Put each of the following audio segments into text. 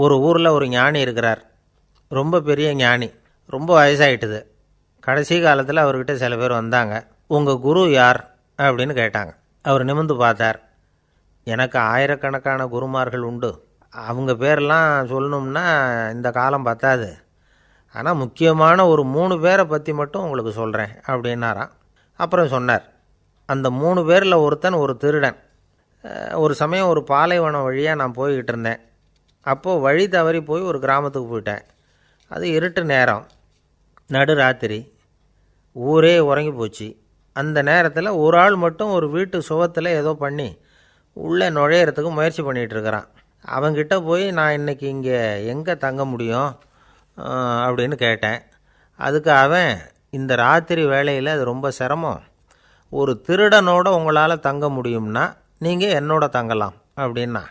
ஒரு ஊரில் ஒரு ஞானி இருக்கிறார். ரொம்ப பெரிய ஞானி. ரொம்ப வயசாகிட்டுது. கடைசி காலத்தில் அவர்கிட்ட சில பேர் வந்தாங்க. உங்கள் குரு யார் அப்படின்னு கேட்டாங்க. அவர் நிமிர்ந்து பார்த்தார். எனக்கு ஆயிரக்கணக்கான குருமார்கள் உண்டு. அவங்க பேரெல்லாம் சொல்லணும்னா இந்த காலம் பத்தாது. ஆனால் முக்கியமான ஒரு 3 பேரை பற்றி மட்டும் உங்களுக்கு சொல்கிறேன் அப்படின்னாராம். அப்புறம் சொன்னார், அந்த 3 பேரில் ஒருத்தன் ஒரு திருடன். ஒரு சமயம் ஒரு பாலைவனம் வழியாக நான் போய்கிட்டு இருந்தேன். அப்போது வழி தவறி போய் ஒரு கிராமத்துக்கு போயிட்டேன். அது இருட்டு நேரம், நடுராத்திரி, ஊரே உறங்கி போச்சு. அந்த நேரத்தில் ஒரு ஆள் மட்டும் ஒரு வீட்டு சுவத்தில் ஏதோ பண்ணி உள்ளே நுழையிறதுக்கு முயற்சி பண்ணிகிட்ருக்கிறான். அவங்கிட்ட போய் நான் இன்றைக்கி இங்கே எங்கே தங்க முடியும் அப்படின்னு கேட்டேன். அதுக்கு அவன், இந்த ராத்திரி வேளையில் அது ரொம்ப சிரமம், ஒரு திருடனோட உங்களால் தங்க முடியும்னா நீங்கள் என்னோட தங்கலாம் அப்படின்னா.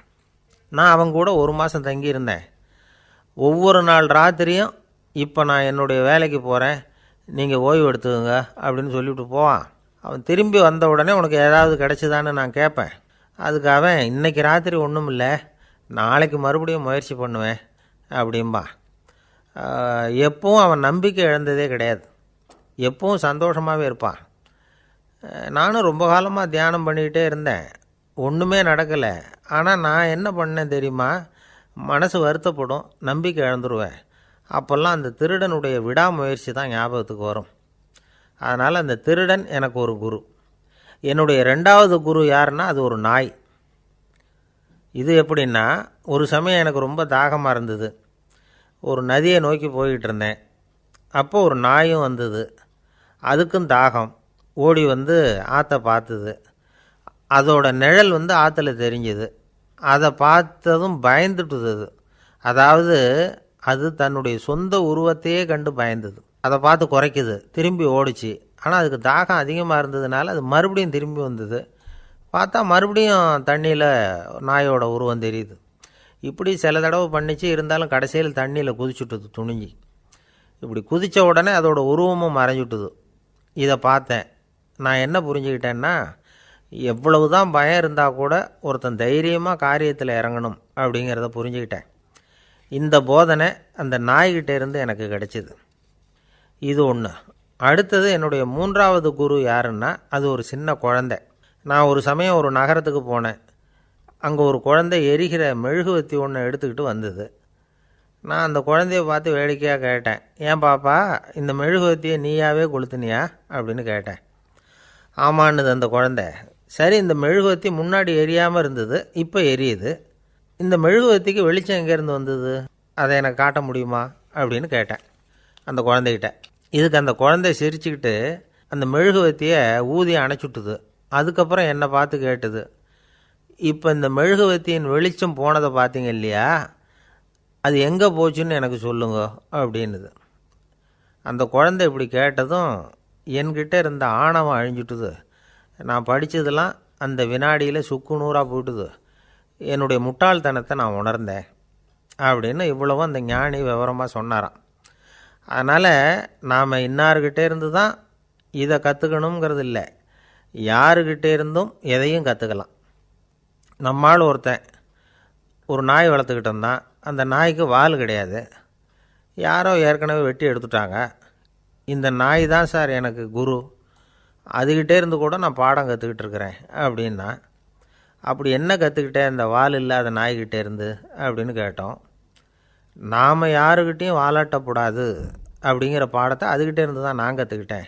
நான் அவங்க கூட 1 மாதம் தங்கியிருந்தேன். ஒவ்வொரு நாள் ராத்திரியும் இப்போ நான் என்னுடைய வேலைக்கு போகிறேன், நீங்கள் ஓய்வு எடுத்துக்கோங்க அப்படின்னு சொல்லிவிட்டு போவான். அவன் திரும்பி வந்த உடனே உனக்கு ஏதாவது கிடச்சிதான்னு நான் கேட்பேன். அதுக்கு அவன், இன்றைக்கி ராத்திரி ஒன்றும் இல்லை, நாளைக்கு மறுபடியும் முயற்சி பண்ணுவேன் அப்படின்பா. எப்பவும் அவன் நம்பிக்கை இழந்ததே கிடையாது. எப்பவும் சந்தோஷமாகவே இருப்பான். நானும் ரொம்ப காலமாக தியானம் பண்ணிக்கிட்டே இருந்தேன். ஒன்றுமே நடக்கலை. ஆனால் நான் என்ன பண்ணேன் தெரியுமா? மனசு வருத்தப்படும், நம்பிக்கை இழந்துருவேன். அப்போல்லாம் அந்த திருடனுடைய விடாமுயற்சி தான் ஞாபகத்துக்கு வரும். அதனால் அந்த திருடன் எனக்கு ஒரு குரு. என்னுடைய 2வது குரு யாருன்னா அது ஒரு நாய். இது எப்படின்னா, ஒரு சமயம் எனக்கு ரொம்ப தாகமாக இருந்தது. ஒரு நதியை நோக்கி போய்கிட்டு இருந்தேன். அப்போது ஒரு நாயும் வந்தது. அதுக்கும் தாகம். ஓடி வந்து ஆற்றை பார்த்துது. அதோட நிழல் வந்து ஆற்றுல தெரிஞ்சுது. அதை பார்த்ததும் பயந்துட்டுது. அதாவது அது தன்னுடைய சொந்த உருவத்தையே கண்டு பயந்தது. அதை பார்த்து குறைக்குது, திரும்பி ஓடிச்சு. ஆனால் அதுக்கு தாகம் அதிகமாக இருந்ததுனால அது மறுபடியும் திரும்பி வந்தது. பார்த்தா மறுபடியும் தண்ணியில் நாயோட உருவம் தெரியுது. இப்படி சில தடவை பண்ணிச்சு. இருந்தாலும் கடைசியில் தண்ணியில் குதிச்சுட்டுது துணிஞ்சி. இப்படி குதித்த உடனே அதோட உருவமும் மறைஞ்சுட்டுது. இதை பார்த்தேன். நான் என்ன புரிஞ்சுக்கிட்டேன்னா, எவ்வளவு தான் பயம் இருந்தால் கூட ஒருத்தன் தைரியமாக காரியத்தில் இறங்கணும் அப்படிங்கிறத புரிஞ்சுக்கிட்டேன். இந்த போதனை அந்த நாய்கிட்ட இருந்து எனக்கு கிடைச்சிது. இது ஒன்று. அடுத்தது என்னுடைய 3வது குரு யாருன்னா அது ஒரு சின்ன குழந்தை. நான் ஒரு சமயம் ஒரு நகரத்துக்கு போனேன். அங்கே ஒரு குழந்தை எரிகிற மெழுகுவத்தி ஒன்று எடுத்துக்கிட்டு வந்தது. நான் அந்த குழந்தைய பார்த்து வேடிக்கையாக கேட்டேன், ஏன் பாப்பா, இந்த மெழுகுவத்தியை நீயாவே கொளுத்துனியா அப்படின்னு கேட்டேன். ஆமான்னுது அந்த குழந்தை. சரி, இந்த மெழுகுவத்தி முன்னாடி எரியாமல் இருந்தது, இப்போ எரியுது. இந்த மெழுகுவத்திக்கு வெளிச்சம் எங்கேருந்து வந்தது, அதை எனக்கு காட்ட முடியுமா அப்படின்னு கேட்டேன் அந்த குழந்தைகிட்ட. இதுக்கு அந்த குழந்தை சிரிச்சுக்கிட்டு அந்த மெழுகுவத்தியை ஊதி அணைச்சுட்டுது. அதுக்கப்புறம் என்னை பார்த்து கேட்டுது, இப்போ இந்த மெழுகுவத்தியின் வெளிச்சம் போனதை பார்த்தீங்க இல்லையா, அது எங்கே போச்சுன்னு எனக்கு சொல்லுங்க அப்படின்னுது. அந்த குழந்தை இப்படி கேட்டதும் என்கிட்ட இருந்த ஆணவம் அழிஞ்சுட்டுது. நான் படித்ததெல்லாம் அந்த வினாடியில் சுக்கு நூறாக போயிட்டுது. என்னுடைய முட்டாள்தனத்தை நான் உணர்ந்தேன் அப்படின்னு இவ்வளவும் அந்த ஞானி விவரமாக சொன்னாராம். அதனால் நாம் இன்னார்கிட்டே இருந்து தான் இதை கற்றுக்கணுங்கிறது இல்லை, யாருக்கிட்டே இருந்தும் எதையும் கற்றுக்கலாம். நம்மால் ஒருத்தன் ஒரு நாய் வளர்த்துக்கிட்டு இருந்தான். அந்த நாய்க்கு வால் கிடையாது. யாரோ ஏற்கனவே வெட்டி எடுத்துட்டாங்க. இந்த நாய் தான் சார் எனக்கு குரு, அதுக்கிட்டே இருந்து கூட நான் பாடம் கற்றுக்கிட்டு இருக்கிறேன் அப்படின்னா. அப்படி என்ன கற்றுக்கிட்டேன் அந்த வால் இல்லாத நாய்கிட்டே இருந்து அப்படின்னு கேட்டோம். நாம் யாருக்கிட்டேயும் வாலாட்டக்கூடாது அப்படிங்கிற பாடத்தை அதுக்கிட்டே இருந்து தான் நான் கற்றுக்கிட்டேன்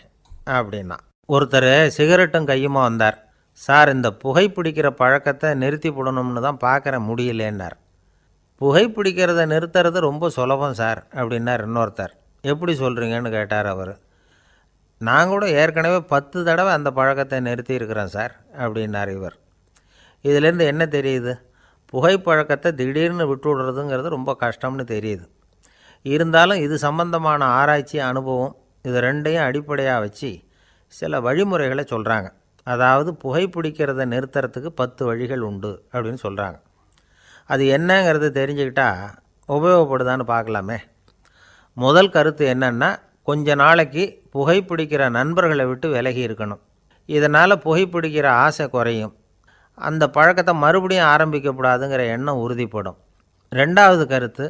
அப்படின்னா. ஒருத்தர் சிகரெட்டும் கையுமா வந்தார். சார், இந்த புகைப்பிடிக்கிற பழக்கத்தை நிறுத்தி போடணும்னு தான் பார்க்குறேன், முடியலேன்னார். புகைப்பிடிக்கிறத நிறுத்துறது ரொம்ப சுலபம் சார் அப்படின்னார் இன்னொருத்தர். எப்படி சொல்கிறீங்கன்னு கேட்டார் அவர். நான் கூட ஏற்கனவே 10 தடவை அந்த பழக்கத்தை நிறுத்தி இருக்கிறேன் சார் அப்படின்னார் இவர். இதிலேருந்து என்ன தெரியுது? புகைப்பழக்கத்தை திடீர்னு விட்டு விடுறதுங்கிறது ரொம்ப கஷ்டம்னு தெரியுது. இருந்தாலும் இது சம்பந்தமான ஆராய்ச்சி, அனுபவம், இது ரெண்டையும் அடிப்படையாக வச்சு சில வழிமுறைகளை சொல்கிறாங்க. அதாவது புகைப்பிடிக்கிறத நிறுத்துறதுக்கு 10 வழிகள் உண்டு அப்படின்னு சொல்கிறாங்க. அது என்னங்கிறது தெரிஞ்சுக்கிட்டால் உபயோகப்படுதான்னு பார்க்கலாமே. முதல் கருத்து என்னென்னா, கொஞ்ச நாளைக்கு புகைப்பிடிக்கிற நண்பர்களை விட்டு விலகி இருக்கணும். இதனால் புகைப்பிடிக்கிற ஆசை குறையும். அந்த பழக்கத்தை மறுபடியும் ஆரம்பிக்கக்கூடாதுங்கிற எண்ணம் உறுதிப்படும். ரெண்டாவது கருத்து,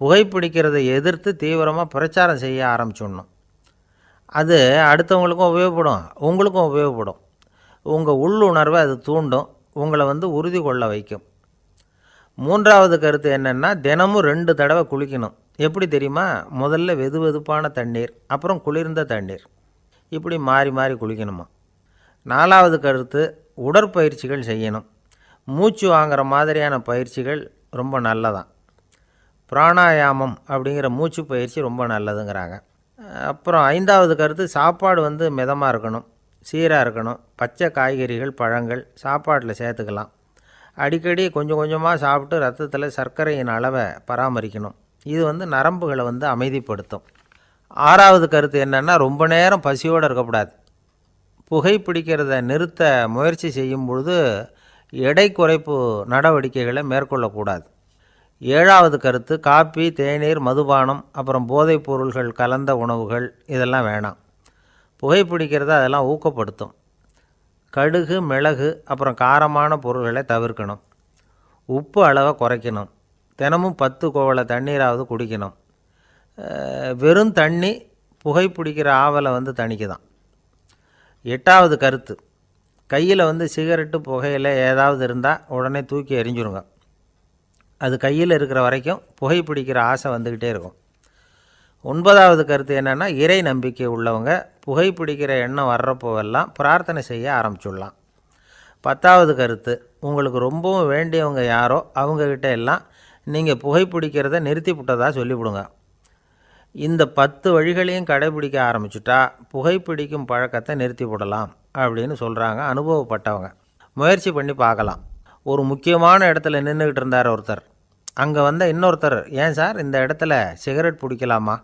புகைப்பிடிக்கிறதை எதிர்த்து தீவிரமாக பிரச்சாரம் செய்ய ஆரம்பிச்சிடணும். அது அடுத்தவங்களுக்கும் உபயோகப்படும், உங்களுக்கும் உபயோகப்படும். உங்கள் உள்ளுணர்வை அது தூண்டும், உங்களை உறுதி கொள்ள வைக்கும். மூன்றாவது கருத்து என்னென்னா, தினமும் 2 தடவை குளிக்கணும். எப்படி தெரியுமா? முதல்ல வெது வெதுப்பான தண்ணீர், அப்புறம் குளிர்ந்த தண்ணீர், இப்படி மாறி மாறி குளிக்கணுமா. நாலாவது கருத்து, உடற்பயிற்சிகள் செய்யணும். மூச்சு வாங்குகிற மாதிரியான பயிற்சிகள் ரொம்ப நல்லதான். பிராணாயாமம் அப்படிங்கிற மூச்சு பயிற்சி ரொம்ப நல்லதுங்கிறாங்க. அப்புறம் ஐந்தாவது கருத்து, சாப்பாடு மிதமாக இருக்கணும், சீராக இருக்கணும். பச்சை காய்கறிகள், பழங்கள் சாப்பாட்டில் சேர்த்துக்கலாம். அடிக்கடி கொஞ்சம் கொஞ்சமாக சாப்பிட்டு ரத்தத்தில் சர்க்கரையின் அளவை பராமரிக்கணும். இது நரம்புகளை அமைதிப்படுத்தும். ஆறாவது கருத்து என்னென்னா, ரொம்ப நேரம் பசியோடு இருக்கக்கூடாது. புகைப்பிடிக்கிறத நிறுத்த முயற்சி செய்யும் பொழுது எடை குறைப்பு நடவடிக்கைகளை மேற்கொள்ளக்கூடாது. ஏழாவது கருத்து, காப்பி, தேநீர், மதுபானம், அப்புறம் போதைப் பொருள்கள் கலந்த உணவுகள் இதெல்லாம் வேணாம். புகைப்பிடிக்கிறத அதெல்லாம் ஊக்கப்படுத்தும். கடுகு, மிளகு, அப்புறம் காரமான பொருள்களை தவிர்க்கணும். உப்பு அளவை குறைக்கணும். தினமும் 10 குவளை தண்ணீராவது குடிக்கணும். வெறும் தண்ணி புகைப்பிடிக்கிற ஆவலை தணிக்குதான். எட்டாவது கருத்து, கையில் சிகரெட்டு, புகையில ஏதாவது இருந்தால் உடனே தூக்கி எறிஞ்சிருங்க. அது கையில் இருக்கிற வரைக்கும் புகைப்பிடிக்கிற ஆசை வந்துக்கிட்டே இருக்கும். ஒன்பதாவது கருத்து என்னென்னா, இறை நம்பிக்கை உள்ளவங்க புகைப்பிடிக்கிற எண்ணம் வர்றப்போவெல்லாம் பிரார்த்தனை செய்ய ஆரம்பிச்சுடலாம். 10வது கருத்து, உங்களுக்கு ரொம்பவும் வேண்டியவங்க யாரோ அவங்கக்கிட்ட எல்லாம் நீங்கள் புகைப்பிடிக்கிறத நிறுத்தி விட்டதாக சொல்லிவிடுங்க. இந்த 10 வழிகளையும் கடைபிடிக்க ஆரம்பிச்சுட்டா புகைப்பிடிக்கும் பழக்கத்தை நிறுத்தி விடலாம் அப்படின்னு சொல்கிறாங்க அனுபவப்பட்டவங்க. முயற்சி பண்ணி பார்க்கலாம். ஒரு முக்கியமான இடத்துல நின்றுக்கிட்டு இருந்தார் ஒருத்தர். அங்கே இன்னொருத்தர், ஏன் சார் இந்த இடத்துல சிகரெட் பிடிக்கலாமா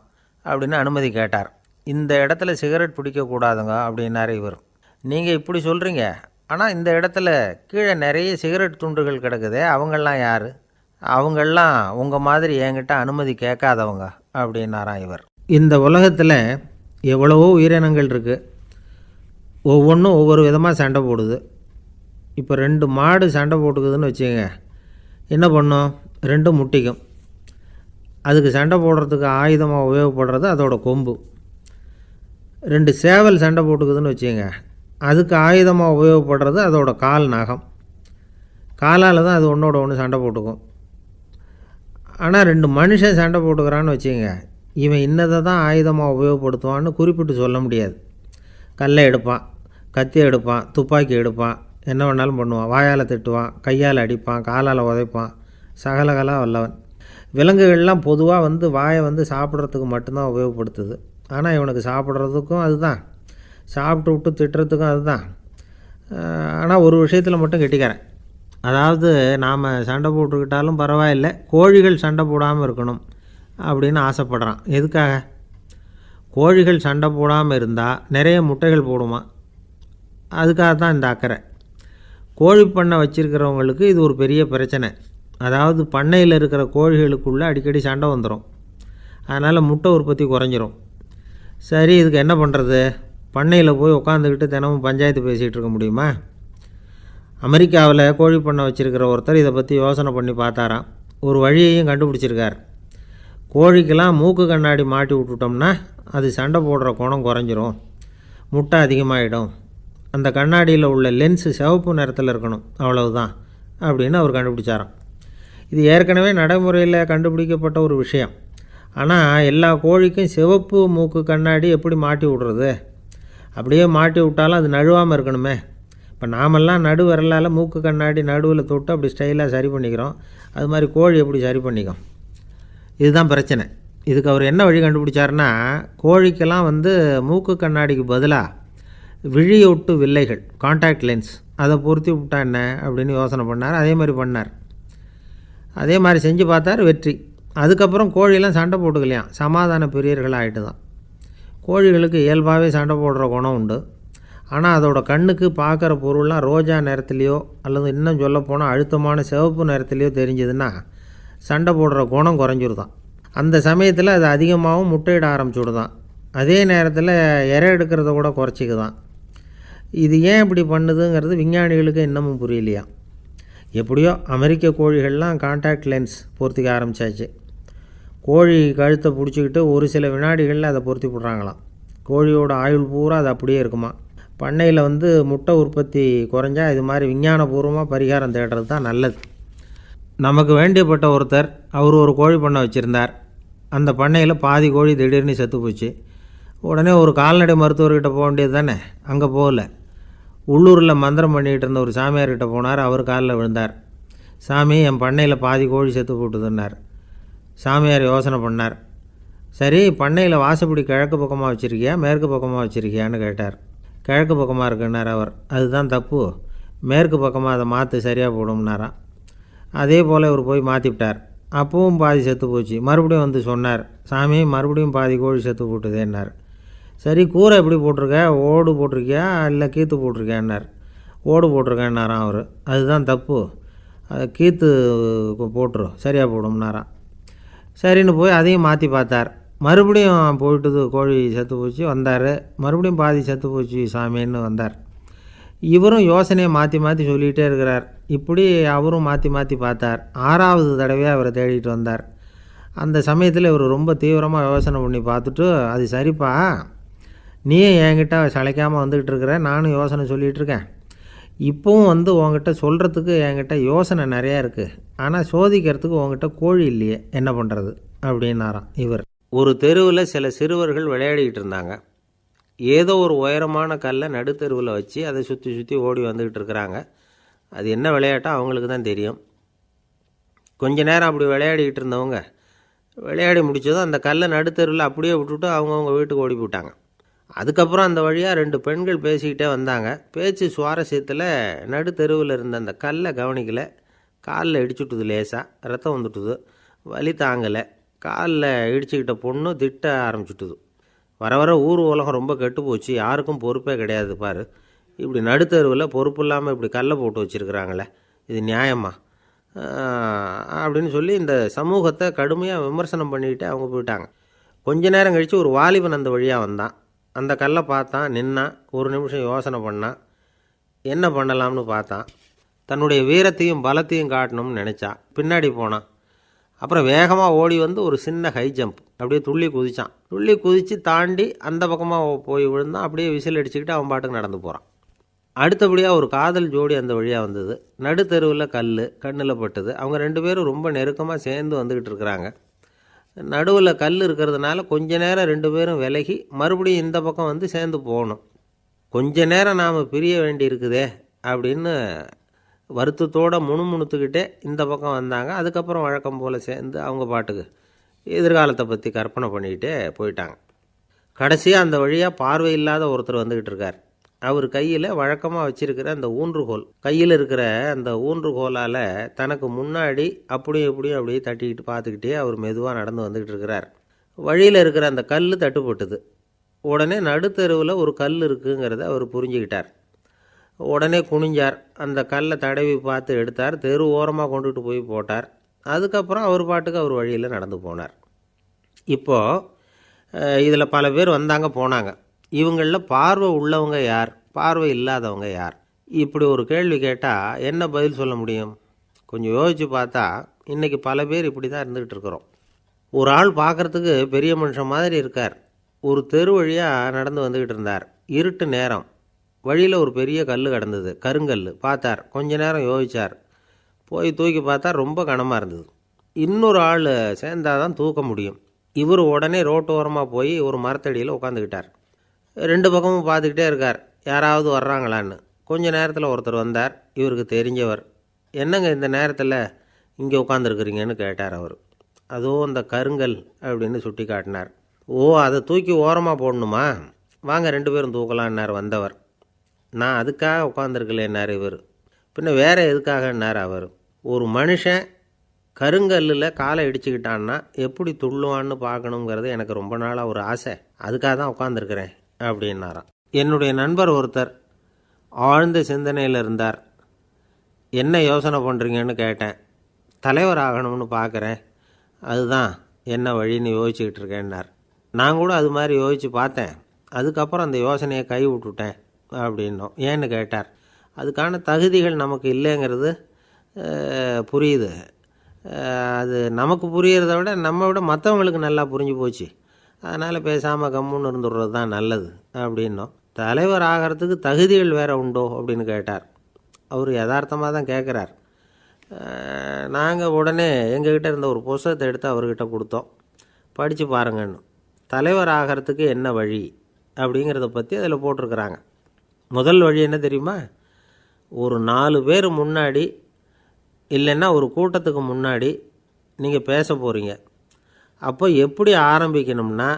அப்படின்னு அனுமதி கேட்டார். இந்த இடத்துல சிகரெட் பிடிக்கக்கூடாதுங்க அப்படின்னாரு இவர். நீங்கள் இப்படி சொல்கிறீங்க, ஆனால் இந்த இடத்துல கீழே நிறைய சிகரெட் துண்டுகள் கிடக்குதே, அவங்கெல்லாம் யார்? அவங்கெல்லாம் உங்கள் மாதிரி என்கிட்ட அனுமதி கேட்காதவங்க அப்படின்னாராம் இவர். இந்த உலகத்தில் எவ்வளவோ உயிரினங்கள் இருக்குது, ஒவ்வொன்றும் ஒவ்வொரு விதமாக சண்டை போடுது. இப்போ 2 மாடு சண்டை போட்டுக்குதுன்னு வச்சுக்கோங்க, என்ன பண்ணும்? 2 முட்டிக்கும். அதுக்கு சண்டை போடுறதுக்கு ஆயுதமாக உபயோகப்படுறது அதோட கொம்பு. 2 சேவல் சண்டை போட்டுக்குதுன்னு வச்சுக்கோங்க, அதுக்கு ஆயுதமாக உபயோகப்படுறது அதோட கால் நகம். காலால் தான் அது ஒன்றோட ஒன்று சண்டை போட்டுக்கும். ஆனால் 2 மனுஷன் சண்டை போட்டுக்கிறான்னு வச்சுக்கோங்க, இவன் இன்னதை தான் ஆயுதமாக உபயோகப்படுத்துவான்னு குறிப்பிட்டு சொல்ல முடியாது. கல்லை எடுப்பான், கத்தி எடுப்பான், துப்பாக்கி எடுப்பான், என்ன வேணாலும் பண்ணுவான். வாயால் திட்டுவான், கையால் அடிப்பான், காலால் உதைப்பான், சகலகலா வல்லவன். விலங்குகள்லாம் பொதுவாக வாயை சாப்பிட்றதுக்கு மட்டும்தான் உபயோகப்படுத்துது. ஆனால் இவனுக்கு சாப்பிட்றதுக்கும் அதுதான், சாப்பிட்டு விட்டு திட்டுறதுக்கும் அதுதான். ஆனால் ஒரு விஷயத்தில் மட்டும் கெட்டிக்கிறேன். அதாவது நாம் சண்டை போட்டுக்கிட்டாலும் பரவாயில்லை, கோழிகள் சண்டை போடாமல் இருக்கணும் அப்படின்னு ஆசைப்படுறான். எதுக்காக? கோழிகள் சண்டை போடாமல் இருந்தால் நிறைய முட்டைகள் போடுமா, அதுக்காக தான் இந்த அக்கறை. கோழி பண்ணை வச்சுருக்கிறவங்களுக்கு இது ஒரு பெரிய பிரச்சனை. அதாவது பண்ணையில் இருக்கிற கோழிகளுக்குள்ளே அடிக்கடி சண்டை வந்துடும், அதனால் முட்டை உற்பத்தி குறைஞ்சிரும். சரி, இதுக்கு என்ன பண்ணுறது? பண்ணையில் போய் உட்காந்துக்கிட்டு தினமும் பஞ்சாயத்து பேசிகிட்டு இருக்க முடியுமா? அமெரிக்காவில் கோழி பண்ணை வச்சுருக்கிற ஒருத்தர் இதை பற்றி யோசனை பண்ணி பார்த்தாராம். ஒரு வழியையும் கண்டுபிடிச்சிருக்கார். கோழிக்கெல்லாம் மூக்கு கண்ணாடி மாட்டி விட்டுட்டோம்னா அது சண்டை போடுற குணம் குறைஞ்சிரும், முட்டை அதிகமாகிடும். அந்த கண்ணாடியில் உள்ள லென்ஸு சிவப்பு நிறத்தில் இருக்கணும், அவ்வளவுதான் அப்படின்னு அவர் கண்டுபிடிச்சாராம். இது ஏற்கனவே நடைமுறையில் கண்டுபிடிக்கப்பட்ட ஒரு விஷயம். ஆனால் எல்லா கோழிக்கும் சிவப்பு மூக்கு கண்ணாடி எப்படி மாட்டி விட்றது? அப்படியே மாட்டி விட்டாலும் அது நழுவாமல் இருக்கணுமே. இப்போ நாமெல்லாம் நடு விரலால் மூக்கு கண்ணாடி நடுவில் தொட்டு அப்படி ஸ்டைலாக சரி பண்ணிக்கிறோம், அது மாதிரி கோழி எப்படி சரி பண்ணிக்கும்? இதுதான் பிரச்சனை. இதுக்கு அவர் என்ன வழி கண்டுபிடிச்சாருன்னா, கோழிக்கெல்லாம் மூக்கு கண்ணாடிக்கு பதிலாக விழியொட்டு வில்லைகள், காண்டாக்ட் லென்ஸ், அதை பொருத்தி விட்டா என்ன அப்படின்னு யோசனை பண்ணார். அதே மாதிரி பண்ணார். அதே மாதிரி செஞ்சு பார்த்தார், வெற்றி. அதுக்கப்புறம் கோழியெல்லாம் சண்டை போட்டுக்கலையாம், சமாதான பிரியர்களாக ஆகிட்டு தான். கோழிகளுக்கு இயல்பாகவே சண்டை போடுற குணம் உண்டு. ஆனால் அதோட கண்ணுக்கு பார்க்குற பொருள்லாம் ரோஜா நிறத்துலையோ அல்லது இன்னும் சொல்லப்போனால் அழுத்தமான சிவப்பு நிறத்துலையோ தெரிஞ்சதுன்னா சண்டை போடுற குணம் குறைஞ்சிருதான். அந்த சமயத்தில் அது அதிகமாகவும் முட்டையிட ஆரம்பிச்சுடுதான். அதே நேரத்தில் இறை எடுக்கிறத கூட குறைச்சிக்குதான். இது ஏன் இப்படி பண்ணுதுங்கிறது விஞ்ஞானிகளுக்கு இன்னமும் புரியலையா. எப்படியோ அமெரிக்க கோழிகள்லாம் கான்டாக்ட் லென்ஸ் பொருத்திக்க ஆரம்பித்தாச்சு. கோழி கழுத்தை பிடிச்சிக்கிட்டு ஒரு சில வினாடிகளில் அதை பொருத்தி போடுறாங்களாம். கோழியோட ஆயுள் பூரா அது அப்படியே இருக்குமா. பண்ணையில் முட்டை உற்பத்தி குறைஞ்சா இது மாதிரி விஞ்ஞானபூர்வமாக பரிகாரம் தேடுறது தான் நல்லது. நமக்கு வேண்டியப்பட்ட ஒருத்தர் அவர் ஒரு கோழி பண்ணை வச்சுருந்தார். அந்த பண்ணையில் பாதி கோழி திடீர்னு செத்து போச்சு. உடனே ஒரு கால்நடை மருத்துவர்கிட்ட போக வேண்டியது தானே. அங்கே போகல. உள்ளூரில் மந்திரம் பண்ணிகிட்டு இருந்த ஒரு சாமியார்கிட்ட போனார். அவர் காலில் விழுந்தார். சாமி, என் பண்ணையில் பாதி கோழி செத்து போட்டுதுன்னார். சாமியார் யோசனை பண்ணார். சரி, பண்ணையில் வாசப்படி கிழக்கு பக்கமாக வச்சுருக்கியா மேற்கு பக்கமாக வச்சுருக்கியான்னு கேட்டார். கிழக்கு பக்கமாக இருக்குன்னார் அவர். அதுதான் தப்பு, மேற்கு பக்கமாக அதை மாற்று, சரியாக போடும்னாராம். அதே போல் இவர் போய் மாற்றிவிட்டார். அப்பவும் பாதி செத்து போச்சு. மறுபடியும் சொன்னார், சாமி மறுபடியும் பாதி கோழி செத்து போட்டுதேன்னார். சரி, கூரை எப்படி போட்டிருக்க, ஓடு போட்டிருக்கியா இல்லை கீத்து போட்டிருக்கியான்னார். ஓடு போட்டிருக்கேன்னாராம் அவர். அதுதான் தப்பு, அதை கீத்து போட்டுரு, சரியாக போடும்னாராம். சரின்னு போய் அதையும் மாற்றி பார்த்தார். மறுபடியும் போயிட்டுது, கோழி செத்து போச்சு. வந்தார். மறுபடியும் பாதி செத்து போச்சு சாமின்னு வந்தார். இவரும் யோசனையை மாற்றி மாற்றி சொல்லிகிட்டே இருக்கிறார். இப்படி அவரும் மாற்றி மாற்றி பார்த்தார். 6வது தடவையாக அவரை தேடிட்டு வந்தார். அந்த சமயத்தில் இவர் ரொம்ப தீவிரமாக யோசனை பண்ணி பார்த்துட்டு, அது சரிப்பா, நீயே என்கிட்ட சளைக்காமல் வந்துக்கிட்டு இருக்கிற, நானும் யோசனை சொல்லிகிட்டு இருக்கேன். இப்போவும் உங்ககிட்ட சொல்கிறதுக்கு என்கிட்ட யோசனை நிறையா இருக்குது. ஆனால் சோதிக்கிறதுக்கு உங்ககிட்ட கோழி இல்லையே, என்ன பண்ணுறது அப்படின்னாராம் இவர். ஒரு தெருவில் சில சிறுவர்கள் விளையாடிக்கிட்டு இருந்தாங்க. ஏதோ ஒரு உயரமான கல்லை நடுத்தெருவில் வச்சு அதை சுற்றி சுற்றி ஓடி வந்துக்கிட்டு இருக்கிறாங்க. அது என்ன விளையாட்டோ அவங்களுக்கு தான் தெரியும். கொஞ்ச நேரம் அப்படி விளையாடிக்கிட்டு இருந்தவங்க விளையாடி முடித்ததும் அந்த கல்லை நடுத்தெருவில் அப்படியே விட்டுட்டு அவங்கவுங்க வீட்டுக்கு ஓடி போயிட்டாங்க. அதுக்கப்புறம் அந்த வழியாக 2 பெண்கள் பேசிக்கிட்டே வந்தாங்க. பேச்சு சுவாரஸ்யத்தில் நடுத்தெருவில் இருந்த அந்த கல்லை கவனிக்கலை. காலில் இடிச்சுட்டுது, லேசாக ரத்தம் வந்துட்டுது, வலி தாங்கலை. காலில் இடிச்சுக்கிட்ட பொண்ணு திட்ட ஆரம்பிச்சுட்டுது. வர வர ஊர் உலகம் ரொம்ப கெட்டு போச்சு, யாருக்கும் பொறுப்பே கிடையாது பாரு, இப்படி நடுத்தருவில் பொறுப்பு இல்லாமல் இப்படி கல்லை போட்டு வச்சுருக்குறாங்களே, இது நியாயமா அப்படின்னு சொல்லி இந்த சமூகத்தை கடுமையாக விமர்சனம் பண்ணிக்கிட்டு அவங்க போயிட்டாங்க. கொஞ்ச நேரம் கழித்து ஒரு வாலிபன் அந்த வழியாக வந்தான். அந்த கல்லை பார்த்தான், நின்னான். ஒரு நிமிஷம் யோசனை பண்ணான். என்ன பண்ணலாம்னு பார்த்தான். தன்னுடைய வீரத்தையும் பலத்தையும் காட்டணும்னு நினச்சான். பின்னாடி போனான். அப்புறம் வேகமாக ஓடி ஒரு சின்ன ஹை ஜம்ப், அப்படியே துள்ளி குதித்தான். துள்ளி குதித்து தாண்டி அந்த பக்கமாக போய் விழுந்தான். அப்படியே விசில் அடிச்சுக்கிட்டு அவன் பாட்டுக்கு நடந்து போகிறான். அடுத்தபடியாக ஒரு காதல் ஜோடி அந்த வழியாக வந்தது. நடுத்தெருவில் கல் கண்ணில் பட்டது. அவங்க 2 பேரும் ரொம்ப நெருக்கமாக சேர்ந்து வந்துக்கிட்டு இருக்கிறாங்க. நடுவில் கல் இருக்கிறதுனால கொஞ்ச நேரம் 2 பேரும் விலகி மறுபடியும் இந்த பக்கம் சேர்ந்து போகணும். கொஞ்ச நேரம் நாம் பிரிய வேண்டி இருக்குதே அப்படின்னு வருத்தத்தோடு முணுமுணுத்துக்கிட்டே இந்த பக்கம் வந்தாங்க. அதுக்கப்புறம் வழக்கம் போல் சேர்ந்து அவங்க பாட்டுக்கு எதிர்காலத்தை பற்றி கற்பனை பண்ணிக்கிட்டே போயிட்டாங்க. கடைசியாக அந்த வழியாக பார்வை இல்லாத ஒருத்தர் வந்துக்கிட்டு இருக்கார். அவர் கையில் வழக்கமாக வச்சுருக்கிற அந்த ஊன்றுகோல், கையில் இருக்கிற அந்த ஊன்றுகோலால் தனக்கு முன்னாடி அப்படியும் அப்படியே தட்டிக்கிட்டு பார்த்துக்கிட்டே அவர் மெதுவாக நடந்து வந்துக்கிட்டு இருக்கிறார். வழியில் இருக்கிற அந்த கல் தட்டுப்பட்டுது. உடனே நடுத்தெருவில் ஒரு கல் இருக்குங்கிறத அவர் புரிஞ்சுக்கிட்டார். உடனே குனிஞ்சார். அந்த கல்லை தடவி பார்த்து எடுத்தார். தெரு ஓரமாக கொண்டுட்டு போய் போட்டார். அதுக்கப்புறம் அவர் பாட்டுக்கு அவர் வழியில் நடந்து போனார். இப்போது இதில் பல பேர் வந்தாங்க போனாங்க. இவங்களில் பார்வை உள்ளவங்க யார், பார்வை இல்லாதவங்க யார்? இப்படி ஒரு கேள்வி கேட்டால் என்ன பதில் சொல்ல முடியும்? கொஞ்சம் யோசித்து பார்த்தா இன்றைக்கி பல பேர் இப்படி தான் இருந்துக்கிட்டு இருக்கிறோம். ஒரு ஆள் பார்க்குறதுக்கு பெரிய மனுஷன் மாதிரி இருக்கார். ஒரு தெரு வழியாக நடந்து வந்துக்கிட்டு இருந்தார். இருட்டு நேரம். வழியில் ஒரு பெரிய கல் கிடந்தது, கருங்கல். பார்த்தார். கொஞ்ச நேரம் யோசித்தார். போய் தூக்கி பார்த்தா ரொம்ப கனமாக இருந்தது. இன்னொரு ஆள் சேர்ந்தாதான் தூக்க முடியும். இவர் உடனே ரோட்டோரமாக போய் ஒரு மரத்தடியில் உட்காந்துக்கிட்டார். 2 பக்கமும் பார்த்துக்கிட்டே இருக்கார், யாராவது வர்றாங்களான்னு. கொஞ்ச நேரத்தில் ஒருத்தர் வந்தார். இவருக்கு தெரிஞ்சவர். என்னங்க இந்த நேரத்தில் இங்கே உட்காந்துருக்குறீங்கன்னு கேட்டார் அவர். அதுவும் அந்த கருங்கல் அப்படின்னு சுட்டி காட்டினார். ஓ, அதை தூக்கி ஓரமாக போடணுமா? வாங்க 2 பேரும் தூக்கலான்னார் வந்தவர். நான் அதுக்காக உட்காந்துருக்கலேன்னார் இவர். பின்ன வேறு எதுக்காகன்னார் அவர். ஒரு மனுஷன் கருங்கல்லில் காலை இடிச்சுக்கிட்டான்னா எப்படி துள்ளுவான்னு பார்க்கணுங்கிறது எனக்கு ரொம்ப நாளாக ஒரு ஆசை. அதுக்காக தான் உட்காந்துருக்கிறேன் அப்படின்னாராம். என்னுடைய நண்பர் ஒருத்தர் ஆழ்ந்த சிந்தனையில் இருந்தார். என்ன யோசனை பண்ணுறீங்கன்னு கேட்டேன். தலைவர் ஆகணும்னு பார்க்குறேன், அதுதான் என்ன வழின்னு யோசிச்சுக்கிட்டு இருக்கேன்னார். நான் கூட அது மாதிரி யோசித்து பார்த்தேன். அதுக்கப்புறம் அந்த யோசனையை கை விட்டுட்டேன் அப்படின்னோம். ஏன்னு கேட்டார். அதுக்கான தகுதிகள் நமக்கு இல்லைங்கிறது புரியுது. அது நமக்கு புரியறத விட நம்ம விட மற்றவங்களுக்கு நல்லா புரிஞ்சு போச்சு. அதனால் பேசாமல் கம்முன்னு இருந்துடுறது தான் நல்லது அப்படின்னோம். தலைவர் ஆகிறதுக்கு தகுதிகள் வேறு உண்டோ அப்படின்னு கேட்டார். அவர் யதார்த்தமாக தான் கேட்குறார். நாங்கள் உடனே எங்ககிட்ட இருந்த ஒரு புஸ்தகத்தை எடுத்து அவர்கிட்ட கொடுத்தோம். படித்து பாருங்கன்னு. தலைவர் ஆகிறதுக்கு என்ன வழி அப்படிங்கிறத பற்றி அதில் போட்டிருக்கிறாங்க. முதல் வழி என்ன தெரியுமா? ஒரு 4 பேர் முன்னாடி இல்லைன்னா ஒரு கூட்டத்துக்கு முன்னாடி நீங்கள் பேச போகிறீங்க. அப்போ எப்படி ஆரம்பிக்கணும்னா,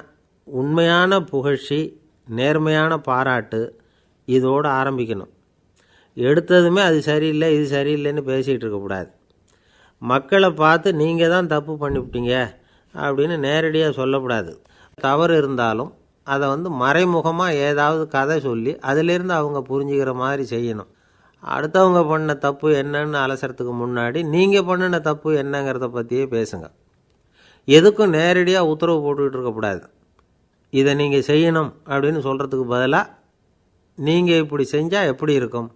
உண்மையான புகழ்ச்சி, நேர்மையான பாராட்டு, இதோடு ஆரம்பிக்கணும். எடுத்ததுமே அது சரியில்லை இது சரியில்லைன்னு பேசிகிட்டு இருக்கக்கூடாது. மக்களை பார்த்து நீங்கள் தான் தப்பு பண்ணிவிட்டீங்க அப்படின்னு நேரடியாக சொல்லக்கூடாது. தவறு இருந்தாலும் அதை மறைமுகமாக ஏதாவது கதை சொல்லி அதிலிருந்து அவங்க புரிஞ்சுக்கிற மாதிரி செய்யணும். அடுத்தவங்க பண்ண தப்பு என்னன்னு அலசறதுக்கு முன்னாடி நீங்கள் பண்ணின தப்பு என்னங்கிறத பற்றியே பேசுங்க. எதுக்கும் நேரடியாக உத்தரவு போட்டுக்கிட்டு இருக்கக்கூடாது. இதை நீங்கள் செய்யணும் அப்படின்னு சொல்கிறதுக்கு பதிலாக நீங்கள் இப்படி செஞ்சால் எப்படி இருக்கும்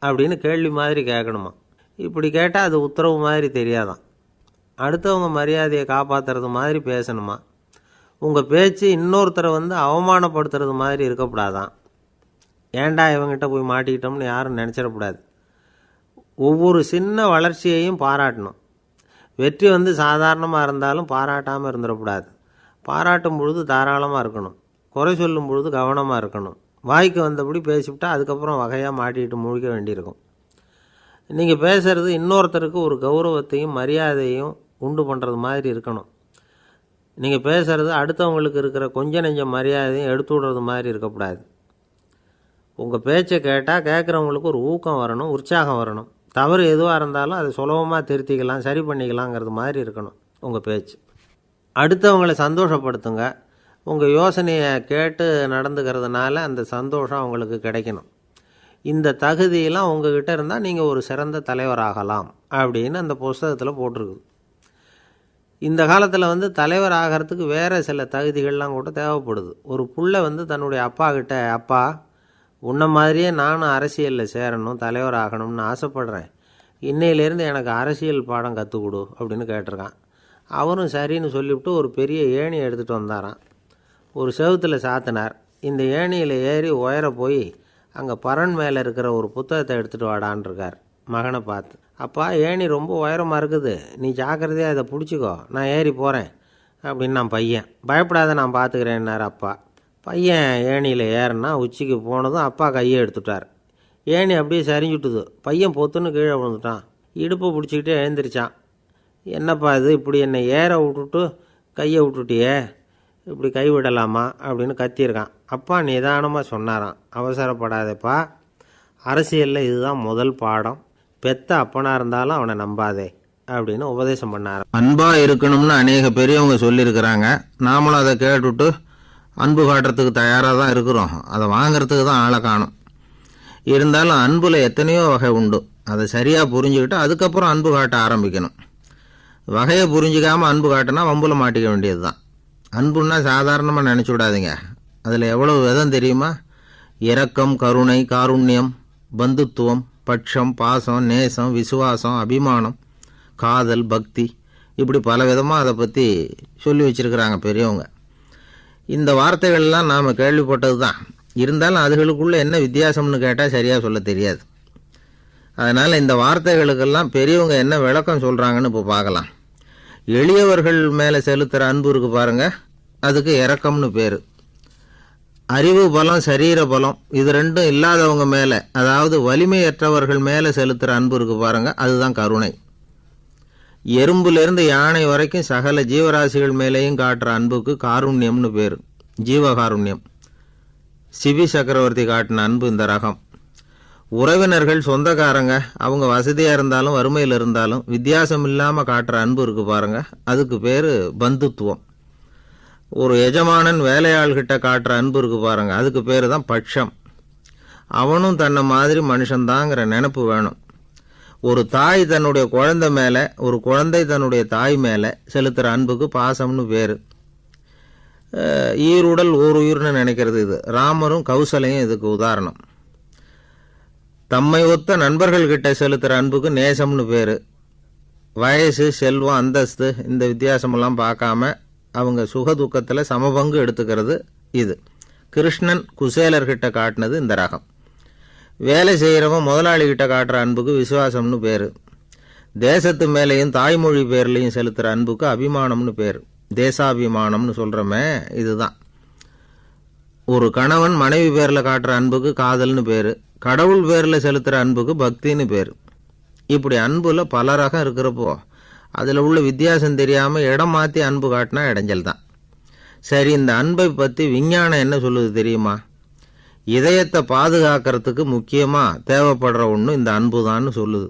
அப்படின்னு கேள்வி மாதிரி கேட்கணுமா. இப்படி கேட்டால் அது உத்தரவு மாதிரி தெரியாதான். அடுத்தவங்க மரியாதையை காப்பாற்றுறது மாதிரி பேசணுமா. உங்கள் பேச்சு இன்னொருத்தரை அவமானப்படுத்துறது மாதிரி இருக்கக்கூடாதான். ஏண்டா இவங்கிட்ட போய் மாட்டிக்கிட்டோம்னு யாரும் நினச்சிடக்கூடாது. ஒவ்வொரு சின்ன வளர்ச்சியையும் பாராட்டணும். வெற்றி சாதாரணமாக இருந்தாலும் பாராட்டாமல் இருந்துடக்கூடாது. பாராட்டும் பொழுது தாராளமாக இருக்கணும். குறை சொல்லும் பொழுது கவனமாக இருக்கணும். வாய்க்கு வந்தபடி பேசிவிட்டா அதுக்கப்புறம் வகையாக மாட்டிக்கிட்டு முழிக்க வேண்டியிருக்கும். நீங்கள் பேசுகிறது இன்னொருத்தருக்கு ஒரு கௌரவத்தையும் மரியாதையும் உண்டு பண்ணுறது மாதிரி இருக்கணும். நீங்கள் பேசுகிறது அடுத்தவங்களுக்கு இருக்கிற கொஞ்ச நெஞ்ச மரியாதையும் எடுத்து விடுறது மாதிரி இருக்கக்கூடாது. உங்கள் பேச்சை கேட்டால் கேட்குறவங்களுக்கு ஒரு ஊக்கம் வரணும், உற்சாகம் வரணும். தவறு எதுவாக இருந்தாலும் அதை சுலபமாக திருத்திக்கலாம், சரி பண்ணிக்கலாங்கிறது மாதிரி இருக்கணும் உங்கள் பேச்சு. அடுத்தவங்களை சந்தோஷப்படுத்துங்க. உங்கள் யோசனையை கேட்டு நடந்துக்கிறதுனால அந்த சந்தோஷம் அவங்களுக்கு கிடைக்கணும். இந்த தகுதியெல்லாம் உங்ககிட்ட இருந்தால் நீங்கள் ஒரு சிறந்த தலைவராகலாம் அப்படின்னு அந்த புஸ்தகத்தில் போட்டிருக்குது. இந்த காலத்தில் தலைவர் ஆகிறதுக்கு வேறு சில தகுதிகள்லாம் கூட தேவைப்படுது. ஒரு புள்ள தன்னுடைய அப்பா கிட்ட, அப்பா உன்ன மாதிரியே நானும் அரசியலில் சேரணும், தலைவர் ஆகணும்னு ஆசைப்படுறேன், இன்னையிலேருந்து எனக்கு அரசியல் பாடம் கற்றுக் கொடு அப்படின்னு கேட்டிருக்கான். அவரும் சரின்னு சொல்லிவிட்டு ஒரு பெரிய ஏணியை எடுத்துகிட்டு வந்தாராம். ஒரு செவுத்தில் சாத்தினார். இந்த ஏணியில் ஏறி உயர போய் அங்கே பரன் மேலே இருக்கிற ஒரு புத்தகத்தை எடுத்துகிட்டு வாடான் இருக்கார் மகனை பார்த்து. அப்பா ஏணி ரொம்ப உயரமாக இருக்குது, நீ ஜாக்கிரதையாக இதை பிடிச்சிக்கோ, நான் ஏறி போகிறேன் அப்படின்னு நான் பையன். பயப்படாத நான் பார்த்துக்கிறேன்னார் அப்பா. பையன் ஏணியில் ஏறினா உச்சிக்கு போனதும் அப்பா கையை எடுத்துட்டார். ஏணி அப்படியே சரிஞ்சுட்டுது. பையன் பொத்துன்னு கீழே விழுந்துட்டான். இடுப்பை பிடிச்சிக்கிட்டே எழுந்திரிச்சான். என்னப்பா இது, இப்படி என்னை ஏற விட்டுட்டு கையை விட்டுட்டியே, இப்படி கை விடலாமா அப்படின்னு கத்தியிருக்கான். அப்பா நிதானமாக சொன்னாராம், அவசரப்படாதேப்பா, அரசியலில் இதுதான் முதல் பாடம், பெத்த அப்பனாக இருந்தாலும் அவனை நம்பாதே அப்படின்னு உபதேசம் பண்ணார். அன்பாக இருக்கணும்னு அநேக பெரியவங்க சொல்லியிருக்கிறாங்க. நாமளும் அதை கேட்டுவிட்டு அன்பு காட்டுறதுக்கு தயாராக தான் இருக்கிறோம். அதை வாங்கிறதுக்கு தான் ஆளை காணும். இருந்தாலும் அன்பில் எத்தனையோ வகை உண்டு. அதை சரியாக புரிஞ்சுக்கிட்டு அதுக்கப்புறம் அன்பு காட்ட ஆரம்பிக்கணும். வகையை புரிஞ்சிக்காமல் அன்பு காட்டினா வம்புல மாட்டிக்க வேண்டியது தான். அன்புன்னா சாதாரணமாக நினச்சி விடாதீங்க. அதில் எவ்வளவு விதம் தெரியுமா? இரக்கம், கருணை, காருண்யம், பந்துத்துவம், பட்சம், பாசம், நேசம், விசுவாசம், அபிமானம், காதல், பக்தி, இப்படி பல விதமாக அதை பற்றி சொல்லி வச்சுருக்கிறாங்க பெரியவங்க. இந்த வார்த்தைகள்லாம் நாம் கேள்விப்பட்டது தான். இருந்தாலும் அதுகளுக்குள்ளே என்ன வித்தியாசம்னு கேட்டால் சரியாக சொல்ல தெரியாது. அதனால் இந்த வார்த்தைகளுக்கெல்லாம் பெரியவங்க என்ன விளக்கம் சொல்கிறாங்கன்னு இப்போ பார்க்கலாம். எளியவர்கள் மேலே செலுத்துகிற அன்பு இருக்கு பாருங்கள், அதுக்கு இரக்கம்னு பேர். அறிவு பலம், சரீர பலம், இது ரெண்டும் இல்லாதவங்க மேலே, அதாவது வலிமையற்றவர்கள் மேலே செலுத்துகிற அன்பு இருக்கு பாருங்கள், அதுதான் கருணை. எறும்புலேருந்து யானை வரைக்கும் சகல ஜீவராசிகள் மேலேயும் காட்டுற அன்புக்கு காருண்யம்னு பேர், ஜீவகாருண்யம். சிவி சக்கரவர்த்தி காட்டின அன்பு இந்த ரகம். உறவினர்கள், சொந்தக்காரங்க, அவங்க வசதியாக இருந்தாலும் வறுமையில் இருந்தாலும் வித்தியாசம் இல்லாமல் காட்டுற அன்பு இருக்கு பாருங்க, அதுக்கு பேர் பந்துத்துவம். ஒரு எஜமானன் வேலையாள்கிட்ட காட்டுற அன்பு இருக்கு பாருங்க, அதுக்கு பேர் தான் பட்சம். அவனும் தன்னை மாதிரி மனுஷன்தாங்கிற நினப்பு வேணும். ஒரு தாய் தன்னுடைய குழந்தை மேலே, ஒரு குழந்தை தன்னுடைய தாய் மேலே செலுத்துகிற அன்புக்கு பாசம்னு பேர். ஈருடல் ஓர் உயிர்னு நினைக்கிறது இது. ராமரும் கௌசலையும் இதுக்கு உதாரணம். தம்மை ஒத்த நண்பர்கள்கிட்ட செலுத்துகிற அன்புக்கு நேசம்னு பேர். வயசு, செல்வம், அந்தஸ்து இந்த வித்தியாசமெல்லாம் பார்க்காம அவங்க சுகதுக்கத்தில் சமபங்கு எடுத்துக்கிறது இது. கிருஷ்ணன் குசேலர்கிட்ட காட்டினது இந்த ரகம். வேலை செய்கிறவன் முதலாளிகிட்ட காட்டுற அன்புக்கு விசுவாசம்னு பேர். தேசத்து மேலேயும் தாய்மொழி பேர்லையும் செலுத்துகிற அன்புக்கு அபிமானம்னு பேர். தேசாபிமானம்னு சொல்கிறோமே இதுதான். ஒரு கணவன் மனைவி பேரில் காட்டுற அன்புக்கு காதல்னு பேர். கடவுள் பேரில் செலுத்துகிற அன்புக்கு பக்தின்னு பேர். இப்படி அன்புல பல ரகம் இருக்கிறப்போ அதில் உள்ள வித்தியாசம் தெரியாமல் இடம் மாற்றி அன்பு காட்டினா இடைஞ்சல் தான். சரி, இந்த அன்பை பற்றி விஞ்ஞானம் என்ன சொல்லுது தெரியுமா? இதயத்தை பாதுகாக்கிறதுக்கு முக்கியமாக தேவைப்படுற ஒன்று இந்த அன்பு தான்னு சொல்லுது.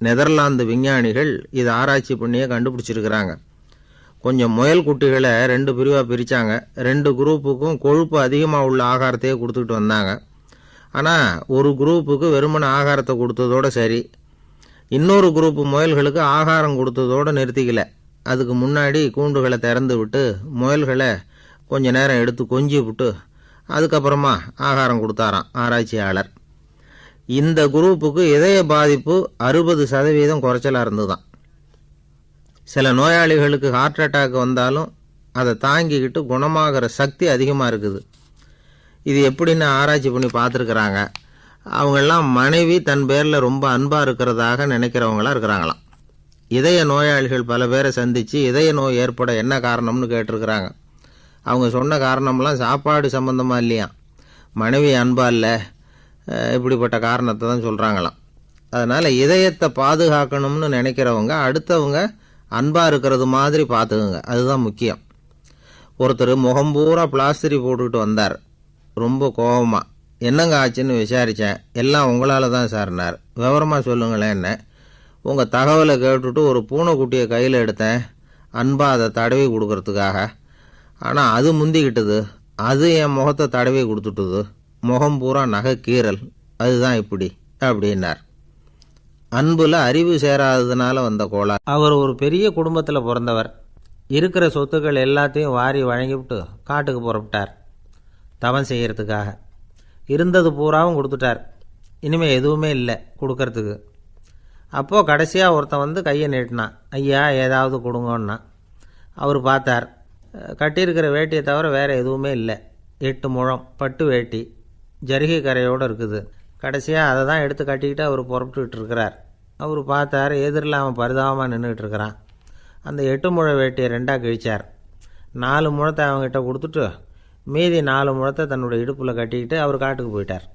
நெதர்லாந்து விஞ்ஞானிகள் இதை ஆராய்ச்சி பண்ணியே கண்டுபிடிச்சிருக்கிறாங்க. கொஞ்சம் முயல் குட்டிகளை 2 பிரிவாக பிரித்தாங்க. 2 குரூப்புக்கும் கொழுப்பு அதிகமாக உள்ள ஆகாரத்தையே கொடுத்துக்கிட்டு வந்தாங்க. ஆனால் ஒரு குரூப்புக்கு வெறுமன ஆகாரத்தை கொடுத்ததோடு சரி, இன்னொரு குரூப்பு முயல்களுக்கு ஆகாரம் கொடுத்ததோடு நிறுத்திக்கல. அதுக்கு முன்னாடி கூண்டுகளை திறந்து விட்டு முயல்களை கொஞ்ச நேரம் எடுத்து கொஞ்சி விட்டு அதுக்கப்புறமா ஆகாரம் கொடுத்தாராம் ஆராய்ச்சியாளர். இந்த குரூப்புக்கு இதய பாதிப்பு 60% குறைச்சலாக இருந்துதான். சில நோயாளிகளுக்கு ஹார்ட் அட்டாக் வந்தாலும் அதை தாங்கிக்கிட்டு குணமாகிற சக்தி அதிகமாக இருக்குது. இது எப்படின்னு ஆராய்ச்சி பண்ணி பார்த்துருக்குறாங்க. அவங்கெல்லாம் மனைவி தன் பேரில் ரொம்ப அன்பாக இருக்கிறதாக நினைக்கிறவங்களா இருக்கிறாங்களாம். இதய நோயாளிகள் பல பேரை சந்தித்து இதய நோய் ஏற்பட என்ன காரணம்னு கேட்டிருக்கிறாங்க. அவங்க சொன்ன காரணம்லாம் சாப்பாடு சம்மந்தமாக இல்லையா, மனைவி அன்பா இல்லை, இப்படிப்பட்ட காரணத்தை தான் சொல்கிறாங்களாம். அதனால் இதயத்தை பாதுகாக்கணும்னு நினைக்கிறவங்க அடுத்தவங்க அன்பாக இருக்கிறது மாதிரி பார்த்துக்குங்க, அதுதான் முக்கியம். ஒருத்தர் முகம் பூரா பிளாஸ்டரி போட்டுக்கிட்டு வந்தார். ரொம்ப கோபமாக, என்னங்க ஆச்சுன்னு விசாரித்தேன். எல்லாம் உங்களால் தான் சார்னார். விவரமாக சொல்லுங்களேன். என்ன, உங்கள் தகவலை கேட்டுட்டு ஒரு பூனைக்குட்டியை கையில் எடுத்தேன் அன்பாக அதை தடவி கொடுக்கறதுக்காக. ஆனால் அது முந்திக்கிட்டது, அது என் முகத்தை தடவி கொடுத்துட்டுது, முகம் பூரா நகை கீறல், அதுதான் இப்படி அப்படின்னார். அன்புல அறிவு சேராததுனால வந்த கோளாறு. அவர் ஒரு பெரிய குடும்பத்தில் பிறந்தவர். இருக்கிற சொத்துக்கள் எல்லாத்தையும் வாரி வழங்கிவிட்டு காட்டுக்கு புறப்பட்டார் தவம் செய்கிறதுக்காக. இருந்தது பூராவும் கொடுத்துட்டார். இனிமேல் எதுவுமே இல்லை கொடுக்கறதுக்கு. அப்போது கடைசியாக ஒருத்தன் வந்து கையை நீட்டினான். ஐயா ஏதாவது கொடுங்கன்னா. அவர் பார்த்தார். கட்டியிருக்கிற வேட்டியை தவிர வேறு எதுவுமே இல்லை. 8 முழம் பட்டு வேட்டி, ஜரிகை கரையோடு இருக்குது. கடைசியாக அதை தான் எடுத்து கட்டிக்கிட்டு அவர் புறப்பட்டுக்கிட்டு இருக்கிறார். அவர் பார்த்தார், எதிரில் அவன் பரிதாபமாக நின்றுக்கிட்டு இருக்கிறான். அந்த 8 முழ வேட்டியை 2ஆக கிழிச்சார். 4 முழத்தை அவங்ககிட்ட கொடுத்துட்டு மீதி 4 முழத்தை தன்னுடைய இடுப்பில் கட்டிக்கிட்டு அவர் காட்டுக்கு போயிட்டார்.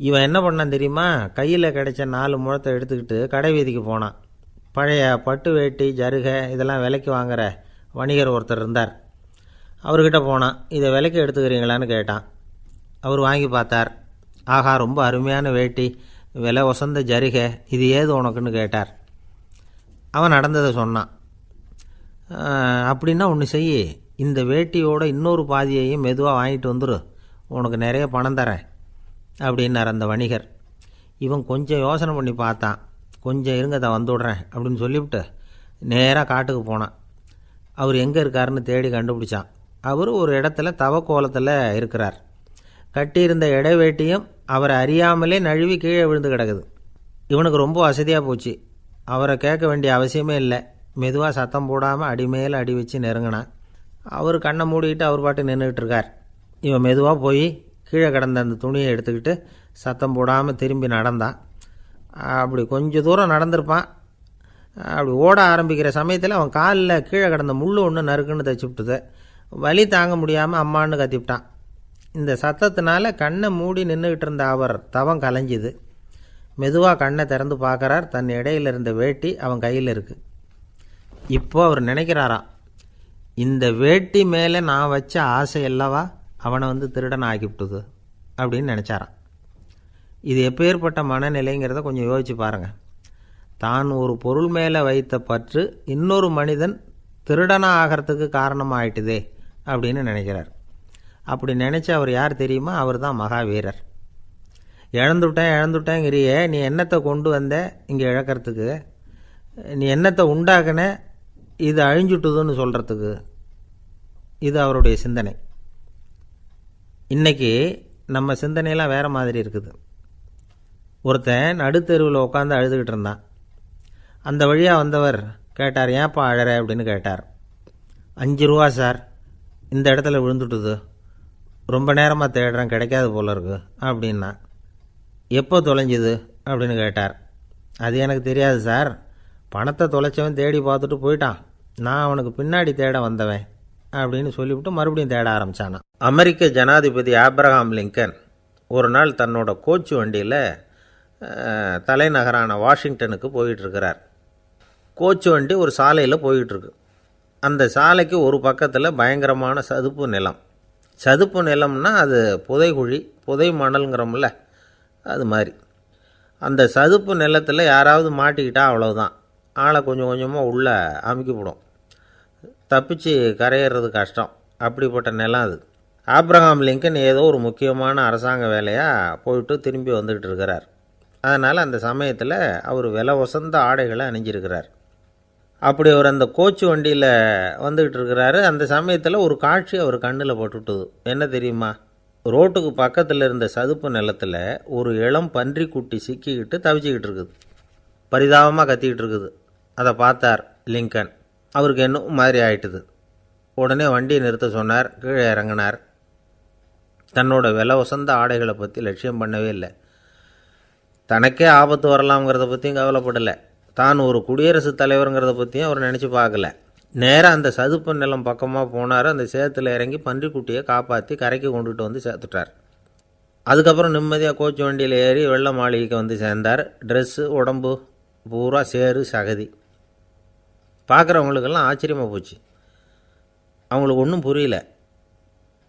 இவன் என்ன பண்ணான் தெரியுமா? கையில் கிடைச்ச 4 முழத்தை எடுத்துக்கிட்டு கடை வீதிக்கு போனான். பழைய பட்டு வேட்டி, ஜருகை இதெல்லாம் விலைக்கு வாங்குகிற வணிகர் ஒருத்தர் இருந்தார். அவர்கிட்ட போனான். இதை விலைக்கு எடுத்துக்கிறீங்களான்னு கேட்டான். அவர் வாங்கி பார்த்தார். ஆகா, ரொம்ப அருமையான வேட்டி, விலை ஒசந்த ஜரிகை, இது ஏது உனக்குன்னு கேட்டார். அவன் நடந்ததை சொன்னான். அப்படின்னா ஒன்று செய், இந்த வேட்டியோட இன்னொரு பாதியையும் மெதுவாக வாங்கிட்டு வந்துரு, உனக்கு நிறைய பணம் தரேன் அப்படின்னார் அந்த வணிகர். இவன் கொஞ்சம் யோசனை பண்ணி பார்த்தான். கொஞ்சம் இருங்க, அதை வந்துவிடுறேன் அப்படின்னு சொல்லிவிட்டு நேராக காட்டுக்கு போனான். அவர் எங்கே இருக்காருன்னு தேடி கண்டுபிடிச்சான். அவர் ஒரு இடத்துல தவக்கோலத்தில் இருக்கிறார். கட்டியிருந்த இடைவேட்டியும் அவரை அறியாமலே நழுவி கீழே விழுந்து கிடக்குது. இவனுக்கு ரொம்ப வசதியாக போச்சு. அவரை கேட்க வேண்டிய அவசியமே இல்லை. மெதுவாக சத்தம் போடாமல் அடி மேலே அடி வச்சு நெருங்கினான். அவர் கண்ணை மூடிக்கிட்டு அவர் பாட்டு நின்றுக்கிட்டு இருக்கார். இவன் மெதுவாக போய் கீழே கிடந்த அந்த துணியை எடுத்துக்கிட்டு சத்தம் போடாமல் திரும்பி நடந்தான். அப்படி கொஞ்சம் தூரம் நடந்திருப்பான். அப்படி ஓட ஆரம்பிக்கிற சமயத்தில் அவன் காலில் கீழே கிடந்த முள் ஒன்று நறுக்குன்னு தைச்சி விட்டுது. வலி தாங்க முடியாமல் அம்மான்னு கத்திவிட்டான். இந்த சத்தத்தினால கண்ணை மூடி நின்றுக்கிட்டு இருந்த அவர் தவம் கலைஞ்சிது. மெதுவாக கண்ணை திறந்து பார்க்குறார். தன் இடையில் இருந்த வேட்டி அவன் கையில் இருக்குது. இப்போ அவர் நினைக்கிறாராம், இந்த வேட்டி மேலே நான் வச்ச ஆசை அல்லவா அவனை வந்து திருடன் ஆக்கிவிட்டுது அப்படின்னு நினச்சாரான். இது எப்பேற்பட்ட மனநிலைங்கிறத கொஞ்சம் யோசிச்சு பாருங்கள். தான் ஒரு பொருள் மேலே வைத்த பற்று இன்னொரு மனிதன் திருடனாக ஆகிறதுக்கு காரணமாக ஆயிட்டுதே அப்படின்னு நினைக்கிறார். அப்படி நினச்ச அவர் யார் தெரியுமா? அவர் தான் மகாவீரர். இழந்துட்டேங்கிறியே, நீ என்னத்தை கொண்டு வந்த இங்கே இழக்கிறதுக்கு? நீ என்னத்தை உண்டாக்குன இது அழிஞ்சுட்டுதுன்னு சொல்கிறதுக்கு? இது அவருடைய சிந்தனை. இன்றைக்கி நம்ம சிந்தனையெல்லாம் வேறு மாதிரி இருக்குது. ஒருத்தன் நடுத்தெருவில் உட்காந்து அழுதுகிட்டு இருந்தான். அந்த வழியாக வந்தவர் கேட்டார், ஏன்ப்பா அழற அப்படின்னு கேட்டார். 5 ரூபா சார், இந்த இடத்துல விழுந்துட்டுது, ரொம்ப நேரமாக தேடுறேன், கிடைக்காது போல இருக்கு அப்படின்னா. எப்போ தொலைஞ்சுது அப்படின்னு கேட்டார். அது எனக்கு தெரியாது சார், பணத்தை தொலைச்சவன் தேடி பார்த்துட்டு போயிட்டான், நான் அவனுக்கு பின்னாடி தேட வந்தவன் அப்படின்னு சொல்லிவிட்டு மறுபடியும் தேட ஆரம்பித்தானா. அமெரிக்க ஜனாதிபதி ஆப்ரஹாம் லிங்கன் ஒரு நாள் தன்னோட கோச்சு வண்டியில் தலைநகரான வாஷிங்டனுக்கு போயிட்டுருக்கிறார். கோச்சு வண்டி ஒரு சாலையில் போயிட்டுருக்கு. அந்த சாலைக்கு ஒரு பக்கத்தில் பயங்கரமான சதுப்பு நிலம். சதுப்பு நிலம்னா அது புதைகுழி, புதை மணல்ங்கிறோம்ல, அது மாதிரி. அந்த சதுப்பு நிலத்தில் யாராவது மாட்டிக்கிட்டால் அவ்வளோதான், ஆளை கொஞ்சம் கொஞ்சமாக உள்ளே அமுக்கிவிடும், தப்பிச்சு கரையேறது கஷ்டம். அப்படிப்பட்ட நிலம் அது. ஆப்ரஹாம் லிங்கன் ஏதோ ஒரு முக்கியமான அரசாங்க வேலையாக போயிட்டு திரும்பி வந்துக்கிட்டு இருக்கிறார். அதனால் அந்த சமயத்தில் அவர் விலை உசந்த ஆடைகளை அணிஞ்சிருக்கிறார். அப்படி அவர் அந்த கோச்சு வண்டியில் வந்துக்கிட்டு இருக்கிறாரு. அந்த சமயத்தில் ஒரு காட்சி அவர் கண்ணில் பட்டுட்டுது. என்ன தெரியுமா? ரோட்டுக்கு பக்கத்தில் இருந்த சதுப்பு நிலத்தில் ஒரு இளம் பன்றிக்குட்டி சிக்கிக்கிட்டு தவிச்சிக்கிட்டு இருக்குது, பரிதாபமாக கத்திக்கிட்டு இருக்குது. அதை பார்த்தார் லிங்கன். அவருக்கு இன்னும் மாதிரி ஆயிட்டுது. உடனே வண்டியை நிறுத்த சொன்னார். கீழே இறங்கினார். தன்னோட விலை உசந்த ஆடைகளை பற்றி லட்சியம் பண்ணவே இல்லை. தனக்கே ஆபத்து வரலாம்ங்கிறத பற்றியும் கவலைப்படலை. தான் ஒரு குடியரசுத் தலைவருங்கிறத பற்றியும் அவர் நினச்சி பார்க்கல. நேராக அந்த சதுப்பு நிலம் பக்கமாக போனார். அந்த சேத்துல இறங்கி பன்றிக்குட்டியை காப்பாற்றி கரைக்கு கொண்டுகிட்டு வந்து சேர்த்துட்டார். அதுக்கப்புறம் நிம்மதியாக கோச்சு வண்டியில் ஏறி வெள்ளை மாளிகைக்கு வந்து சேர்ந்தார். ட்ரெஸ்ஸு, உடம்பு பூரா சேறு சகதி. பார்க்குறவங்களுக்கெல்லாம் ஆச்சரியமாக போச்சு. அவங்களுக்கு ஒன்றும் புரியல.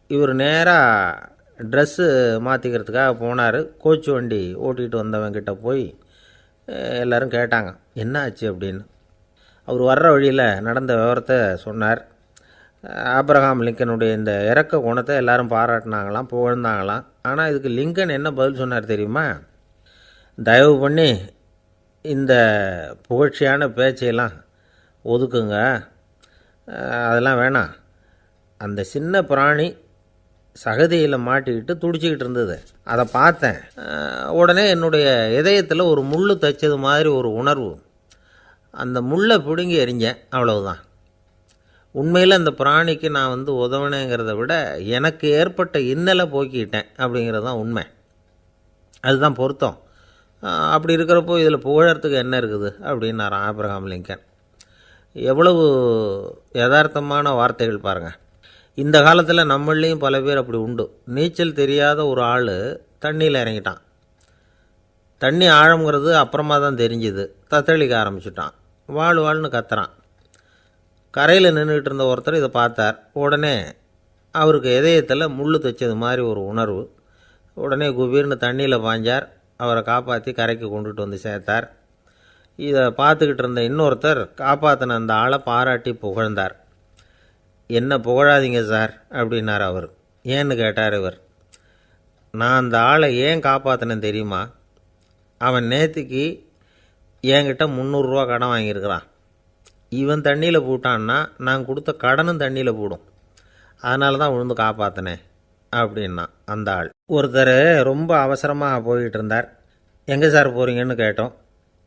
இவர் நேராக ட்ரெஸ்ஸு மாற்றிக்கிறதுக்காக போனார். கோச்சு வண்டி ஓட்டிகிட்டு வந்தவங்கிட்ட போய் எல்லோரும் கேட்டாங்க, என்ன ஆச்சு அப்படின்னு. அவர் வர்ற வழியில் நடந்த விவரத்தை சொன்னார். ஆப்ரஹாம் லிங்கனுடைய இந்த இறக்க குணத்தை எல்லாரும் பாராட்டினாங்களாம், புகழ்ந்தாங்களாம். ஆனால் இதுக்கு லிங்கன் என்ன பதில் சொன்னார் தெரியுமா? தயவு பண்ணி இந்த புகழ்ச்சியான பேச்சையெல்லாம் ஒதுக்குங்க, அதெல்லாம் வேணாம். அந்த சின்ன பிராணி சகதியில் மாட்டிக்கிட்டு துடிச்சிக்கிட்டு இருந்தது, அதை பார்த்தேன். உடனே என்னுடைய இதயத்தில் ஒரு முள் தைச்சது மாதிரி ஒரு உணர்வு. அந்த முள்ளை பிடுங்கி எறிஞ்சேன், அவ்வளவுதான். உண்மையில் அந்த பிராணிக்கு நான் உதவினேங்கிறத விட எனக்கு ஏற்பட்ட இன்னலை போக்கிக்கிட்டேன் அப்படிங்கிறது தான் உண்மை. அதுதான் பொருத்தம். அப்படி இருக்கிறப்போ இதில் புகழறதுக்கு என்ன இருக்குது அப்படின்னாராம் ஆப்ரஹாம் லிங்கன். எவ்வளவு யதார்த்தமான வார்த்தைகள் பாருங்கள். இந்த காலத்தில் நம்மளையும் பல பேர் அப்படி உண்டு. நீச்சல் தெரியாத ஒரு ஆள் தண்ணியில் இறங்கிட்டான். தண்ணி ஆழம்ங்கிறது அப்புறமா தான் தெரிஞ்சுது. தத்தளிக்க ஆரம்பிச்சிட்டான். வாழ்னு கத்துறான். கரையில் நின்றுக்கிட்டு இருந்த ஒருத்தர் இதை பார்த்தார். உடனே அவருக்கு இதயத்தில் முள் தைச்சது மாதிரி ஒரு உணர்வு. உடனே குபீர்னு தண்ணியில் பாய்ஞ்சார். அவரை காப்பாற்றி கரைக்கு கொண்டுட்டு வந்து சேர்த்தார். இதை பார்த்துக்கிட்டு இருந்த இன்னொருத்தர் காப்பாற்றின அந்த ஆளை பாராட்டி புகழ்ந்தார். என்ன புகழாதீங்க சார் அப்படின்னார் அவர். ஏன்னு கேட்டார் இவர். நான் அந்த ஆளை ஏன் காப்பாற்றினேன் தெரியுமா? அவன் நேற்றுக்கு என்கிட்ட 300 ரூபா கடன் வாங்கியிருக்கிறான். இவன் தண்ணியில் போட்டான்னா நான் கொடுத்த கடனும் தண்ணியில் போடும், அதனால தான் விழுந்து காப்பாற்றினேன் அப்படின்னா அந்த ஆள். ஒருத்தர் ரொம்ப அவசரமாக போய்கிட்டு இருந்தார். எங்கே சார் போகிறீங்கன்னு கேட்டோம்.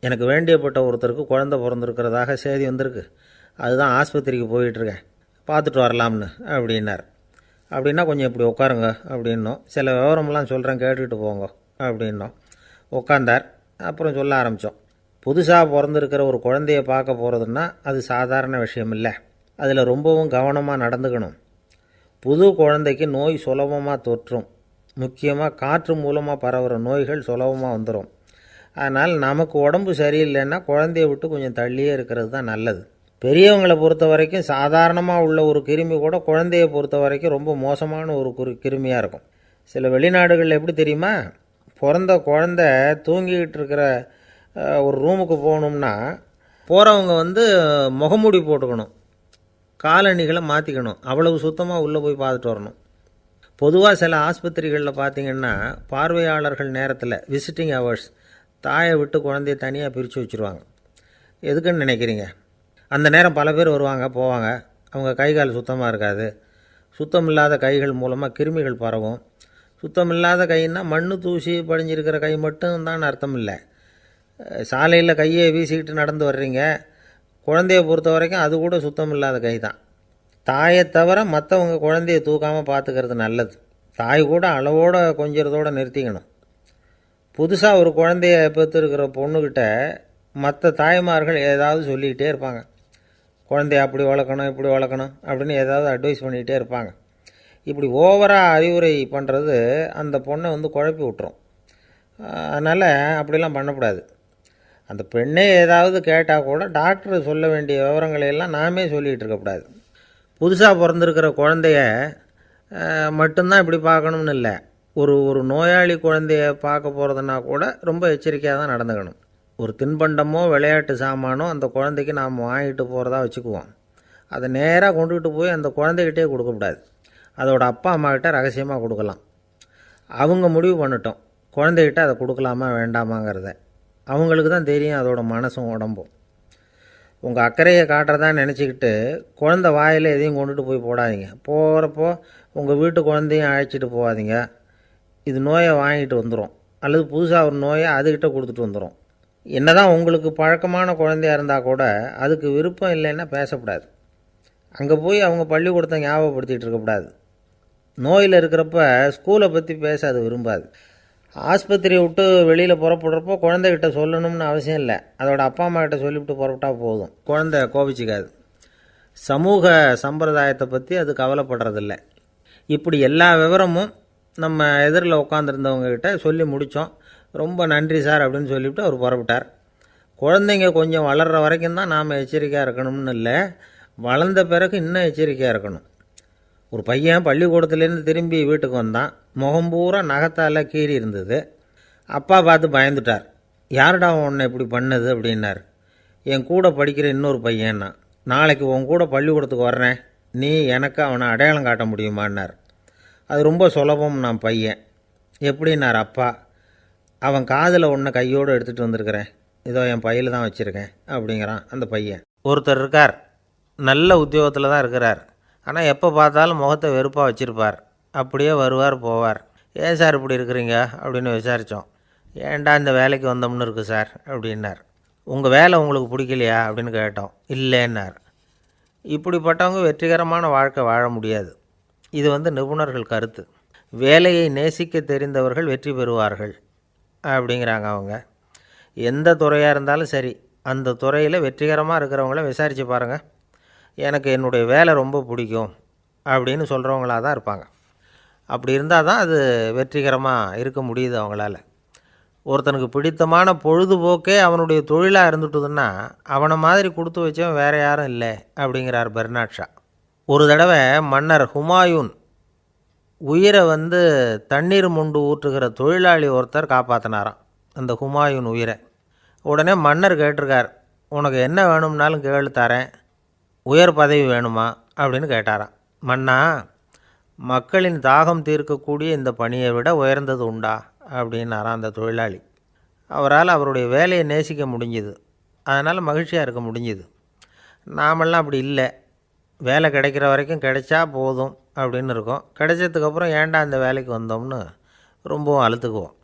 எனக்கு வேண்டியப்பட்ட ஒருத்தருக்கு குழந்தை பிறந்திருக்கிறதாக செய்தி வந்திருக்கு, அதுதான் ஆஸ்பத்திரிக்கு போயிட்டுருக்கேன், பார்த்துட்டு வரலாம்னு அப்படின்னார். அப்படின்னா கொஞ்சம் இப்படி உட்காருங்க அப்படின்னோம். சில விவரமெல்லாம் சொல்கிறேன், கேட்டுக்கிட்டு போங்க அப்படின்னோம். உட்காந்தார். அப்புறம் சொல்ல ஆரம்பித்தோம். புதுசாக பிறந்திருக்கிற ஒரு குழந்தைய பார்க்க போகிறதுன்னா அது சாதாரண விஷயம் இல்லை. அதில் ரொம்பவும் கவனமாக நடந்துக்கணும். புது குழந்தைக்கு நோய் சுலபமாக தொற்றும். முக்கியமாக காற்று மூலமாக பரவுகிற நோய்கள் சுலபமாக வந்துடும். அதனால் நமக்கு உடம்பு சரியில்லைன்னா குழந்தைய விட்டு கொஞ்சம் தள்ளியே இருக்கிறது தான் நல்லது. பெரியவங்களை பொறுத்த வரைக்கும் சாதாரணமாக உள்ள ஒரு கிருமி கூட குழந்தையை பொறுத்த வரைக்கும் ரொம்ப மோசமான ஒரு கிருமியாக இருக்கும். சில வெளிநாடுகளில் எப்படி தெரியுமா? பிறந்த குழந்தை தூங்கிக்கிட்டு இருக்கிற ஒரு ரூமுக்கு போகணும்னா போகிறவங்க முகமூடி போட்டுக்கணும், காலணிகளை மாற்றிக்கணும், அவ்வளவு சுத்தமாக உள்ளே போய் பார்த்துட்டு வரணும். பொதுவாக சில ஆஸ்பத்திரிகளில் பார்த்திங்கன்னா பார்வையாளர்கள் நேரத்தில் விசிட்டிங் ஹவர்ஸ் தாயை விட்டு குழந்தைய தனியாக பிரித்து வச்சுருவாங்க. எதுக்குன்னு நினைக்கிறீங்க? அந்த நேரம் பல பேர் வருவாங்க போவாங்க. அவங்க கை கால் சுத்தமாக இருக்காது. சுத்தம் இல்லாத கைகள் மூலமாக கிருமிகள் பரவும். சுத்தமில்லாத கைன்னா மண்ணு தூசி படிஞ்சிருக்கிற கை மட்டும் தான் அர்த்தம் இல்லை. சாலையில் கையை வீசிக்கிட்டு நடந்து வர்றீங்க, குழந்தைய பொறுத்த வரைக்கும் அது கூட சுத்தம் இல்லாத கை தான். தாயை தவிர மற்றவங்க குழந்தைய தூக்காமல் பார்த்துக்கிறது நல்லது. தாய் கூட அளவோடு கொஞ்சிறதோடு நிறுத்திக்கணும். புதுசாக ஒரு குழந்தைய பெற்றுருக்கிற பொண்ணுக்கிட்ட மற்ற தாய்மார்கள் ஏதாவது சொல்லிக்கிட்டே இருப்பாங்க. குழந்தைய அப்படி வளர்க்கணும் இப்படி வளர்க்கணும் அப்படின்னு ஏதாவது அட்வைஸ் பண்ணிக்கிட்டே இருப்பாங்க. இப்படி ஓவராக அறிவுரை பண்ணுறது அந்த பொண்ணை குழப்பி விட்டுரும். அதனால் அப்படிலாம் பண்ணக்கூடாது. அந்த பெண்ணே ஏதாவது கேட்டால் கூட டாக்டர் சொல்ல வேண்டிய விவரங்களையெல்லாம் நாமே சொல்லிகிட்டு இருக்கக்கூடாது. புதுசாக பிறந்திருக்கிற குழந்தைய மட்டும்தான் இப்படி பார்க்கணும்னு இல்லை. ஒரு நோயாளி குழந்தைய பார்க்க போகிறதுனா கூட ரொம்ப எச்சரிக்கையாக தான் நடந்துக்கணும். ஒரு தின்பண்டமோ விளையாட்டு சாமானோ அந்த குழந்தைக்கு நாம் வாங்கிட்டு போகிறதா வச்சுக்குவோம். அதை நேராக கொண்டுகிட்டு போய் அந்த குழந்தைகிட்டே கொடுக்கக்கூடாது. அதோட அப்பா அம்மாக்கிட்ட ரகசியமாக கொடுக்கலாம். அவங்க முடிவு பண்ணட்டும் குழந்தைகிட்ட அதை கொடுக்கலாமா வேண்டாமாங்கிறத. அவங்களுக்கு தான் தெரியும் அதோட மனசும் உடம்பும். உங்கள் அக்கறையை காட்டுறதா நினச்சிக்கிட்டு குழந்தை வாயில் எதையும் கொண்டுட்டு போய் போடாதீங்க. போகிறப்போ உங்கள் வீட்டு குழந்தையும் அழைச்சிட்டு போகாதீங்க. இது நோயை வாங்கிட்டு வந்துடும், அல்லது புதுசாக ஒரு நோயை அதுக்கிட்ட கொடுத்துட்டு வந்துடும். என்ன தான் உங்களுக்கு பழக்கமான குழந்தையாக இருந்தால் கூட அதுக்கு விருப்பம் இல்லைன்னா பேசக்கூடாது. அங்கே போய் அவங்க பள்ளிக்கூடத்தை ஞாபகப்படுத்திகிட்டு இருக்கக்கூடாது. நோயில் இருக்கிறப்ப ஸ்கூலை பற்றி பேச அது விரும்பாது. ஆஸ்பத்திரியை விட்டு வெளியில் புறப்படுறப்போ குழந்தைகிட்ட சொல்லணும்னு அவசியம் இல்லை. அதோட அப்பா அம்மா கிட்ட சொல்லிவிட்டு புறப்பட்டா போதும். குழந்தை கோபிச்சிக்காது. சமூக சம்பிரதாயத்தை பற்றி அது கவலைப்படுறதில்ல. இப்படி எல்லா விவரமும் நம்ம எதிரில் உட்காந்துருந்தவங்ககிட்ட சொல்லி முடித்தோம். ரொம்ப நன்றி சார் அப்படின்னு சொல்லிவிட்டு அவர் புறப்பட்டார். குழந்தைங்க கொஞ்சம் வளர்கிற வரைக்கும் தான் நாம் எச்சரிக்கையாக இருக்கணும்னு இல்லை, வளர்ந்த பிறகு இன்னும் எச்சரிக்கையாக இருக்கணும். ஒரு பையன் பள்ளிக்கூடத்துலேருந்து திரும்பி வீட்டுக்கு வந்தான். முகம் பூரா நகத்தால் கீறி இருந்தது. அப்பா பார்த்து பயந்துட்டார். யாருடா உன்னை இப்படி பண்ணது அப்படின்னார். என் கூட படிக்கிற இன்னொரு பையன்னா. நாளைக்கு உன் கூட பள்ளிக்கூடத்துக்கு வர்றேன், நீ எனக்கு அவனை அடையாளம் காட்ட முடியுமான்னார். அது ரொம்ப சுலபம் நான் பையன். எப்படின்னார் அப்பா. அவன் காதில் ஒன்று கையோடு எடுத்துகிட்டு வந்திருக்கிறேன், இதோ என் பையில் தான் வச்சுருக்கேன் அப்படிங்கிறான் அந்த பையன். ஒருத்தர் இருக்கார், நல்ல உத்தியோகத்தில் தான் இருக்கிறார். ஆனால் எப்போ பார்த்தாலும் முகத்தை வெறுப்பாக வச்சுருப்பார். அப்படியே வருவார் போவார். ஏன் சார் இப்படி இருக்கிறீங்க அப்படின்னு விசாரித்தோம். ஏன்டா இந்த வேலைக்கு வந்தோம்னு இருக்குது சார் அப்படின்னார். உங்கள் வேலை உங்களுக்கு பிடிக்கலையா அப்படின்னு கேட்டோம். இல்லைன்னார். இப்படிப்பட்டவங்க வெற்றிகரமான வாழ்க்கை வாழ முடியாது. இது நிபுணர்கள் கருத்து. வேலையை நேசிக்க தெரிந்தவர்கள் வெற்றி பெறுவார்கள் அப்படிங்கிறாங்க அவங்க. எந்த துறையாக இருந்தாலும் சரி, அந்த துறையில் வெற்றிகரமாக இருக்கிறவங்கள விசாரித்து பாருங்கள். எனக்கு என்னுடைய வேலை ரொம்ப பிடிக்கும் அப்படின்னு சொல்கிறவங்களாக தான் இருப்பாங்க. அப்படி இருந்தால் தான் அது வெற்றிகரமாக இருக்க முடியுது அவங்களால. ஒருத்தனுக்கு பிடித்தமான பொழுதுபோக்கே அவனுடைய தொழிலாக இருந்துட்டுதுன்னா அவனை மாதிரி கொடுத்து வச்சவன் வேறு யாரும் இல்லை அப்படிங்கிறார் பெர்னாட் ஷா. ஒரு தடவை மன்னர் ஹுமாயூன் உயிரை தண்ணீர் மொண்டு ஊற்றுகிற தொழிலாளி ஒருத்தர் காப்பாற்றினாராம் அந்த ஹுமாயூன் உயிரை. உடனே மன்னர் கேட்டிருக்கார், உனக்கு என்ன வேணும்னாலும் கேளு தரேன், உயர் பதவி வேணுமா அப்படின்னு கேட்டாராம். மன்னா, மக்களின் தாகம் தீர்க்கக்கூடிய இந்த பணியை விட உயர்ந்தது உண்டா அப்படின்னாராம் அந்த தொழிலாளி. அவரால் அவருடைய வேலையை நேசிக்க முடிஞ்சுது, அதனால் மகிழ்ச்சியாக இருக்க முடிஞ்சுது. நாமெல்லாம் அப்படி இல்லை. வேலை கிடைக்கிற வரைக்கும் கிடைச்சா போதும் அப்படின்னு இருக்கோம். கிடைச்சதுக்கப்புறம் ஏன்டா இந்த வேலைக்கு வந்தோம்னு ரொம்பவும் அழுத்துக்குவோம்.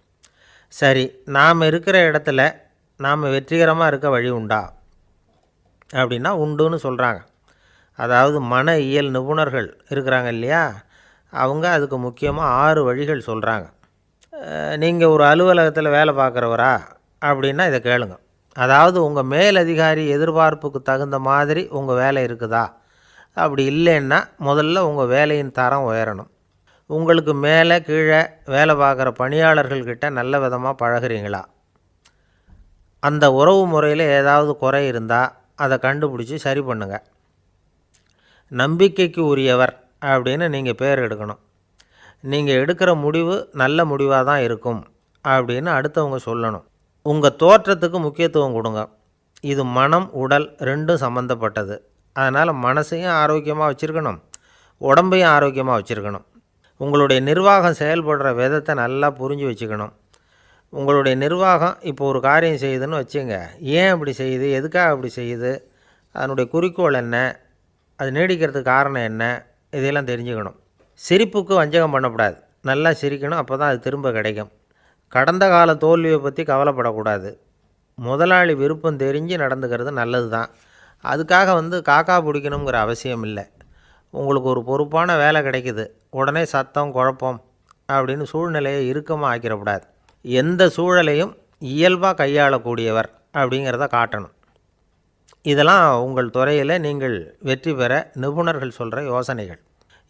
சரி, நாம் இருக்கிற இடத்துல நாம் வெற்றிகரமாக இருக்க வழி உண்டா அப்படின்னா உண்டுன்னு சொல்கிறாங்க. அதாவது மன இயல் நிபுணர்கள் இருக்கிறாங்க இல்லையா, அவங்க அதுக்கு முக்கியமாக 6 வழிகள் சொல்கிறாங்க. நீங்கள் ஒரு அலுவலகத்தில் வேலை பார்க்குறவரா அப்படின்னா இதை கேளுங்க. அதாவது உங்கள் மேலதிகாரி எதிர்பார்ப்புக்கு தகுந்த மாதிரி உங்கள் வேலை இருக்குதா? அப்படி இல்லைன்னா முதல்ல உங்கள் வேலையின் தரம் உயரணும். உங்களுக்கு மேலே கீழே வேலை பார்க்குற பணியாளர்கள்கிட்ட நல்ல விதமாக பழகிறீங்களா? அந்த உறவு முறையில் ஏதாவது குறை இருந்தால் அதை கண்டுபிடிச்சி சரி பண்ணுங்கள். நம்பிக்கைக்கு உரியவர் அப்படின்னு நீங்கள் பேர் எடுக்கணும். நீங்கள் எடுக்கிற முடிவு நல்ல முடிவாக தான் இருக்கும் அப்படின்னு அடுத்தவங்க சொல்லணும். உங்கள் தோற்றத்துக்கு முக்கியத்துவம் கொடுங்க. இது மனம் உடல் ரெண்டும் சம்மந்தப்பட்டது. அதனால் மனசையும் ஆரோக்கியமாக வச்சுருக்கணும், உடம்பையும் ஆரோக்கியமாக வச்சுருக்கணும். உங்களுடைய நிர்வாகம் செயல்படுற விதத்தை நல்லா புரிஞ்சு வச்சுக்கணும். உங்களுடைய நிர்வாகம் இப்போ ஒரு காரியம் செய்யுதுன்னு வச்சுங்க, ஏன் அப்படி செய்யுது, எதுக்காக அப்படி செய்யுது, அதனுடைய குறிக்கோள் என்ன, அது நீடிக்கிறதுக்கு காரணம் என்ன, இதையெல்லாம் தெரிஞ்சுக்கணும். சிரிப்புக்கு வஞ்சகம் பண்ணக்கூடாது. நல்லா சிரிக்கணும், அப்போ தான் அது திரும்ப கிடைக்கும். கடந்த கால தோல்வியை பற்றி கவலைப்படக்கூடாது. முதலாளி விருப்பம் தெரிஞ்சு நடந்துக்கிறது நல்லது தான். அதுக்காக காக்கா பிடிக்கணுங்கிற அவசியம் இல்லை. உங்களுக்கு ஒரு பொறுப்பான வேலை கிடைக்குது, உடனே சத்தம் குழப்பம் அப்படின்னு சூழ்நிலையை இறுக்கமாக ஆக்கிடக்கூடாது. எந்த சூழலையும் இயல்பாக கையாளக்கூடியவர் அப்படிங்கிறத காட்டணும். இதெல்லாம் உங்கள் துறையில் நீங்கள் வெற்றி பெற நிபுணர்கள் சொல்கிற யோசனைகள்.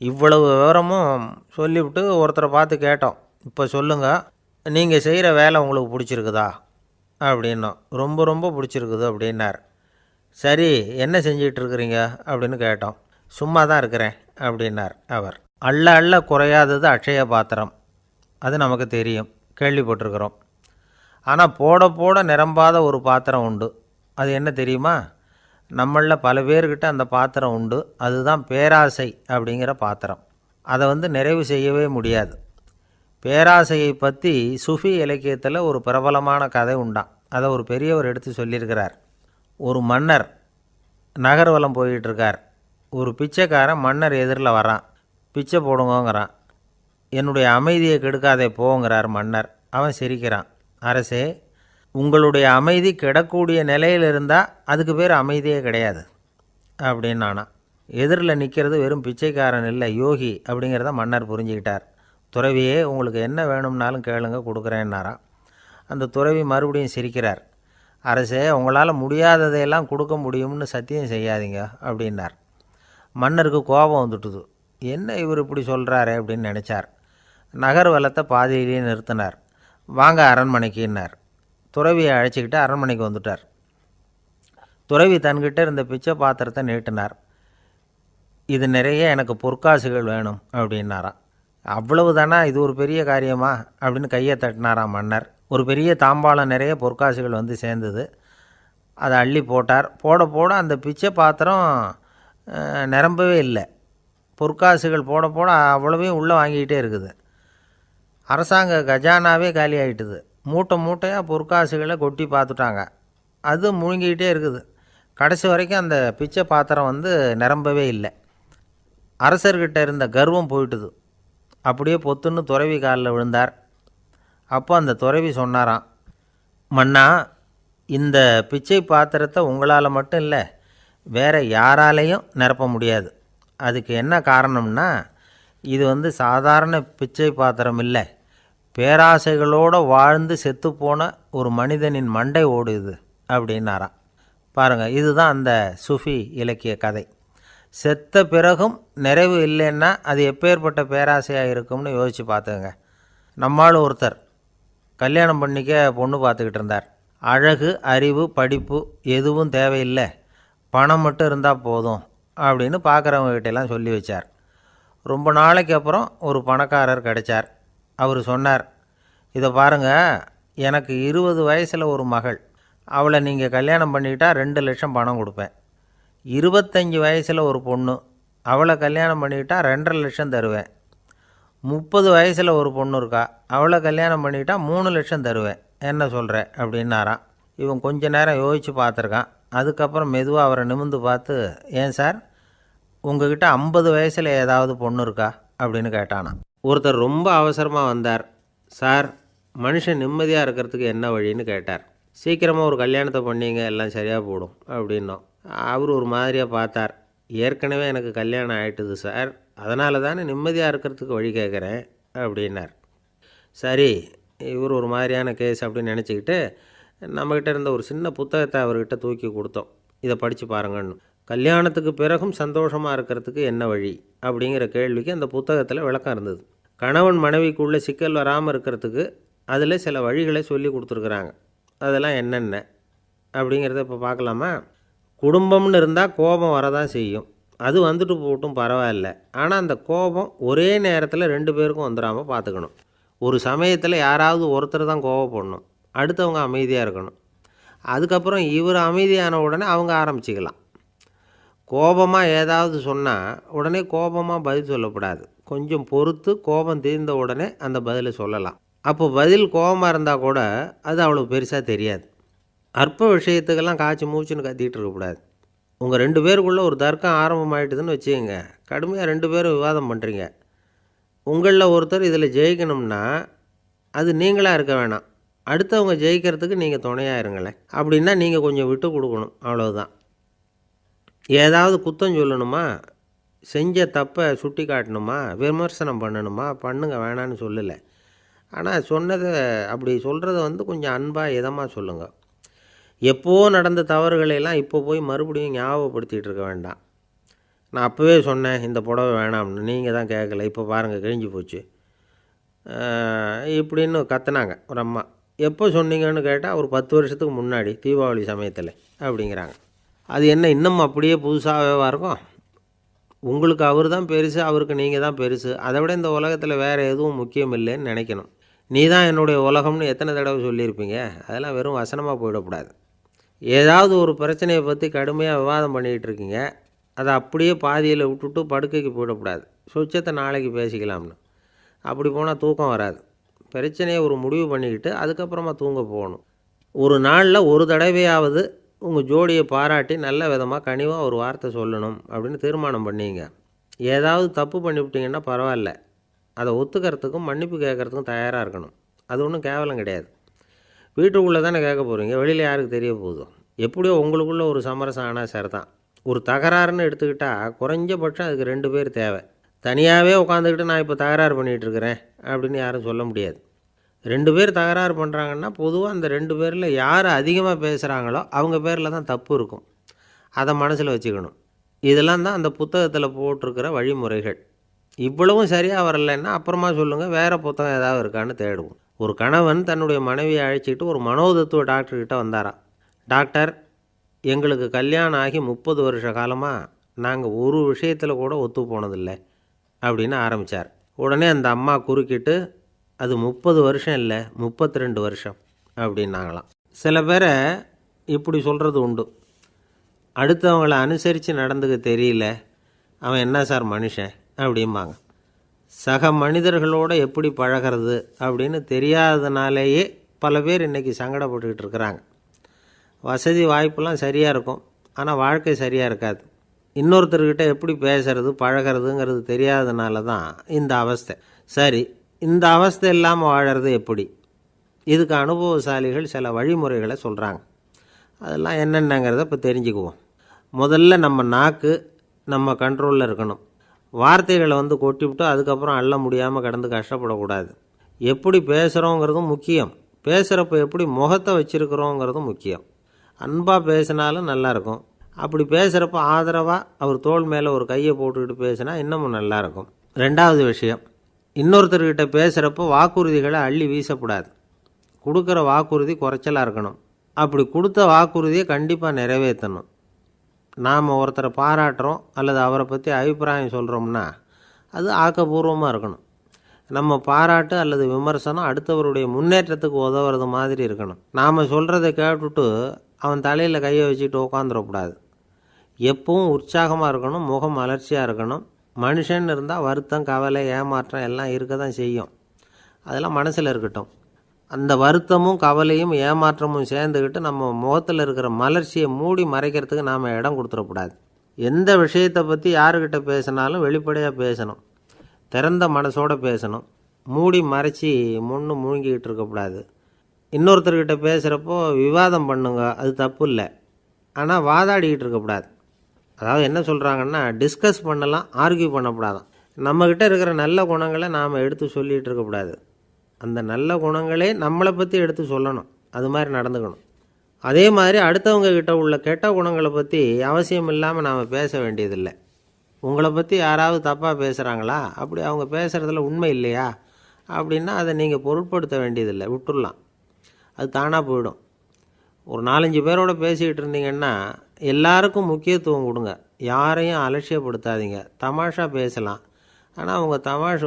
இவ்வளவு விவரமும் சொல்லிவிட்டு ஒருத்தரை பார்த்து கேட்டோம், இப்போ சொல்லுங்கள், நீங்கள் செய்கிற வேலை உங்களுக்கு பிடிச்சிருக்குதா அப்படின்னோம். ரொம்ப ரொம்ப பிடிச்சிருக்குது அப்படின்னார். சரி, என்ன செஞ்சிகிட்ருக்குறீங்க அப்படின்னு கேட்டோம். சும்மா தான் இருக்கிறேன் அப்படின்னார் அவர். அள்ள அள்ள குறையாதது அட்சய பாத்திரம், அது நமக்கு தெரியும், கேள்விப்பட்டிருக்கிறோம். ஆனால் போட போட நிரம்பாத ஒரு பாத்திரம் உண்டு. அது என்ன தெரியுமா? நம்மளில் பல பேர்கிட்ட அந்த பாத்திரம் உண்டு. அதுதான் பேராசை அப்படிங்கிற பாத்திரம். அதை நிறைவு செய்யவே முடியாது. பேராசையை பற்றி சுஃபி இலக்கியத்தில் ஒரு பிரபலமான கதை உண்டாம். அதை ஒரு பெரியவர் எடுத்து சொல்லியிருக்கிறார். ஒரு மன்னர் நகர்வலம் போயிட்டுருக்கார். ஒரு பிச்சைக்காரன் மன்னர் எதிரில் வரான். பிச்சை போடுங்கங்கிறான். என்னுடைய அமைதியை கெடுக்காதே போங்கிறார் மன்னர். அவன் சிரிக்கிறான். அரசே, உங்களுடைய அமைதி கெடக்கூடிய நிலையில் இருந்தால் அதுக்கு பேர் அமைதியே கிடையாது அப்படின்னு நானா. எதிரில் நிற்கிறது வெறும் பிச்சைக்காரன் இல்லை, யோகி அப்படிங்கிறத மன்னர் புரிஞ்சுக்கிட்டார். துறவியே, உங்களுக்கு என்ன வேணும்னாலும் கேளுங்க, கொடுக்குறேன்னாராம். அந்த துறவி மறுபடியும் சிரிக்கிறார். அரசே, உங்களால் முடியாததையெல்லாம் கொடுக்க முடியும்னு சத்தியம் செய்யாதீங்க அப்படின்னார். மன்னருக்கு கோபம் வந்துட்டுது. என்ன இவர் இப்படி சொல்கிறாரே அப்படின்னு நினச்சார். நகர்வலத்தை பாதியிலேயே நிறுத்தினார். வாங்க அரண்மனைக்குன்னார். துறவியை அழைச்சிக்கிட்டு அரண்மனைக்கு வந்துட்டார். துறவி தன்கிட்ட இருந்த பிச்சை பாத்திரத்தை நீட்டினார். இது நிறைய எனக்கு பொற்காசுகள் வேணும் அப்படின்னாராம். அவ்வளவு தானா, இது ஒரு பெரிய காரியமா அப்படின்னு கையை தட்டினாராம் மன்னர். ஒரு பெரிய தாம்பாளம் நிறைய பொற்காசுகள் சேர்ந்தது. அதை அள்ளி போட்டார். போட போட அந்த பிச்சை பாத்திரம் நிரம்பவே இல்லை. பொற்காசுகள் போட போட அவ்வளவையும் உள்ளே வாங்கிக்கிட்டே இருக்குது. அரசாங்க கஜானாவே காலி ஆகிட்டுது. மூட்டை மூட்டையாக பொற்காசுகளை கொட்டி பார்த்துட்டாங்க. அது முழுங்கிக்கிட்டே இருக்குது. கடைசி வரைக்கும் அந்த பிச்சை பாத்திரம் நிரம்பவே இல்லை. அரசர்கிட்ட இருந்த கர்வம் போயிட்டுது. அப்படியே பொத்துன்னு துறவி காலில் விழுந்தார். அப்போ அந்த துறவி சொன்னாராம், மன்னா, இந்த பிச்சை பாத்திரத்தை உங்களால் மட்டும் இல்லை, வேறு யாராலையும் நிரப்ப முடியாது. அதுக்கு என்ன காரணம்னா, இது சாதாரண பிச்சை பாத்திரம் இல்லை, பேராசைகளோடு வாழ்ந்து செத்துப்போன ஒரு மனிதனின் மண்டை ஓடுது அப்படின்னாராம். பாருங்கள், இதுதான் அந்த சுஃபி இலக்கிய கதை. செத்த பிறகும் நிறைவு இல்லைன்னா அது எப்பேற்பட்ட பேராசையாக இருக்கும்னு யோசித்து பார்த்துங்க. நம்மால் ஒருத்தர் கல்யாணம் பண்ணிக்க பொண்ணு பார்த்துக்கிட்டு இருந்தார். அழகு, அறிவு, படிப்பு எதுவும் தேவையில்லை, பணம் மட்டும் இருந்தால் போதும் அப்படின்னு பார்க்குறவங்ககிட்டெல்லாம் சொல்லி வச்சார். ரொம்ப நாளைக்கு அப்புறம் ஒரு பணக்காரர் கிடைச்சார். அவர் சொன்னார், இதை பாருங்கள், எனக்கு 20 வயசில் ஒரு மகள், அவளை நீங்கள் கல்யாணம் பண்ணிக்கிட்டா 2 லட்சம் பணம் கொடுப்பேன். 25 வயசில் ஒரு பொண்ணு, அவளை கல்யாணம் பண்ணிக்கிட்டா 2.5 லட்சம் தருவேன். 30 வயசில் ஒரு பொண்ணு இருக்கா, அவளை கல்யாணம் பண்ணிக்கிட்டா 3 லட்சம் தருவேன். என்ன சொல்கிற அப்படின்னாராம். இவன் கொஞ்ச நேரம் யோசித்து பார்த்துருக்கான். அதுக்கப்புறம் மெதுவாக அவரை நிமிர்ந்து பார்த்து, ஏன் சார், உங்ககிட்ட 50 வயசில் ஏதாவது பொண்ணு இருக்கா அப்படின்னு கேட்டானா. ஒருத்தர் ரொம்ப அவசரமாக வந்தார். சார், மனுஷன் நிம்மதியாக இருக்கிறதுக்கு என்ன வழின்னு கேட்டார். சீக்கிரமாக ஒரு கல்யாணத்தை பண்ணிங்க, எல்லாம் சரியாக போடும் அப்படின்னோம். அவர் ஒரு மாதிரியாக பார்த்தார். ஏற்கனவே எனக்கு கல்யாணம் ஆகிட்டுது சார், அதனால தானே நிம்மதியாக இருக்கிறதுக்கு வழி கேட்குறேன் அப்படின்னார். சரி, இவர் ஒரு மாதிரியான கேஸ் அப்படின்னு நினச்சிக்கிட்டு நம்மக்கிட்ட இருந்த ஒரு சின்ன புத்தகத்தை அவர்கிட்ட தூக்கி கொடுத்தோம். இதை படித்து பாருங்கன்னு. கல்யாணத்துக்கு பிறகும் சந்தோஷமாக இருக்கிறதுக்கு என்ன வழி அப்படிங்கிற கேள்விக்கு அந்த புத்தகத்தில் விளக்கம் இருந்தது. கணவன் மனைவிக்குள்ளே சிக்கல் வராமல் இருக்கிறதுக்கு அதில் சில வழிகளை சொல்லி கொடுத்துருக்குறாங்க. அதெல்லாம் என்னென்ன அப்படிங்கிறத இப்போ பார்க்கலாமா? குடும்பம்னு இருந்தால் கோபம் வரதான் செய்யும். அது வந்துட்டு போட்டும் பரவாயில்ல. ஆனால் அந்த கோபம் ஒரே நேரத்தில் 2 பேருக்கும் வந்துடாமல் பார்த்துக்கணும். ஒரு சமயத்தில் யாராவது ஒருத்தர் தான் கோபப்படணும், அடுத்தவங்க அமைதியாக இருக்கணும். அதுக்கப்புறம் இவர் அமைதியான உடனே அவங்க ஆரம்பிச்சிக்கலாம். கோபமாக ஏதாவது சொன்னால் உடனே கோபமாக பதில் சொல்லக்கூடாது. கொஞ்சம் பொறுத்து கோபம் தீர்ந்த உடனே அந்த பதிலை சொல்லலாம். அப்போ பதில் கோபமாக இருந்தால் கூட அது அவ்வளோ பெருசாக தெரியாது. அற்ப விஷயத்துக்கெல்லாம் காய்ச்சி மூச்சுன்னு கத்திக்கிட்டு இருக்கக்கூடாது. உங்கள் 2 பேருக்குள்ளே ஒரு தர்க்கம் ஆரம்பமாயிட்டுதுன்னு வச்சுக்கோங்க. கடுமையாக 2 பேரும் விவாதம் பண்ணுறீங்க. உங்களில் ஒருத்தர் இதில் ஜெயிக்கணும்னா அது நீங்களாக இருக்க வேணாம், அடுத்தவங்க ஜெயிக்கிறதுக்கு நீங்கள் துணையாக இருங்களேன். அப்படின்னா நீங்கள் கொஞ்சம் விட்டு கொடுக்கணும், அவ்வளவுதான். ஏதாவது குத்தம் சொல்லணுமா, செஞ்ச தப்பை சுட்டி காட்டணுமா, விமர்சனம் பண்ணணுமா, பண்ணுங்க, வேணான்னு சொல்லலை. ஆனால் சொன்னதை அப்படி சொல்கிறத கொஞ்சம் அன்பாக இதமாக சொல்லுங்கள். எப்போது நடந்த தவறுகளையெல்லாம் இப்போ போய் மறுபடியும் ஞாபகப்படுத்திகிட்டு இருக்க வேண்டாம். நான் அப்போவே சொன்னேன் இந்த புடவை வேணாம்னு, நீங்கள் தான் கேட்கல, இப்போ பாருங்கள் கிழிஞ்சு போச்சு இப்படின்னு கத்துனாங்க ஒரு அம்மா. எப்போ சொன்னீங்கன்னு கேட்டால் ஒரு 10 வருஷத்துக்கு முன்னாடி தீபாவளி சமயத்தில் அப்படிங்கிறாங்க. அது என்ன இன்னும் அப்படியே புதுசாகவே இருக்கும்? உங்களுக்கு அவர் தான் பெருசு, அவருக்கு நீங்கள் தான் பெருசு. அதை விட இந்த உலகத்தில் வேறு எதுவும் முக்கியம் இல்லைன்னு நினைக்கணும். நீ தான் என்னுடைய உலகம்னு எத்தனை தடவை சொல்லியிருப்பீங்க? அதெல்லாம் வெறும் வசனமாக போயிடக்கூடாது. ஏதாவது ஒரு பிரச்சனையை பற்றி கடுமையாக விவாதம் பண்ணிக்கிட்டு இருக்கீங்க, அதை அப்படியே பாதியில் விட்டுட்டு படுக்கைக்கு போயிடக்கூடாது. சொச்சத்தை நாளைக்கு பேசிக்கலாம்னு. அப்படி போனால் தூக்கம் வராது. பிரச்சனையை ஒரு முடிவு பண்ணிக்கிட்டு அதுக்கப்புறமா தூங்க போகணும். ஒரு நாளில் ஒரு தடவையாவது உங்கள் ஜோடியை பாராட்டி நல்ல விதமாக கனிவாக ஒரு வார்த்தை சொல்லணும் அப்படின்னு தீர்மானம் பண்ணிங்க. ஏதாவது தப்பு பண்ணிவிட்டிங்கன்னா பரவாயில்ல, அதை ஒத்துக்கிறதுக்கும் மன்னிப்பு கேட்குறதுக்கும் தயாராக இருக்கணும். அது ஒன்றும் கேவலம் கிடையாது. வீட்டுக்குள்ளே தானே கேட்க போகிறீங்க, வெளியில் யாருக்கு தெரிய போகுதோ? எப்படியோ உங்களுக்குள்ளே ஒரு சமரசம் ஆனால் சரி தான். ஒரு தகராறுன்னு எடுத்துக்கிட்டால் குறைஞ்சபட்சம் அதுக்கு 2 பேர் தேவை. தனியாகவே உட்காந்துக்கிட்டு நான் இப்போ தகராறு பண்ணிகிட்ருக்கிறேன் அப்படின்னு யாரும் சொல்ல முடியாது. 2 பேர் தகராறு பண்ணுறாங்கன்னா பொதுவாக அந்த 2 பேரில் யார் அதிகமாக பேசுகிறாங்களோ அவங்க பேரில் தான் தப்பு இருக்கும். அதை மனசில் வச்சுக்கணும். இதெல்லாம் தான் அந்த புத்தகத்தில் போட்டிருக்கிற வழிமுறைகள். இவ்வளவும் சரியாக வரலைன்னா அப்புறமா சொல்லுங்கள், வேறு புத்தகம் ஏதாவது இருக்கான்னு தேடுவோம். ஒரு கணவன் தன்னுடைய மனைவியை அழைச்சிட்டு ஒரு மனோதத்துவ டாக்டர்கிட்ட வந்தாராம். டாக்டர், எங்களுக்கு கல்யாணம் ஆகி 30 வருஷ காலமாக நாங்கள் ஒரு விஷயத்தில் கூட ஒத்து போனதில்லை அப்படின்னு ஆரம்பித்தார். உடனே அந்த அம்மா குறுக்கிட்டு, அது 30 வருஷம் இல்லை 32 வருஷம் அப்படின்னாங்களாம். சில பேரை இப்படி சொல்கிறது உண்டு. அடுத்தவங்களை அனுசரித்து நடந்துக்க தெரியல, அவன் என்ன சார் மனுஷன் அப்படிம்பாங்க. சக மனிதர்களோடு எப்படி பழகிறது அப்படின்னு தெரியாததுனாலேயே பல பேர் இன்றைக்கி சங்கடப்பட்டுக்கிட்டு இருக்கிறாங்க. வசதி வாய்ப்பெல்லாம் சரியாக இருக்கும், ஆனால் வாழ்க்கை சரியாக இருக்காது. இன்னொருத்தர்கிட்ட எப்படி பேசுறது பழகிறதுங்கிறது தெரியாததுனால தான் இந்த அவஸ்தை. சரி, இந்த அவஸ்தை இல்லாமல் வாழறது எப்படி? இதுக்கு அனுபவசாலிகள் சில வழிமுறைகளை சொல்கிறாங்க. அதெல்லாம் என்னென்னங்கிறத இப்போ தெரிஞ்சுக்குவோம். முதல்ல நம்ம நாக்கு நம்ம கண்ட்ரோலில் இருக்கணும். வார்த்தைகளை கொட்டிவிட்டு அதுக்கப்புறம் அள்ள முடியாமல் கடந்து கஷ்டப்படக்கூடாது. எப்படி பேசுகிறோங்கிறதும் முக்கியம், பேசுகிறப்ப எப்படி முகத்தை வச்சுருக்கிறோங்கிறதும் முக்கியம். அன்பாக பேசினாலும் நல்லாயிருக்கும். அப்படி பேசுகிறப்ப ஆதரவாக அவர் தோள் மேலே ஒரு கையை போட்டுக்கிட்டு பேசினா இன்னமும் நல்லாயிருக்கும். 2வது விஷயம், இன்னொருத்தர்கிட்ட பேசுகிறப்போ வாக்குறுதிகளை அள்ளி வீசக்கூடாது. கொடுக்குற வாக்குறுதி குறைச்சலாக இருக்கணும். அப்படி கொடுத்த வாக்குறுதியை கண்டிப்பாக நிறைவேற்றணும். நாம் ஒருத்தரை பாராட்டுறோம் அல்லது அவரை பற்றி அபிப்பிராயம் சொல்கிறோம்னா அது ஆக்கப்பூர்வமாக இருக்கணும். நம்ம பாராட்டு அல்லது விமர்சனம் அடுத்தவருடைய முன்னேற்றத்துக்கு உதவுறது மாதிரி இருக்கணும். நாம் சொல்கிறத கேட்டுட்டு அவன் தலையில் கையை வச்சுட்டு உட்காந்துடக்கூடாது. எப்பவும் உற்சாகமாக இருக்கணும், முகம் மலர்ச்சியாக இருக்கணும். மனுஷன் இருந்தால் வருத்தம், கவலை, ஏமாற்றம் எல்லாம் இருக்க தான் செய்யும். அதெல்லாம் மனசில் இருக்கட்டும். அந்த வருத்தமும் கவலையும் ஏமாற்றமும் சேர்ந்துக்கிட்டு நம்ம முகத்தில் இருக்கிற மலர்ச்சியை மூடி மறைக்கிறதுக்கு நாம் இடம் கொடுத்துடக்கூடாது. எந்த விஷயத்தை பற்றி யாருக்கிட்ட பேசினாலும் வெளிப்படையாக பேசணும், திறந்த மனசோடு பேசணும். மூடி மறைச்சி மூழ்கிக்கிட்டு இருக்கக்கூடாது. இன்னொருத்தர்கிட்ட பேசுகிறப்போ விவாதம் பண்ணுங்க, அது தப்பு இல்லை. ஆனால் வாதாடிக்கிட்டு இருக்கக்கூடாது. அதாவது என்ன சொல்கிறாங்கன்னா, டிஸ்கஸ் பண்ணலாம், ஆர்கியூ பண்ணக்கூடாதான். நம்மக்கிட்ட இருக்கிற நல்ல குணங்களை நாம் எடுத்து சொல்லிகிட்டு இருக்கக்கூடாது. அந்த நல்ல குணங்களே நம்மளை பற்றி எடுத்து சொல்லணும், அது மாதிரி நடந்துக்கணும். அதே மாதிரி அடுத்தவங்க கிட்ட உள்ள கெட்ட குணங்களை பற்றி அவசியம் இல்லாமல் நாம் பேச வேண்டியதில்லை. உங்களை பற்றி யாராவது தப்பாக பேசுகிறாங்களா, அப்படி அவங்க பேசுகிறதுல உண்மை இல்லையா அப்படின்னா அதை நீங்கள் பொருட்படுத்த வேண்டியதில்லை, விட்டுடலாம். அது தானாக போயிடும். ஒரு 4-5 பேரோட பேசிக்கிட்டு இருந்தீங்கன்னா எல்லாருக்கும் முக்கியத்துவம் கொடுங்க, யாரையும் அலட்சியப்படுத்தாதீங்க. தமாஷா பேசலாம், ஆனால் அவங்க தமாஷ்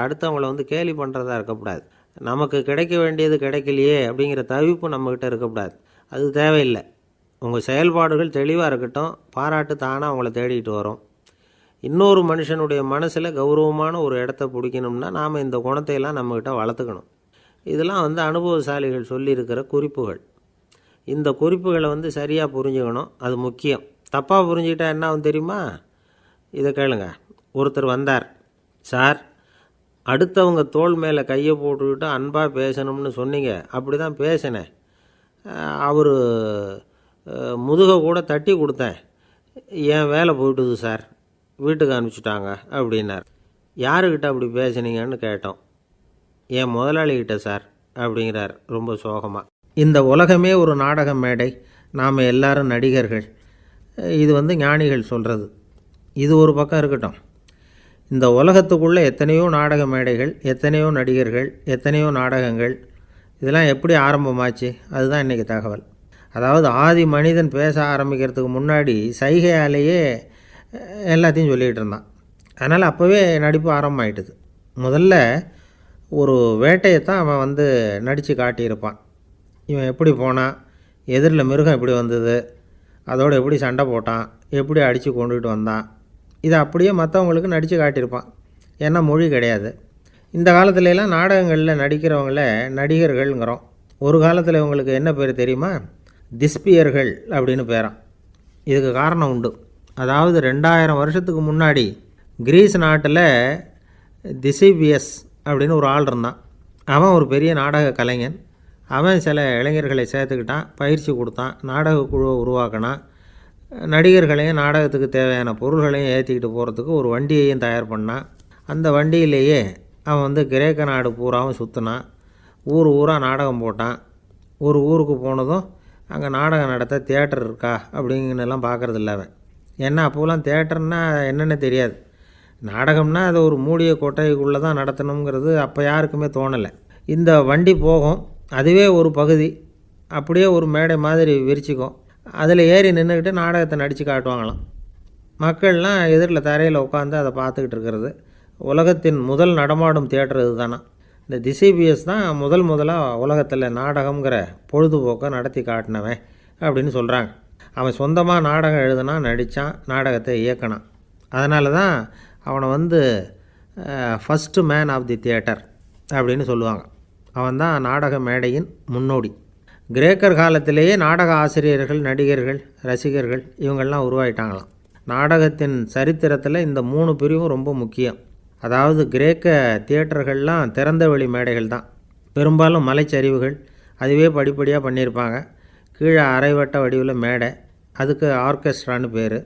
அடுத்தவங்களை கேலி பண்ணுறதா இருக்கக்கூடாது. நமக்கு கிடைக்க வேண்டியது கிடைக்கலையே அப்படிங்கிற தவிப்பு நம்மக்கிட்ட இருக்கக்கூடாது, அது தேவையில்லை. உங்கள் செயல்பாடுகள் தெளிவாக இருக்கட்டும், பாராட்டு தானாக அவங்கள தேடிட்டு வரும். இன்னொரு மனுஷனுடைய மனசில் கௌரவமான ஒரு இடத்த பிடிக்கணும்னா நாம் இந்த குணத்தையெல்லாம் நம்மக்கிட்ட வளர்த்துக்கணும். இதெல்லாம் அனுபவசாலிகள் சொல்லியிருக்கிற குறிப்புகள். இந்த குறிப்புகளை சரியாக புரிஞ்சுக்கணும், அது முக்கியம். தப்பாக புரிஞ்சுக்கிட்டா என்ன ஆகும் தெரியுமா? இதை கேளுங்க. ஒருத்தர் வந்தார், சார் அடுத்தவங்க தோள் மேலே கையை போட்டுக்கிட்டு அன்பாக பேசணும்னு சொன்னீங்க. அப்படி தான் பேசினேன். அவர் முதுகை கூட தட்டி கொடுத்தேன். என் வேலை போயிட்டுது சார், வீட்டுக்கு அனுப்பிச்சிட்டாங்க அப்படின்னார். யாருக்கிட்ட அப்படி பேசுனீங்கன்னு கேட்டோம். என் முதலாளிகிட்ட சார் அப்படிங்கிறார் ரொம்ப சோகமாக. இந்த உலகமே ஒரு நாடக மேடை, நாம் எல்லாரும் நடிகர்கள். இது ஞானிகள் சொல்கிறது. இது ஒரு பக்கம் இருக்கட்டும். இந்த உலகத்துக்குள்ளே எத்தனையோ நாடக மேடைகள், எத்தனையோ நடிகர்கள், எத்தனையோ நாடகங்கள். இதெல்லாம் எப்படி ஆரம்பமாச்சு? அதுதான் இன்றைக்கி தகவல். அதாவது ஆதி மனிதன் பேச ஆரம்பிக்கிறதுக்கு முன்னாடி சைகையாலேயே எல்லாத்தையும் சொல்லிகிட்டு இருந்தான். அதனால் அப்போவே நடிப்பு ஆரம்பமாயிட்டுது. முதல்ல ஒரு வேட்டையைத்தான் அவன் நடித்து காட்டியிருப்பான். இவன் எப்படி போனான், எதிரில் மிருகம் எப்படி வந்தது, அதோடு எப்படி சண்டை போட்டான், எப்படி அடித்து கொண்டுகிட்டு வந்தான், இதை அப்படியே மற்றவங்களுக்கு நடித்து காட்டியிருப்பான். ஏன்னா மொழி கிடையாது. இந்த காலத்துலலாம் நாடகங்களில் நடிக்கிறவங்கள நடிகர்கள்ங்கிறோம். ஒரு காலத்தில் இவங்களுக்கு என்ன பேர் தெரியுமா? திஸ்பியர்கள் அப்படின்னு பேரான். இதுக்கு காரணம் உண்டு. அதாவது 2000 வருஷத்துக்கு முன்னாடி கிரீஸ் நாட்டில் திசிபியஸ் அப்படின்னு ஒரு ஆள் இருந்தான். அவன் ஒரு பெரிய நாடக கலைஞன். அவன் சில இளைஞர்களை சேர்த்துக்கிட்டான், பயிற்சி கொடுத்தான், நாடக குழுவை உருவாக்கினான். நடிகர்களையும் நாடகத்துக்கு தேவையான பொருள்களையும் ஏற்றிக்கிட்டு போகிறதுக்கு ஒரு வண்டியையும் தயார் பண்ணான். அந்த வண்டியிலேயே அவன் கிரேக்க நாடு பூராவும் சுற்றினான். ஊர் ஊராக நாடகம் போட்டான். ஒரு ஊருக்கு போனதும் அங்கே நாடகம் நடத்த தியேட்டர் இருக்கா அப்படிங்கன்னெல்லாம் பார்க்குறதில்ல அவன். ஏன்னா அப்போலாம் தியேட்டர்னா என்னென்னு தெரியாது. நாடகம்னா அதை ஒரு மூடிய கொட்டைக்குள்ளே தான் நடத்தணுங்கிறது அப்போ யாருக்குமே தோணலை. இந்த வண்டி போகும், அதுவே ஒரு பகுதி அப்படியே ஒரு மேடை மாதிரி விரிச்சிக்கும். அதில் ஏறி நின்றுக்கிட்டு நாடகத்தை நடித்து காட்டுவாங்களாம். மக்கள்லாம் எதிரில் தரையில் உட்காந்து அதை பார்த்துக்கிட்டு இருக்கிறது. உலகத்தின் முதல் நடமாடும் தியேட்டர் இது தானே. இந்த திசிபிஎஸ் தான் முதலாக உலகத்தில் நாடகங்கிற பொழுதுபோக்கை நடத்தி காட்டினவன் அப்படின்னு சொல்கிறாங்க. அவன் சொந்தமாக நாடகம் எழுதுனான், நடித்தான், நாடகத்தை இயக்கினான். அதனால தான் அவனை first man of the theatre அப்படின்னு சொல்லுவாங்க. அவன் தான் நாடக மேடையின் முன்னோடி. கிரேக்கர் காலத்திலேயே நாடக ஆசிரியர்கள், நடிகர்கள், ரசிகர்கள் இவங்கள்லாம் உருவாயிட்டாங்களாம். நாடகத்தின் சரித்திரத்தில் இந்த 3 பிரிவும் ரொம்ப முக்கியம். அதாவது கிரேக்க தியேட்டர்கள்லாம் திறந்த வெளி மேடைகள் தான். பெரும்பாலும் மலைச்சரிவுகள், அதுவே படிப்படியாக பண்ணியிருப்பாங்க. கீழே அரைவட்ட வடிவில் மேடை, அதுக்கு ஆர்கெஸ்ட்ரான்னு பேர்.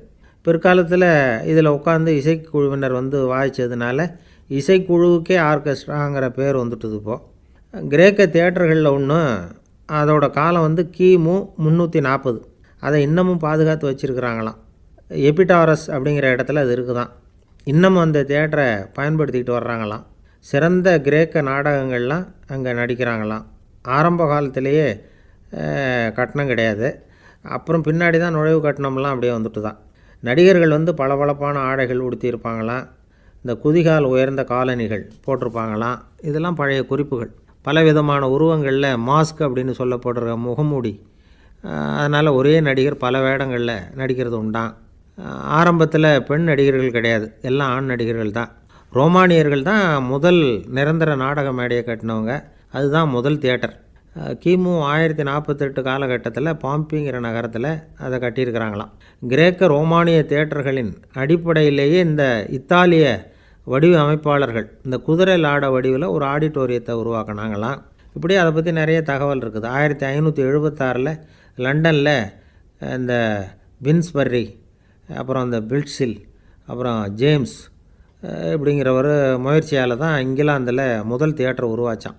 பிற்காலத்தில் இதில் உட்காந்து இசைக்குழுவினர் வாய்ச்சதுனால இசைக்குழுவுக்கே ஆர்கெஸ்ட்ராங்கிற பேர் வந்துட்டுது. இப்போது கிரேக்க தியேட்டர்களில் ஒன்று, அதோட காலம் கிமு 340. அதை இன்னமும் பாதுகாத்து வச்சுருக்கிறாங்களாம். எபிடாரஸ் அப்படிங்கிற இடத்துல அது இருக்குதான். இன்னமும் அந்த தியேட்டரை பயன்படுத்திக்கிட்டு வர்றாங்களாம். சிறந்த கிரேக்க நாடகங்கள்லாம் அங்கே நடிக்கிறாங்களாம். ஆரம்ப காலத்திலேயே கட்டணம் கிடையாது. அப்புறம் பின்னாடி தான் நுழைவு கட்டணம்லாம் அப்படியே வந்துட்டு தான். நடிகர்கள் பளபளப்பான ஆடைகள் உடுத்தியிருப்பாங்களாம். இந்த குதிகால் உயர்ந்த காலணிகள் போட்டிருப்பாங்களாம். இதெல்லாம் பழைய குறிப்புகள். பலவிதமான உருவங்களில் மாஸ்க் அப்படின்னு சொல்லப்படுற முகமூடி. அதனால் ஒரே நடிகர் பல வேடங்களில் நடிக்கிறது உண்டான். ஆரம்பத்தில் பெண் நடிகர்கள் கிடையாது, எல்லாம் ஆண் நடிகர்கள் தான். ரோமானியர்கள் தான் முதல் நிரந்தர நாடக மேடையை கட்டினவங்க. அதுதான் முதல் தியேட்டர். கிமு 1048 காலகட்டத்தில் பாம்பிங்கிற நகரத்தில் அதை கட்டியிருக்கிறாங்களாம். கிரேக்க ரோமானிய தியேட்டர்களின் அடிப்படையிலேயே இந்த இத்தாலிய வடிவ அமைப்பாளர்கள் இந்த குதிரை லாட வடிவில் ஒரு ஆடிட்டோரியத்தை உருவாக்கினாங்களாம். இப்படி அதை பற்றி நிறைய தகவல் இருக்குது. 1576 லண்டனில் இந்த பின்ஸ்பர்ரி, அப்புறம் இந்த பில்ட்ஸில், அப்புறம் ஜேம்ஸ் இப்படிங்கிறவர் முயற்சியால் தான் இங்கிலாந்தில் முதல் தியேட்டர் உருவாச்சான்.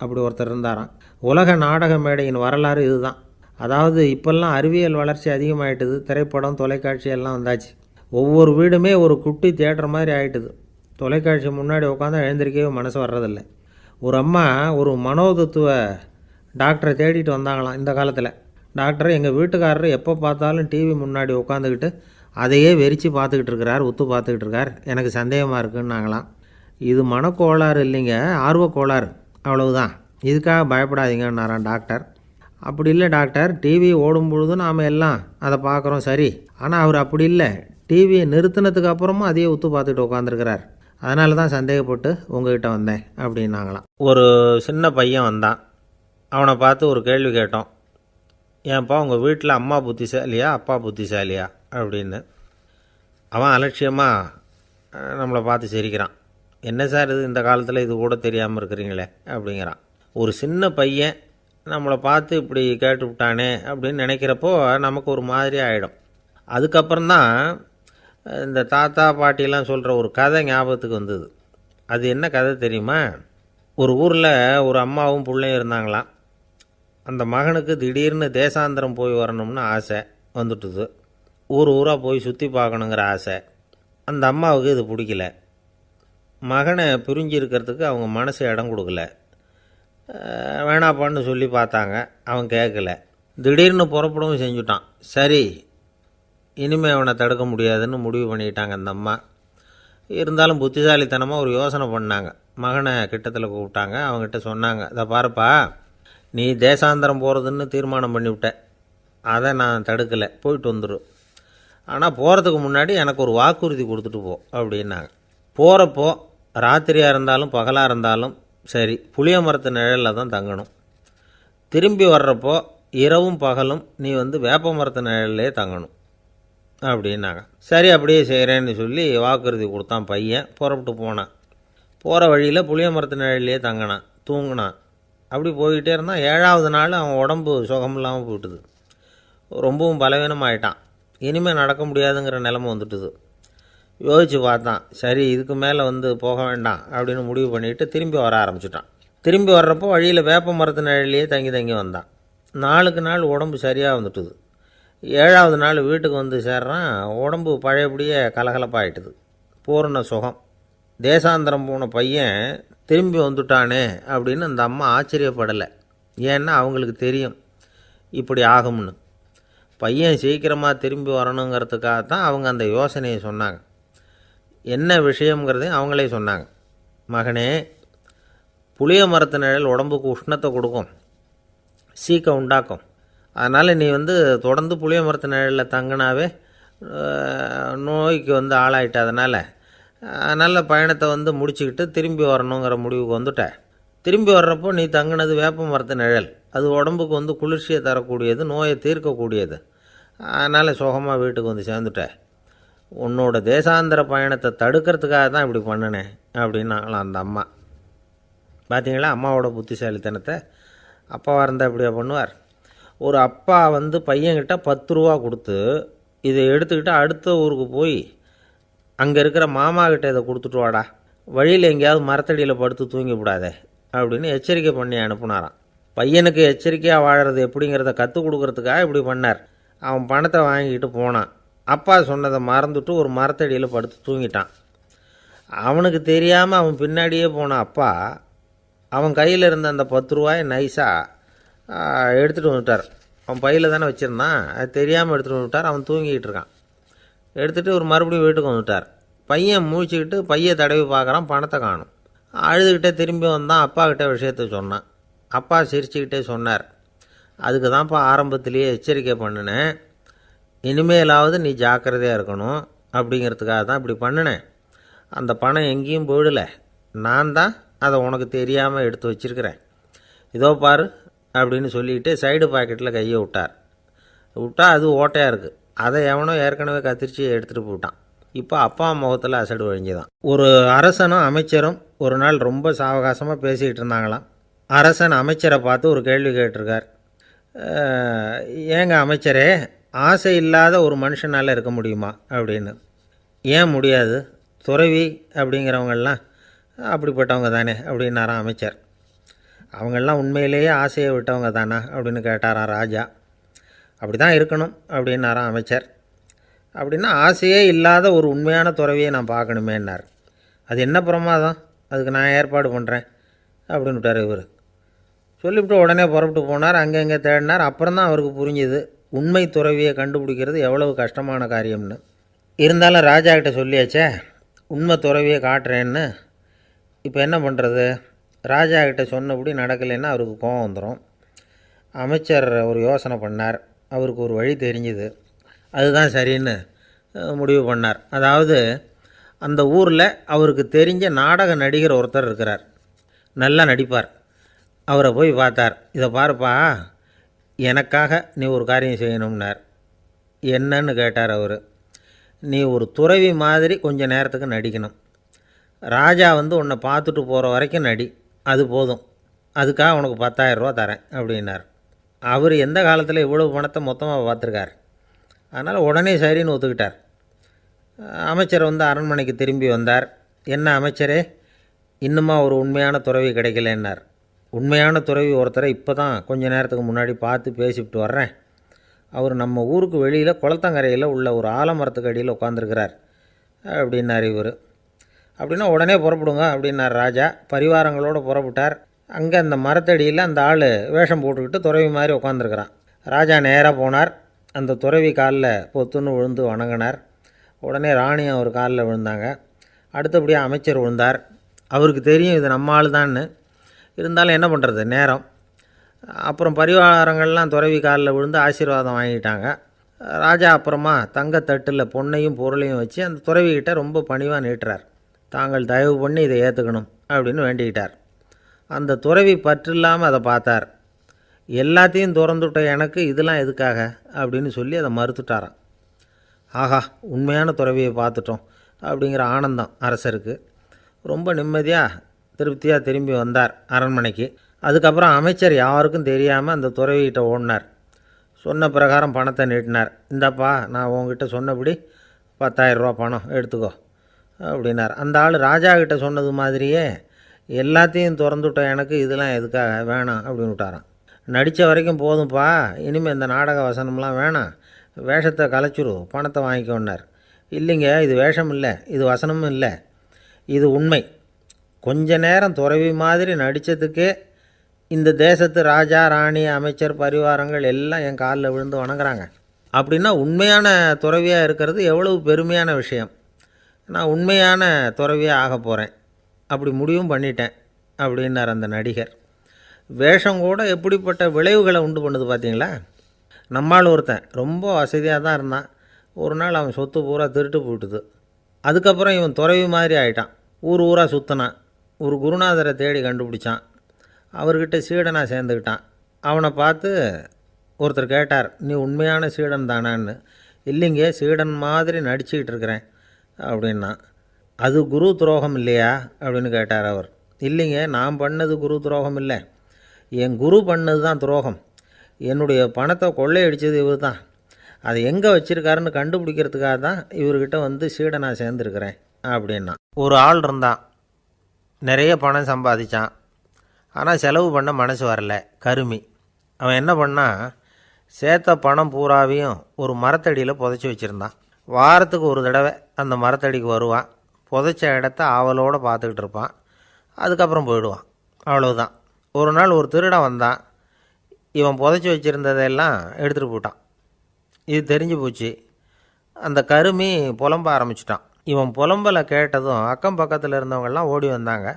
அப்படி ஒருத்தர் இருந்தாராம். உலக நாடக மேடையின் வரலாறு இதுதான். அதாவது இப்போல்லாம் அறிவியல் வளர்ச்சி அதிகமாகிட்டுது. திரைப்படம், தொலைக்காட்சி எல்லாம் வந்தாச்சு. ஒவ்வொரு வீடுமே ஒரு குட்டி தியேட்டர் மாதிரி ஆகிட்டுது. தொலைக்காட்சி முன்னாடி உட்காந்தா எழுந்திருக்கவே மனசு வர்றதில்லை. ஒரு அம்மா ஒரு மனோதத்துவ டாக்டரை தேடிட்டு வந்தாங்களாம் இந்த காலத்தில். டாக்டர், எங்கள் வீட்டுக்காரர் எப்போ பார்த்தாலும் டிவி முன்னாடி உட்காந்துக்கிட்டு அதையே வெறிச்சு பார்த்துக்கிட்டு இருக்கிறார், உத்து பார்த்துக்கிட்டு இருக்கார், எனக்கு சந்தேகமாக இருக்குன்னாங்களாம். இது மனக்கோளாறு இல்லைங்க, ஆர்வக்கோளாறு, அவ்வளவுதான், இதுக்காக பயப்படாதீங்கன்னாரான் டாக்டர். அப்படி இல்லை டாக்டர், டிவி ஓடும் பொழுது நாம் எல்லாம் அதை பார்க்குறோம் சரி, ஆனால் அவர் அப்படி இல்லை, டிவியை நிறுத்தினதுக்கு அப்புறமும் அதையே உத்து பார்த்துக்கிட்டு உட்காந்துருக்கிறார், அதனால தான் சந்தேகப்பட்டு உங்ககிட்ட வந்தேன் அப்படின்னாங்களாம். ஒரு சின்ன பையன் வந்தான். அவனை பார்த்து ஒரு கேள்வி கேட்டோம். ஏன்ப்பா உங்கள் வீட்டில் அம்மா புத்திசாலியா அப்பா புத்திசாலியா அப்படின்னு. அவன் அலட்சியமாக நம்மளை பார்த்து சிரிக்கிறான். என்ன சார் இது இந்த காலத்தில் இது கூட தெரியாமல் இருக்கிறீங்களே அப்படிங்கிறான். ஒரு சின்ன பையன் நம்மளை பார்த்து இப்படி கேட்டு விட்டானே அப்படின்னு நினைக்கிறப்போ நமக்கு ஒரு மாதிரி ஆகிடும். அதுக்கப்புறம்தான் இந்த தாத்தா பாட்டிலாம் சொல்கிற ஒரு கதை ஞாபகத்துக்கு வந்தது. அது என்ன கதை தெரியுமா? ஒரு ஊரில் ஒரு அம்மாவும் பிள்ளையும் இருந்தாங்களாம். அந்த மகனுக்கு திடீர்னு தேசாந்திரம் போய் வரணும்னு ஆசை வந்துட்டுது. ஊராக போய் சுற்றி பார்க்கணுங்கிற ஆசை. அந்த அம்மாவுக்கு இது பிடிக்கல. மகனை பிரிஞ்சு இருக்கிறதுக்கு அவங்க மனசு இடம் கொடுக்கல. வேணாப்பான்னு சொல்லி பார்த்தாங்க, அவன் கேட்கல. திடீர்னு புறப்படவும் செஞ்சுட்டான். சரி, இனிமேல் அவனை தடுக்க முடியாதுன்னு முடிவு பண்ணிட்டாங்க அந்த அம்மா. இருந்தாலும் புத்திசாலித்தனமாக ஒரு யோசனை பண்ணாங்க. மகனை கிட்டத்தில் கூப்பிட்டாங்க. அவங்ககிட்ட சொன்னாங்க, இதை பாருப்பா, நீ தேசாந்திரம் போகிறதுன்னு தீர்மானம் பண்ணிவிட்ட, அதை நான் தடுக்கலை, போயிட்டு வந்துடும். ஆனால் போகிறதுக்கு முன்னாடி எனக்கு ஒரு வாக்குறுதி கொடுத்துட்டு போ அப்படின்னாங்க. போகிறப்போ ராத்திரியாக இருந்தாலும் பகலாக இருந்தாலும் சரி, புளிய மரத்து நிழலில் தான் தங்கணும். திரும்பி வர்றப்போ இரவும் பகலும் நீ வேப்ப மரத்து நிழல்லே தங்கணும் அப்படின்னாங்க. சரி, அப்படியே செய்கிறேன்னு சொல்லி வாக்குறுதி கொடுத்தான் பையன். புறப்பட்டு போனான். போகிற வழியில் புளிய மரத்து நிழல்லையே தங்கினான், தூங்கினான். அப்படி போய்கிட்டே இருந்தான். 7ஆவது நாள் அவன் உடம்பு சுகமில்லாமல் போயிட்டுது. ரொம்பவும் பலவீனமாயிட்டான். இனிமேல் நடக்க முடியாதுங்கிற நிலைமை வந்துட்டுது. யோசித்து பார்த்தான். சரி, இதுக்கு மேலே போக வேண்டாம் அப்படின்னு முடிவு பண்ணிவிட்டு திரும்பி வர ஆரம்பிச்சிட்டான். திரும்பி வர்றப்போ வழியில் வேப்ப மரத்து நிழல்லையே தங்கி வந்தான். நாளுக்கு நாள் உடம்பு சரியாக வந்துட்டுது. 7ஆவது நாள் வீட்டுக்கு சேர்றான். உடம்பு பழையபடியே கலகலப்பாயிட்டுது. பூரண சுகம். தேசாந்திரம் போன பையன் திரும்பி வந்துட்டானே அப்படின்னு அந்த அம்மா ஆச்சரியப்படலை. ஏன்னா அவங்களுக்கு தெரியும் இப்படி ஆகும்னு. பையன் சீக்கிரமாக திரும்பி வரணுங்கிறதுக்காக தான் அவங்க அந்த யோசனையை சொன்னாங்க. என்ன விஷயங்கிறதையும் அவங்களே சொன்னாங்க. மகனே, புளிய மரத்து நிழல் உடம்புக்கு உஷ்ணத்தை கொடுக்கும், சீக்கம் உண்டாக்கும். அதனால் நீ தொடர்ந்து புளிய மரத்து நிழலில் தங்கினாவே நோய்க்கு ஆளாயிட்ட. அதனால் நல்ல பயணத்தை முடிச்சுக்கிட்டு திரும்பி வரணுங்கிற முடிவுக்கு வந்துட்ட. திரும்பி வர்றப்போ நீ தங்கினது வேப்ப மரத்து நிழல். அது உடம்புக்கு குளிர்ச்சியை தரக்கூடியது, நோயை தீர்க்கக்கூடியது. அதனால் சுகமாக வீட்டுக்கு சேர்ந்துட்ட. உன்னோட தேசாந்திர பயணத்தை தடுக்கிறதுக்காக தான் இப்படி பண்ணினேன் அப்படின்னாங்களாம் அந்த அம்மா. பார்த்தீங்களா அம்மாவோட புத்திசாலித்தனத்தை? அப்பாவாக இருந்தால் இப்படியா பண்ணுவார்? ஒரு அப்பா பையன்கிட்ட 10 ரூபா கொடுத்து இதை எடுத்துக்கிட்டு அடுத்த ஊருக்கு போய் அங்கே இருக்கிற மாமா கிட்ட இதை கொடுத்துட்டு வாடா, வழியில் எங்கேயாவது மரத்தடியில் படுத்து தூங்கி விடாதே அப்படின்னு எச்சரிக்கை பண்ணி அனுப்புனாராம். பையனுக்கு எச்சரிக்கையாக வாழறது எப்படிங்கிறத கற்றுக் கொடுக்கறதுக்காக இப்படி பண்ணார். அவன் பணத்தை வாங்கிக்கிட்டு போனான். அப்பா சொன்னதை மறந்துட்டு ஒரு மரத்தடியில் படுத்து தூங்கிட்டான். அவனுக்கு தெரியாமல் அவன் பின்னாடியே போன அப்பா அவன் கையில் இருந்த அந்த 10 ரூபாயை நைஸாக எடுத்துகிட்டு வந்துட்டார். அவன் பையில் தானே வச்சுருந்தான், அது தெரியாமல் எடுத்துகிட்டு வந்துட்டார். அவன் தூங்கிக்கிட்டு இருக்கான். எடுத்துகிட்டு ஒரு மறுபடியும் வீட்டுக்கு வந்துட்டார். பையன் முழிச்சுக்கிட்டு பையை தடவி பார்க்குறான், பணத்தை காணும். அழுதுகிட்டே திரும்பி வந்தான். அப்பா கிட்டே விஷயத்த சொன்னான். அப்பா சிரிச்சுக்கிட்டே சொன்னார், அதுக்கு தான்ப்பா ஆரம்பத்திலேயே எச்சரிக்கை பண்ணினேன், இனிமேலாவது நீ ஜாக்கிரதையாக இருக்கணும் அப்படிங்கிறதுக்காக தான் இப்படி பண்ணினேன். அந்த பணம் எங்கேயும் போயிடலை, நான் தான் அதை உனக்கு தெரியாமல் எடுத்து வச்சிருக்கிறேன். இதோ பாரு அப்படின்னு சொல்லிவிட்டு சைடு பாக்கெட்டில் கையை விட்டா அது ஓட்டையாக இருக்குது. அதை எவனோ ஏற்கனவே கத்திரிச்சு எடுத்துகிட்டு போட்டான். இப்போ அப்பா முகத்தில் அசடு வழிஞ்சுதான். ஒரு அரசனும் அமைச்சரும் ஒரு நாள் ரொம்ப சாவகாசமாக பேசிக்கிட்டு இருந்தாங்களாம். அரசன் அமைச்சரை பார்த்து ஒரு கேள்வி கேட்டிருக்கார். ஏங்க அமைச்சரே, ஆசை இல்லாத ஒரு மனுஷனால் இருக்க முடியுமா அப்படின்னு. ஏன் முடியாது, துறவி அப்படிங்கிறவங்கெல்லாம் அப்படிப்பட்டவங்க தானே அப்படின்னாராம் அமைச்சர். அவங்கெல்லாம் உண்மையிலேயே ஆசையை விட்டவங்க தானா அப்படின்னு கேட்டாராம் ராஜா. அப்படி தான் இருக்கணும் அப்படின்னாராம் அமைச்சர். அப்படின்னா ஆசையே இல்லாத ஒரு உண்மையான துறவியை நான் பார்க்கணுமேன்னார். அது என்ன பிரமாதம், அதுக்கு நான் ஏற்பாடு பண்ணுறேன் அப்படின்னு விட்டார் இவர். சொல்லிவிட்டு உடனே புறப்பட்டு போனார். அங்கே தேடினார். அப்புறம் தான் அவருக்கு புரிஞ்சுது உண்மை துறவியை கண்டுபிடிக்கிறது எவ்வளவு கஷ்டமான காரியம்னு. இருந்தாலும் ராஜா கிட்ட சொல்லியாச்சே, உண்மை துறவியை காட்டுறேன்னு. இப்போ என்ன பண்ணுறது? ராஜா கிட்ட சொன்னபடி நடக்கலைன்னா அவருக்கு கோபம் வந்துடும். அமைச்சர் ஒரு யோசனை பண்ணார். அவருக்கு ஒரு வழி தெரிஞ்சுது. அதுதான் சரின்னு முடிவு பண்ணார். அதாவது அந்த ஊரில் அவருக்கு தெரிஞ்ச நாடக நடிகர் ஒருத்தர் இருக்கிறார், நல்லா நடிப்பார். அவரை போய் பார்த்தார். இதை பாருப்பா, எனக்காக நீ ஒரு காரியம் செய்யணும்னார். என்னன்னு கேட்டார் அவர். நீ ஒரு துறவி மாதிரி கொஞ்சம் நேரத்துக்கு நடிக்கணும். ராஜா வந்து உன்னை பார்த்துட்டு போகிற வரைக்கும் நடி, அது போதும், அதுக்காக உனக்கு 10,000 ரூபா தரேன் அப்படின்னார். அவர் எந்த காலத்தில் இவ்வளோ பணத்தை மொத்தமாக பார்த்துருக்கார். அதனால் உடனே சரின்னு ஒத்துக்கிட்டார். அமைச்சர் வந்து அரண்மனைக்கு திரும்பி வந்தார். என்ன அமைச்சரே, இன்னுமா ஒரு உண்மையான துறவி கிடைக்கலன்னார். உண்மையான துறவி ஒருத்தரை இப்போ தான் கொஞ்ச நேரத்துக்கு முன்னாடி பார்த்து பேசிவிட்டு வர்றேன். அவர் நம்ம ஊருக்கு வெளியில் குளத்தங்கரையில் உள்ள ஒரு ஆலமரத்துக்கு அடியில் உட்காந்துருக்கிறார் அப்படின்னார் இவர். அப்படின்னா உடனே புறப்படுங்க அப்படின்னார் ராஜா. பரிவாரங்களோடு புறப்பட்டார். அங்கே அந்த மரத்தடியில் அந்த ஆள் வேஷம் போட்டுக்கிட்டு துறவி மாதிரி உட்காந்துருக்கிறான். ராஜா நேராக போனார். அந்த துறவி காலில் பொத்துன்னு விழுந்து வணங்கினார். உடனே ராணி அவர் காலில் விழுந்தாங்க. அடுத்தபடியாக அமைச்சர் விழுந்தார். அவருக்கு தெரியும் இது நம்ம ஆள் தான்னு. இருந்தாலும் என்ன பண்ணுறது, நேரம். அப்புறம் பரிவாரங்கள்லாம் துறவி காலில் விழுந்து ஆசீர்வாதம் வாங்கிட்டாங்க. ராஜா அப்புறமா தங்கத்தட்டில் பொன்னையும் பொருளையும் வச்சு அந்த துறவிக்கிட்ட ரொம்ப பணிவாக நீட்டுறார். தாங்கள் தயவு பண்ணி இதை ஏற்றுக்கணும் அப்படின்னு வேண்டிக்கிட்டார். அந்த துறவி பற்றில்லாமல் அதை பார்த்தார். எல்லாத்தையும் திறந்துவிட்ட எனக்கு இதெல்லாம் எதுக்காக அப்படின்னு சொல்லி அதை மறுத்துட்டாராம். ஆஹா, உண்மையான துறவியை பார்த்துட்டோம் அப்படிங்கிற ஆனந்தம் அரசருக்கு. ரொம்ப நிம்மதியாக திருப்தியாக திரும்பி வந்தார் அரண்மனைக்கு. அதுக்கப்புறம் அமைச்சர் யாருக்கும் தெரியாமல் அந்த துறவிகிட்ட ஓடினார். சொன்ன பிரகாரம் பணத்தை நீட்டினார். இந்தப்பா, நான் உங்ககிட்ட சொன்னபடி 10,000 ரூபா பணம் எடுத்துக்கோ அப்படின்னார். அந்த ஆள் ராஜா கிட்ட சொன்னது மாதிரியே எல்லாத்தையும் திறந்துவிட்ட எனக்கு இதெல்லாம் எதுக்காக வேணாம் அப்படின்னு விட்டாரான். நடித்த வரைக்கும் போதும்ப்பா, இனிமேல் இந்த நாடக வசனம்லாம் வேணாம், வேஷத்தை கலைச்சிரு, பணத்தை வாங்கிக்கோன்னார். இல்லைங்க, இது வேஷம் இல்லை, இது வசனமும் இல்லை, இது உண்மை. கொஞ்ச நேரம் துறவி மாதிரி நடித்ததுக்கே இந்த தேசத்து ராஜா, ராணி, அமைச்சர், பரிவாரங்கள் எல்லாம் என் காலில் விழுந்து வணங்குறாங்க. அப்படின்னா உண்மையான துறவியாக இருக்கிறது எவ்வளவு பெருமையான விஷயம். நான் உண்மையான துறவியாக ஆக போகிறேன், அப்படி முடிவும் பண்ணிட்டேன் அப்படின்னார் அந்த நடிகர். வேஷம் கூட எப்படிப்பட்ட விளைவுகளை உண்டு பண்ணுது பார்த்தீங்களா. நம்மால் ஒருத்தன் ரொம்ப வசதியாக தான் இருந்தான். ஒரு நாள் அவன் சொத்து பூரா திருட்டு போட்டுது. அதுக்கப்புறம் இவன் துறவி மாதிரி ஆகிட்டான். ஊர் ஊராக சுற்றினான். ஒரு குருநாதரை தேடி கண்டுபிடிச்சான். அவர்கிட்ட சீடனாக சேர்ந்துக்கிட்டான். அவனை பார்த்து ஒருத்தர் கேட்டார், நீ உண்மையான சீடன் தானான்னு. இல்லைங்க, சீடன் மாதிரி நடிச்சுக்கிட்டு இருக்கிறேன் அப்படின்னா. அது குரு துரோகம் இல்லையா அப்படின்னு கேட்டார் அவர். இல்லைங்க, நான் பண்ணது குரு துரோகம் இல்லை, என் குரு பண்ணது தான் துரோகம். என்னுடைய பணத்தை கொள்ளையடித்தது இவர் தான். அதை எங்கே வச்சுருக்காருன்னு கண்டுபிடிக்கிறதுக்காக தான் இவர்கிட்ட வந்து சீடனாக சேர்ந்துருக்கிறேன் அப்படின்னா. ஒரு ஆள் இருந்தான், நிறைய பணம் சம்பாதிச்சான். ஆனால் செலவு பண்ண மனசு வரல, கருமி. அவன் என்ன பண்ணான், சேர்த்த பணம் பூராவையும் ஒரு மரத்தடியில் புதைச்சி வச்சுருந்தான். வாரத்துக்கு ஒரு தடவை அந்த மரத்தடிக்கு வருவான். புதைச்ச இடத்த ஆவலோடு பார்த்துக்கிட்டு இருப்பான். அதுக்கப்புறம் போயிடுவான். அவ்வளவுதான். ஒரு நாள் ஒரு திருடன் வந்தான். இவன் புதைச்சி வச்சுருந்ததெல்லாம் எடுத்துகிட்டு போட்டான். இது தெரிஞ்சு போச்சு. அந்த கருமி புலம்ப ஆரம்பிச்சிட்டான். இவன் புலம்பலை கேட்டதும் அக்கம் பக்கத்தில் இருந்தவங்கெல்லாம் ஓடி வந்தாங்க.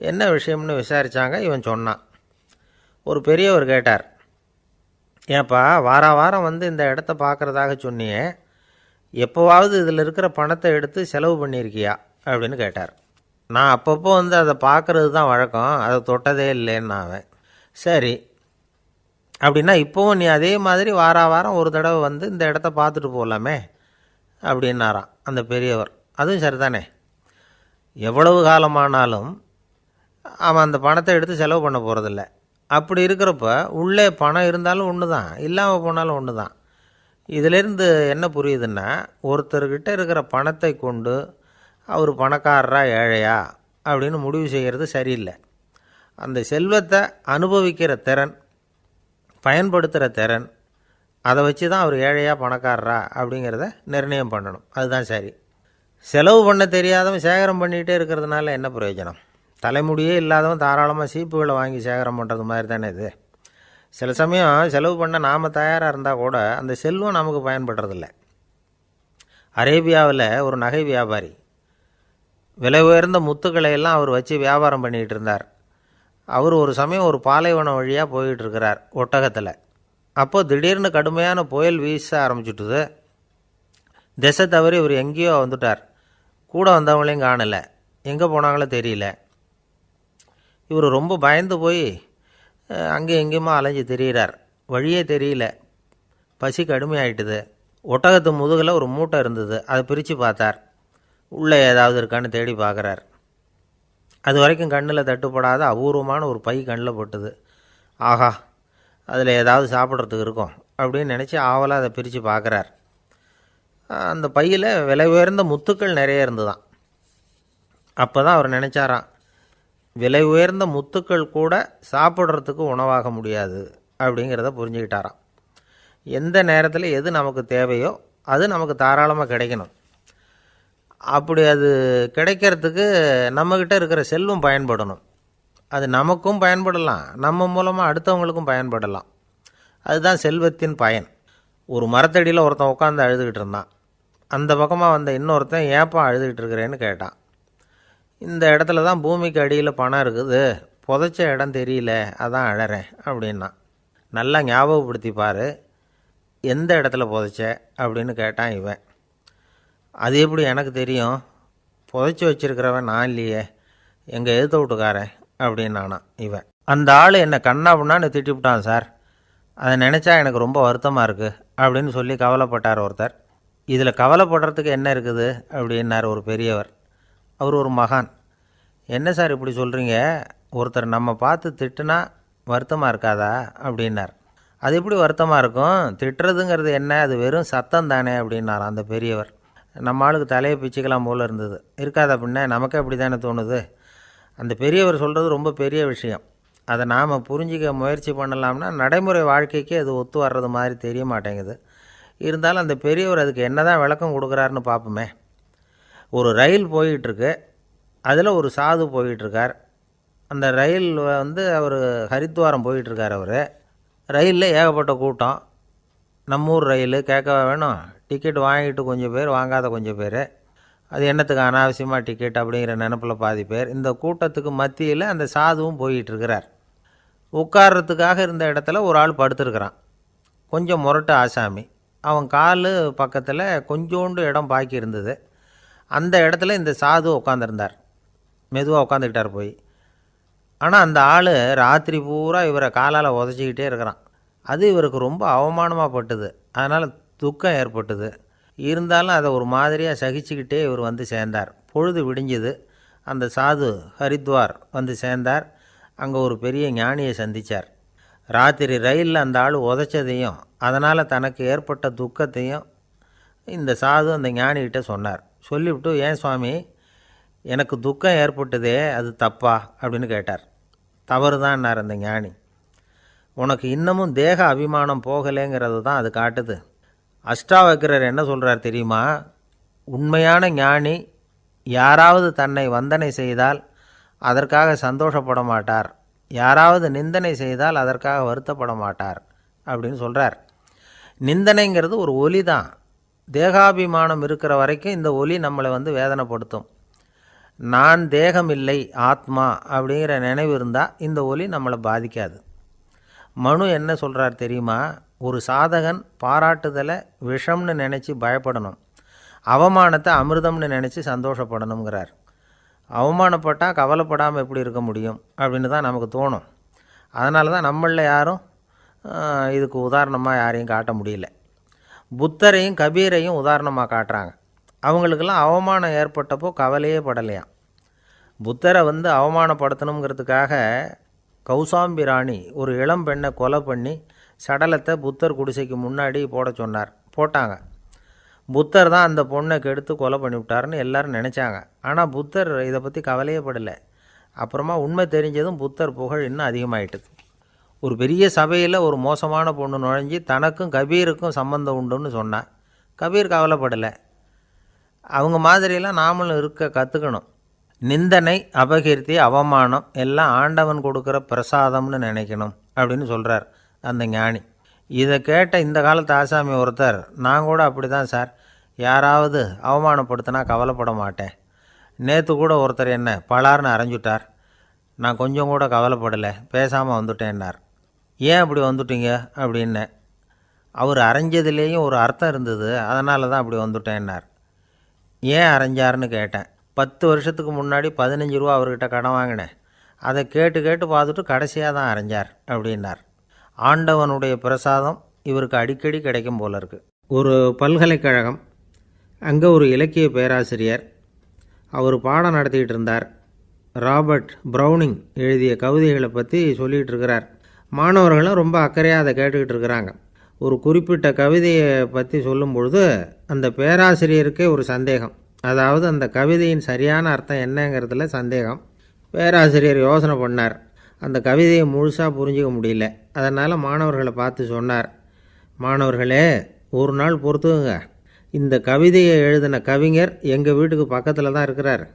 என்ன விஷயம்னு விசாரித்தாங்க. இவன் சொன்னான். ஒரு பெரியவர் கேட்டார், ஏன்ப்பா வாரம் வந்து இந்த இடத்த பார்க்குறதாக சொன்னியே, எப்போவாவது இதில் இருக்கிற பணத்தை எடுத்து செலவு பண்ணியிருக்கியா அப்படின்னு கேட்டார். நான் அப்பப்போ வந்து அதை பார்க்குறது தான் வழக்கம், அதை தொட்டதே இல்லைன்னு அவன். சரி, அப்படின்னா இப்போவும் நீ அதே மாதிரி வாரம் ஒரு தடவை வந்து இந்த இடத்த பார்த்துட்டு போகலாமே அப்படின்னாராம் அந்த பெரியவர். அதுவும் சரிதானே, எவ்வளவு காலமானாலும் அவன் அந்த பணத்தை எடுத்து செலவு பண்ண போகிறதில்ல. அப்படி இருக்கிறப்ப உள்ளே பணம் இருந்தாலும் ஒன்று தான், இல்லாமல் போனாலும் ஒன்று தான். இதிலேருந்து என்ன புரியுதுன்னா, ஒருத்தர்கிட்ட இருக்கிற பணத்தை கொண்டு அவர் பணக்காரரா ஏழையா அப்படின்னு முடிவு செய்கிறது சரியில்லை. அந்த செல்வத்தை அனுபவிக்கிற திறன், பயன்படுத்துகிற திறன், அதை வச்சு தான் அவர் ஏழையா பணக்காரரா அப்படிங்கிறத நிர்ணயம் பண்ணணும். அதுதான் சரி. செலவு பண்ண தெரியாதவன் சேகரம் பண்ணிகிட்டே இருக்கிறதுனால என்ன பிரயோஜனம்? தலைமுடியே இல்லாதவன் தாராளமாக சீப்புகளை வாங்கி சேகரம் பண்ணுறது மாதிரி தானே இது. சில சமயம் செலவு பண்ண நாம் தயாராக இருந்தால் கூட அந்த செல்வம் நமக்கு பயன்படுறதில்ல. அரேபியாவில் ஒரு நகை வியாபாரி விலை உயர்ந்த முத்துக்களை எல்லாம் அவர் வச்சு வியாபாரம் பண்ணிகிட்டு இருந்தார். அவர் ஒரு சமயம் ஒரு பாலைவனம் வழியாக போயிட்டு இருக்கிறார் ஒட்டகத்தில். அப்போது திடீர்னு கடுமையான புயல் வீச ஆரம்பிச்சுட்டுது. திசை தவறி இவர் எங்கேயோ வந்துட்டார். கூட வந்தவங்களையும் காணலை, எங்கே போனாங்களோ தெரியல. இவர் ரொம்ப பயந்து போய் அங்கே எங்கேயுமா அலைஞ்சு தெரிகிறார். வழியே தெரியல, பசி கடுமையாயிட்டுது. ஒட்டகத்து முதுகில் ஒரு மூட்டை இருந்தது, அதை பிரித்து பார்த்தார். உள்ளே ஏதாவது இருக்கான்னு தேடி பார்க்குறார். அது வரைக்கும் கண்ணில் தட்டுப்படாத அபூர்வமான ஒரு பை கண்ணில் பட்டுது. ஆஹா, அதில் ஏதாவது சாப்பிட்றதுக்கு இருக்கும் அப்படின்னு நினச்சி ஆவலாக அதை பிரித்து பார்க்குறார். அந்த பையில் விலை உயர்ந்த முத்துக்கள் நிறைய இருந்துதான். அப்போ தான் அவர் நினச்சாராம், விலை உயர்ந்த முத்துக்கள் கூட சாப்பிட்றதுக்கு உணவாக முடியாது அப்படிங்கிறத புரிஞ்சுக்கிட்டாராம். எந்த நேரத்தில் எது நமக்கு தேவையோ அது நமக்கு தாராளமாக கிடைக்கணும். அப்படி அது கிடைக்கிறதுக்கு நம்மக்கிட்ட இருக்கிற செல்வம் பயன்படணும். அது நமக்கும் பயன்படலாம், நம்ம மூலமாக அடுத்தவங்களுக்கும் பயன்படலாம். அதுதான் செல்வத்தின் பயன். ஒரு மரத்தடியில் ஒருத்தன் உட்காந்து அழுதுகிட்டு இருந்தான். அந்த பக்கமாக வந்த இன்னொருத்தன் ஏப்பா அழுதுகிட்டு இருக்கிறேன்னு கேட்டான். இந்த இடத்துல தான் பூமிக்கு அடியில் பணம் இருக்குது, புதைச்ச இடம் தெரியல, அதான் அழறேன் அப்படின்னா. நல்லா ஞாபகப்படுத்தி பாரு, எந்த இடத்துல புதைச்ச அப்படின்னு கேட்டான் இவன். அது எப்படி எனக்கு தெரியும், புதைச்சி வச்சிருக்கிறவன் நான் இல்லையே, எங்கள் எதிர்த்த வீட்டுக்காரன் அப்படின்னானா இவன். அந்த ஆள் என்னை கண்ணாப்புண்ணான்னு திட்டிவிட்டான் சார், அதை நினச்சா எனக்கு ரொம்ப வருத்தமாக இருக்குது அப்படின்னு சொல்லி கவலைப்பட்டார் ஒருத்தர். இதில் கவலைப்படுறதுக்கு என்ன இருக்குது அப்படின்னார் ஒரு பெரியவர். அவர் ஒரு மகான். என்ன சார் இப்படி சொல்கிறீங்க, ஒருத்தர் நம்ம பார்த்து திட்டுனா வருத்தமாக இருக்காதா அப்படின்னார். அது எப்படி வருத்தமாக இருக்கும், திட்டுறதுங்கிறது என்ன, அது வெறும் சத்தம் தானே அப்படின்னார் அந்த பெரியவர். நம்ம ஆளுக்கு தலையை பிச்சுக்கலாம் போல் இருந்தது. இருக்காது அப்படின்னா நமக்கே அப்படி தானே தோணுது. அந்த பெரியவர் சொல்கிறது ரொம்ப பெரிய விஷயம். அதை நாம் புரிஞ்சிக்க முயற்சி பண்ணலாம்னா நடைமுறை வாழ்க்கைக்கு அது ஒத்து வர்றது மாதிரி தெரிய மாட்டேங்குது. இருந்தாலும் அந்த பெரியவர் அதுக்கு என்ன தான் விளக்கம் கொடுக்குறாருன்னு பார்ப்போமே. ஒரு ரயில் போயிட்டுருக்கு, அதில் ஒரு சாது போயிட்டுருக்கார். அந்த ரயில் அவர் ஹரித்வாரம் போயிட்டுருக்கார். அவர் ரயிலில் ஏகப்பட்ட கூட்டம். நம்ம ஊர் ரயில் கேட்க வேணும், டிக்கெட் வாங்கிட்டு கொஞ்சம் பேர், வாங்காத கொஞ்சம் பேர். அது என்னத்துக்கு அனாவசியமாக டிக்கெட் அப்படிங்கிற நினப்பில் பாதி பேர். இந்த கூட்டத்துக்கு மத்தியில் அந்த சாதுவும் போயிட்டுருக்கிறார். உட்கார்றதுக்காக இருந்த இடத்துல ஒரு ஆள் படுத்துருக்கிறான், கொஞ்சம் முரட்டு ஆசாமி. அவன் கால் பக்கத்தில் கொஞ்சோண்டு இடம் பாக்கி இருந்தது. அந்த இடத்துல இந்த சாது உட்காந்துருந்தார். மெதுவாக உட்காந்துக்கிட்டார் போய். ஆனால் அந்த ஆள் ராத்திரி பூரா இவரை காலால் உதச்சிக்கிட்டே இருக்கிறான். அது இவருக்கு ரொம்ப அவமானமாக பட்டுது. அதனால் துக்கம் ஏற்பட்டுது. இருந்தாலும் அதை ஒரு மாதிரியாக சகிச்சுக்கிட்டே இவர் வந்து சேர்ந்தார். பொழுது விடிஞ்சுது. அந்த சாது ஹரித்வார் வந்து சேர்ந்தார். அங்கே ஒரு பெரிய ஞானியை சந்தித்தார். ராத்திரி ரயிலில் அந்த ஆள் உதைச்சதையும் அதனால் தனக்கு ஏற்பட்ட துக்கத்தையும் இந்த சாது அந்த ஞானிகிட்ட சொன்னார். சொல்லிவிட்டு, ஏன் சுவாமி, எனக்கு துக்கம் ஏற்பட்டதே அது தப்பா அப்படின்னு கேட்டார். தவறு தான்னார் அந்த ஞானி. உனக்கு இன்னமும் தேக அபிமானம் போகலைங்கிறது தான் அது காட்டுது. அஷ்டாவக்கிரர் என்ன சொல்கிறார் தெரியுமா, உண்மையான ஞானி யாராவது தன்னை வந்தனை செய்தால் அதற்காக சந்தோஷப்பட மாட்டார், யாராவது நிந்தனை செய்தால் அதற்காக வருத்தப்பட மாட்டார் அப்படின்னு சொல்கிறார். நிந்தனைங்கிறது ஒரு ஒலி தான். தேகாபிமானம் இருக்கிற வரைக்கும் இந்த ஒலி நம்மளை வேதனைப்படுத்தும். நான் தேகம் இல்லை, ஆத்மா அப்படிங்கிற நினைவு இருந்தால் இந்த ஒலி நம்மளை பாதிக்காது. மனு என்ன சொல்கிறார் தெரியுமா, ஒரு சாதகன் பாராட்டுதலை விஷம்னு நினச்சி பயப்படணும், அவமானத்தை அமிர்தம்னு நினச்சி சந்தோஷப்படணுங்கிறார். அவமானப்பட்டால் கவலைப்படாமல் எப்படி இருக்க முடியும் அப்படின்னு தான் நமக்கு தோணும். அதனால தான் நம்மளில் யாரும் இதுக்கு உதாரணமாக யாரையும் காட்ட முடியல. புத்தரையும் கபீரையும் உதாரணமாக காட்டுறாங்க. அவங்களுக்கெல்லாம் அவமானம் ஏற்பட்டப்போ கவலையே படலையாம். புத்தரை அவமானப்படுத்தணுங்கிறதுக்காக கௌசாம்பி ராணி ஒரு இளம் பெண்ணை கொலை பண்ணி சடலத்தை புத்தர் குடிசைக்கு முன்னாடி போட சொன்னார். போட்டாங்க. புத்தர் தான் அந்த பொண்ணை கெடுத்து கொலை பண்ணிவிட்டாருன்னு எல்லோரும் நினச்சாங்க. ஆனால் புத்தர் இதை பற்றி கவலையே படலை. அப்புறமா உண்மை தெரிஞ்சதும் புத்தர் புகழ் இன்னும் அதிகமாயிட்டுது. ஒரு பெரிய சபையில் ஒரு மோசமான பொண்ணு நுழைஞ்சி தனக்கும் கபீருக்கும் சம்பந்தம் உண்டுன்னு சொன்னார். கபீர் கவலைப்படலை. அவங்க மாதிரியெல்லாம் நாமளும் இருக்க கற்றுக்கணும். நிந்தனை, அபகீர்த்தி, அவமானம் எல்லாம் ஆண்டவன் கொடுக்குற பிரசாதம்னு நினைக்கணும் அப்படின்னு சொல்கிறார் அந்த ஞானி. இதை கேட்ட இந்த காலத்து ஆசாமி ஒருத்தர், நான் கூட அப்படி தான் சார், யாராவது அவமானப்படுத்தினா கவலைப்பட மாட்டேன். நேற்று கூட ஒருத்தர் என்ன பலார்னு அரைஞ்சுட்டார், நான் கொஞ்சம் கூட கவலைப்படலை, பேசாமல் வந்துட்டேன்னார். ஏன் அப்படி வந்துட்டீங்க அப்படின்னு. அவர் அரைஞ்சதுலேயும் ஒரு அர்த்தம் இருந்தது, அதனால தான் அப்படி வந்துட்டேன்னார். ஏன் அரைஞ்சாருன்னு கேட்டேன். 10 வருஷத்துக்கு முன்னாடி 15 ரூபா அவர்கிட்ட கடன் வாங்கினேன், அதை கேட்டு கேட்டு பார்த்துட்டு கடைசியாக தான் அரைஞ்சார் அப்படின்னார். ஆண்டவனுடைய பிரசாதம் இவருக்கு அடிக்கடி கிடைக்கும் போல இருக்குது. ஒரு பல்கலைக்கழகம், அங்கே ஒரு இலக்கிய பேராசிரியர், அவர் பாடம் நடத்திக்கிட்டு இருந்தார். ராபர்ட் ப்ரௌனிங் எழுதிய கவிதைகளை பற்றி சொல்லிகிட்டு இருக்கிறார். மாணவர்களும் ரொம்ப அக்கறையாக அதை கேட்டுக்கிட்டு இருக்கிறாங்க. ஒரு குறிப்பிட்ட கவிதையை பற்றி சொல்லும் பொழுது அந்த பேராசிரியருக்கே ஒரு சந்தேகம். அதாவது அந்த கவிதையின் சரியான அர்த்தம் என்னங்கிறதுல சந்தேகம். பேராசிரியர் யோசனை பண்ணார். அந்த கவிதையை முழுசாக புரிஞ்சிக்க முடியல. அதனால் மாணவர்களை பார்த்து சொன்னார், மாணவர்களே, ஒரு நாள் பொறுத்துக்குங்க. இந்த கவிதையை எழுதின கவிஞர் எங்கள் வீட்டுக்கு பக்கத்தில் தான் இருக்கிறார்.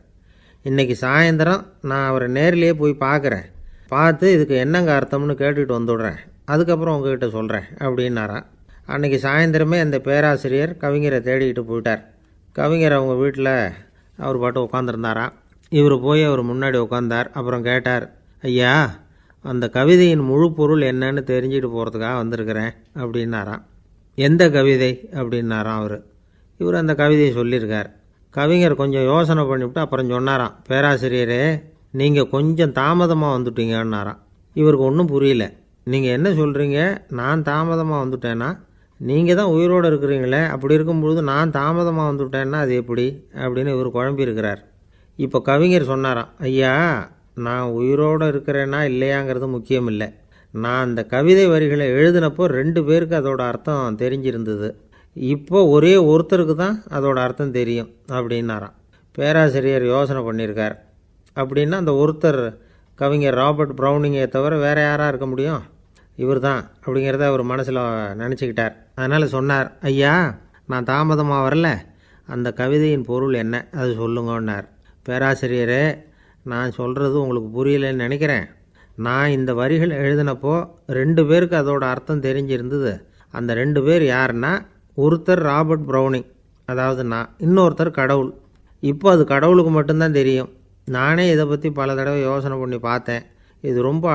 இன்றைக்கி சாயந்தரம் நான் அவரை நேரிலேயே போய் பார்க்குறேன். பார்த்து இதுக்கு என்னங்க அர்த்தம்னு கேட்டுக்கிட்டு வந்துவிடுறேன். அதுக்கப்புறம் உங்ககிட்ட சொல்கிறேன் அப்படின்னாராம். அன்றைக்கி சாயந்தரமே அந்த பேராசிரியர் கவிஞரை தேடிக்கிட்டு போயிட்டார். கவிஞர் அவங்க வீட்டில் அவர் பாட்டு உட்காந்துருந்தாராம். இவர் போய் அவர் முன்னாடி உட்காந்தார். அப்புறம் கேட்டார், ஐயா, அந்த கவிதையின் முழு பொருள் என்னன்னு தெரிஞ்சுட்டு போகிறதுக்காக வந்திருக்கிறேன் அப்படின்னாராம். எந்த கவிதை அப்படின்னாராம் அவர். இவர் அந்த கவிதையை சொல்லியிருக்கார். கவிஞர் கொஞ்சம் யோசனை பண்ணிவிட்டு அப்புறம் சொன்னாராம், பேராசிரியரே, நீங்கள் கொஞ்சம் தாமதமாக வந்துட்டீங்கன்னாராம். இவருக்கு ஒன்றும் புரியல. நீங்கள் என்ன சொல்கிறீங்க? நான் தாமதமாக வந்துட்டேன்னா? நீங்கள் தான் உயிரோடு இருக்கிறீங்களே, அப்படி இருக்கும்பொழுது நான் தாமதமாக வந்துவிட்டேன்னா அது எப்படி அப்படின்னு இவர் குழம்பியிருக்கிறார். இப்போ கவிஞர் சொன்னாராம், ஐயா, நான் உயிரோடு இருக்கிறேன்னா இல்லையாங்கிறது முக்கியம் இல்லை. நான் அந்த கவிதை வரிகளை எழுதினப்போ 2 பேருக்கு அதோட அர்த்தம் தெரிஞ்சிருந்தது. இப்போ ஒரே ஒருத்தருக்கு தான் அதோட அர்த்தம் தெரியும் அப்படின்னாராம். பேராசிரியர் யோசனை பண்ணியிருக்கார். அப்படின்னா அந்த ஒருத்தர் கவிஞர் ராபர்ட் ப்ரௌனிங்கை தவிர வேறு யாராக இருக்க முடியும்? இவர் தான் அப்படிங்கிறத அவர் மனசில் நினச்சிக்கிட்டார். அதனால் சொன்னார், ஐயா, நான் தாமதமாக வரல, அந்த கவிதையின் பொருள் என்ன அது சொல்லுங்கன்னார். பேராசிரியரே, நான் சொல்கிறது உங்களுக்கு புரியலைன்னு நினைக்கிறேன். நான் இந்த வரிகள் எழுதினப்போ 2 பேருக்கு அதோட அர்த்தம் தெரிஞ்சிருந்தது. அந்த 2 பேர் யாருன்னா, ஒருத்தர் ராபர்ட் ப்ரௌனிங், அதாவது நான், இன்னொருத்தர் கடவுள். இப்போ அது கடவுளுக்கு மட்டும்தான் தெரியும். நானே இதை பற்றி பல தடவை யோசனை பண்ணி பார்த்தேன். இது ரொம்ப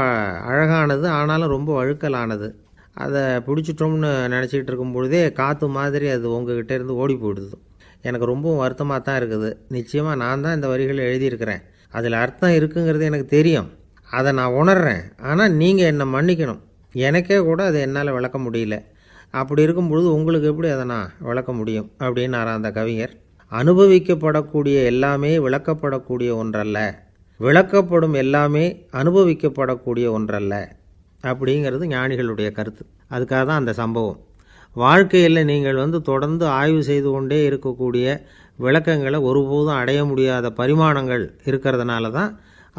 அழகானது, ஆனாலும் ரொம்ப வழுக்கலானது. அதை பிடிச்சிட்டோம்னு நினச்சிக்கிட்டு இருக்கும் பொழுதே காற்று மாதிரி அது உங்ககிட்ட இருந்து ஓடி போயிடுது. எனக்கு ரொம்பவும் வருத்தமாக தான் இருக்குது. நிச்சயமாக நான் தான் இந்த வரிகளை எழுதியிருக்கிறேன். அதில் அர்த்தம் இருக்குங்கிறது எனக்கு தெரியும். அதை நான் உணர்கிறேன். ஆனால் நீங்கள் என்னை மன்னிக்கணும். எனக்கே கூட அதை என்னால் விளக்க முடியல. அப்படி இருக்கும் பொழுது உங்களுக்கு எப்படி அதை நான் விளக்க முடியும் அப்படின்னாரா அந்த கவிஞர். அனுபவிக்கப்படக்கூடிய எல்லாமே விளக்கப்படக்கூடிய ஒன்றல்ல, விளக்கப்படும் எல்லாமே அனுபவிக்கப்படக்கூடிய ஒன்றல்ல அப்படிங்கிறது ஞானிகளுடைய கருத்து. அதுக்காக தான் அந்த சம்பவம். வாழ்க்கையில் நீங்கள் தொடர்ந்து ஆய்வு செய்து கொண்டே இருக்கக்கூடிய விளக்கங்களை ஒருபோதும் அடைய முடியாத பரிமாணங்கள் இருக்கிறதுனால தான்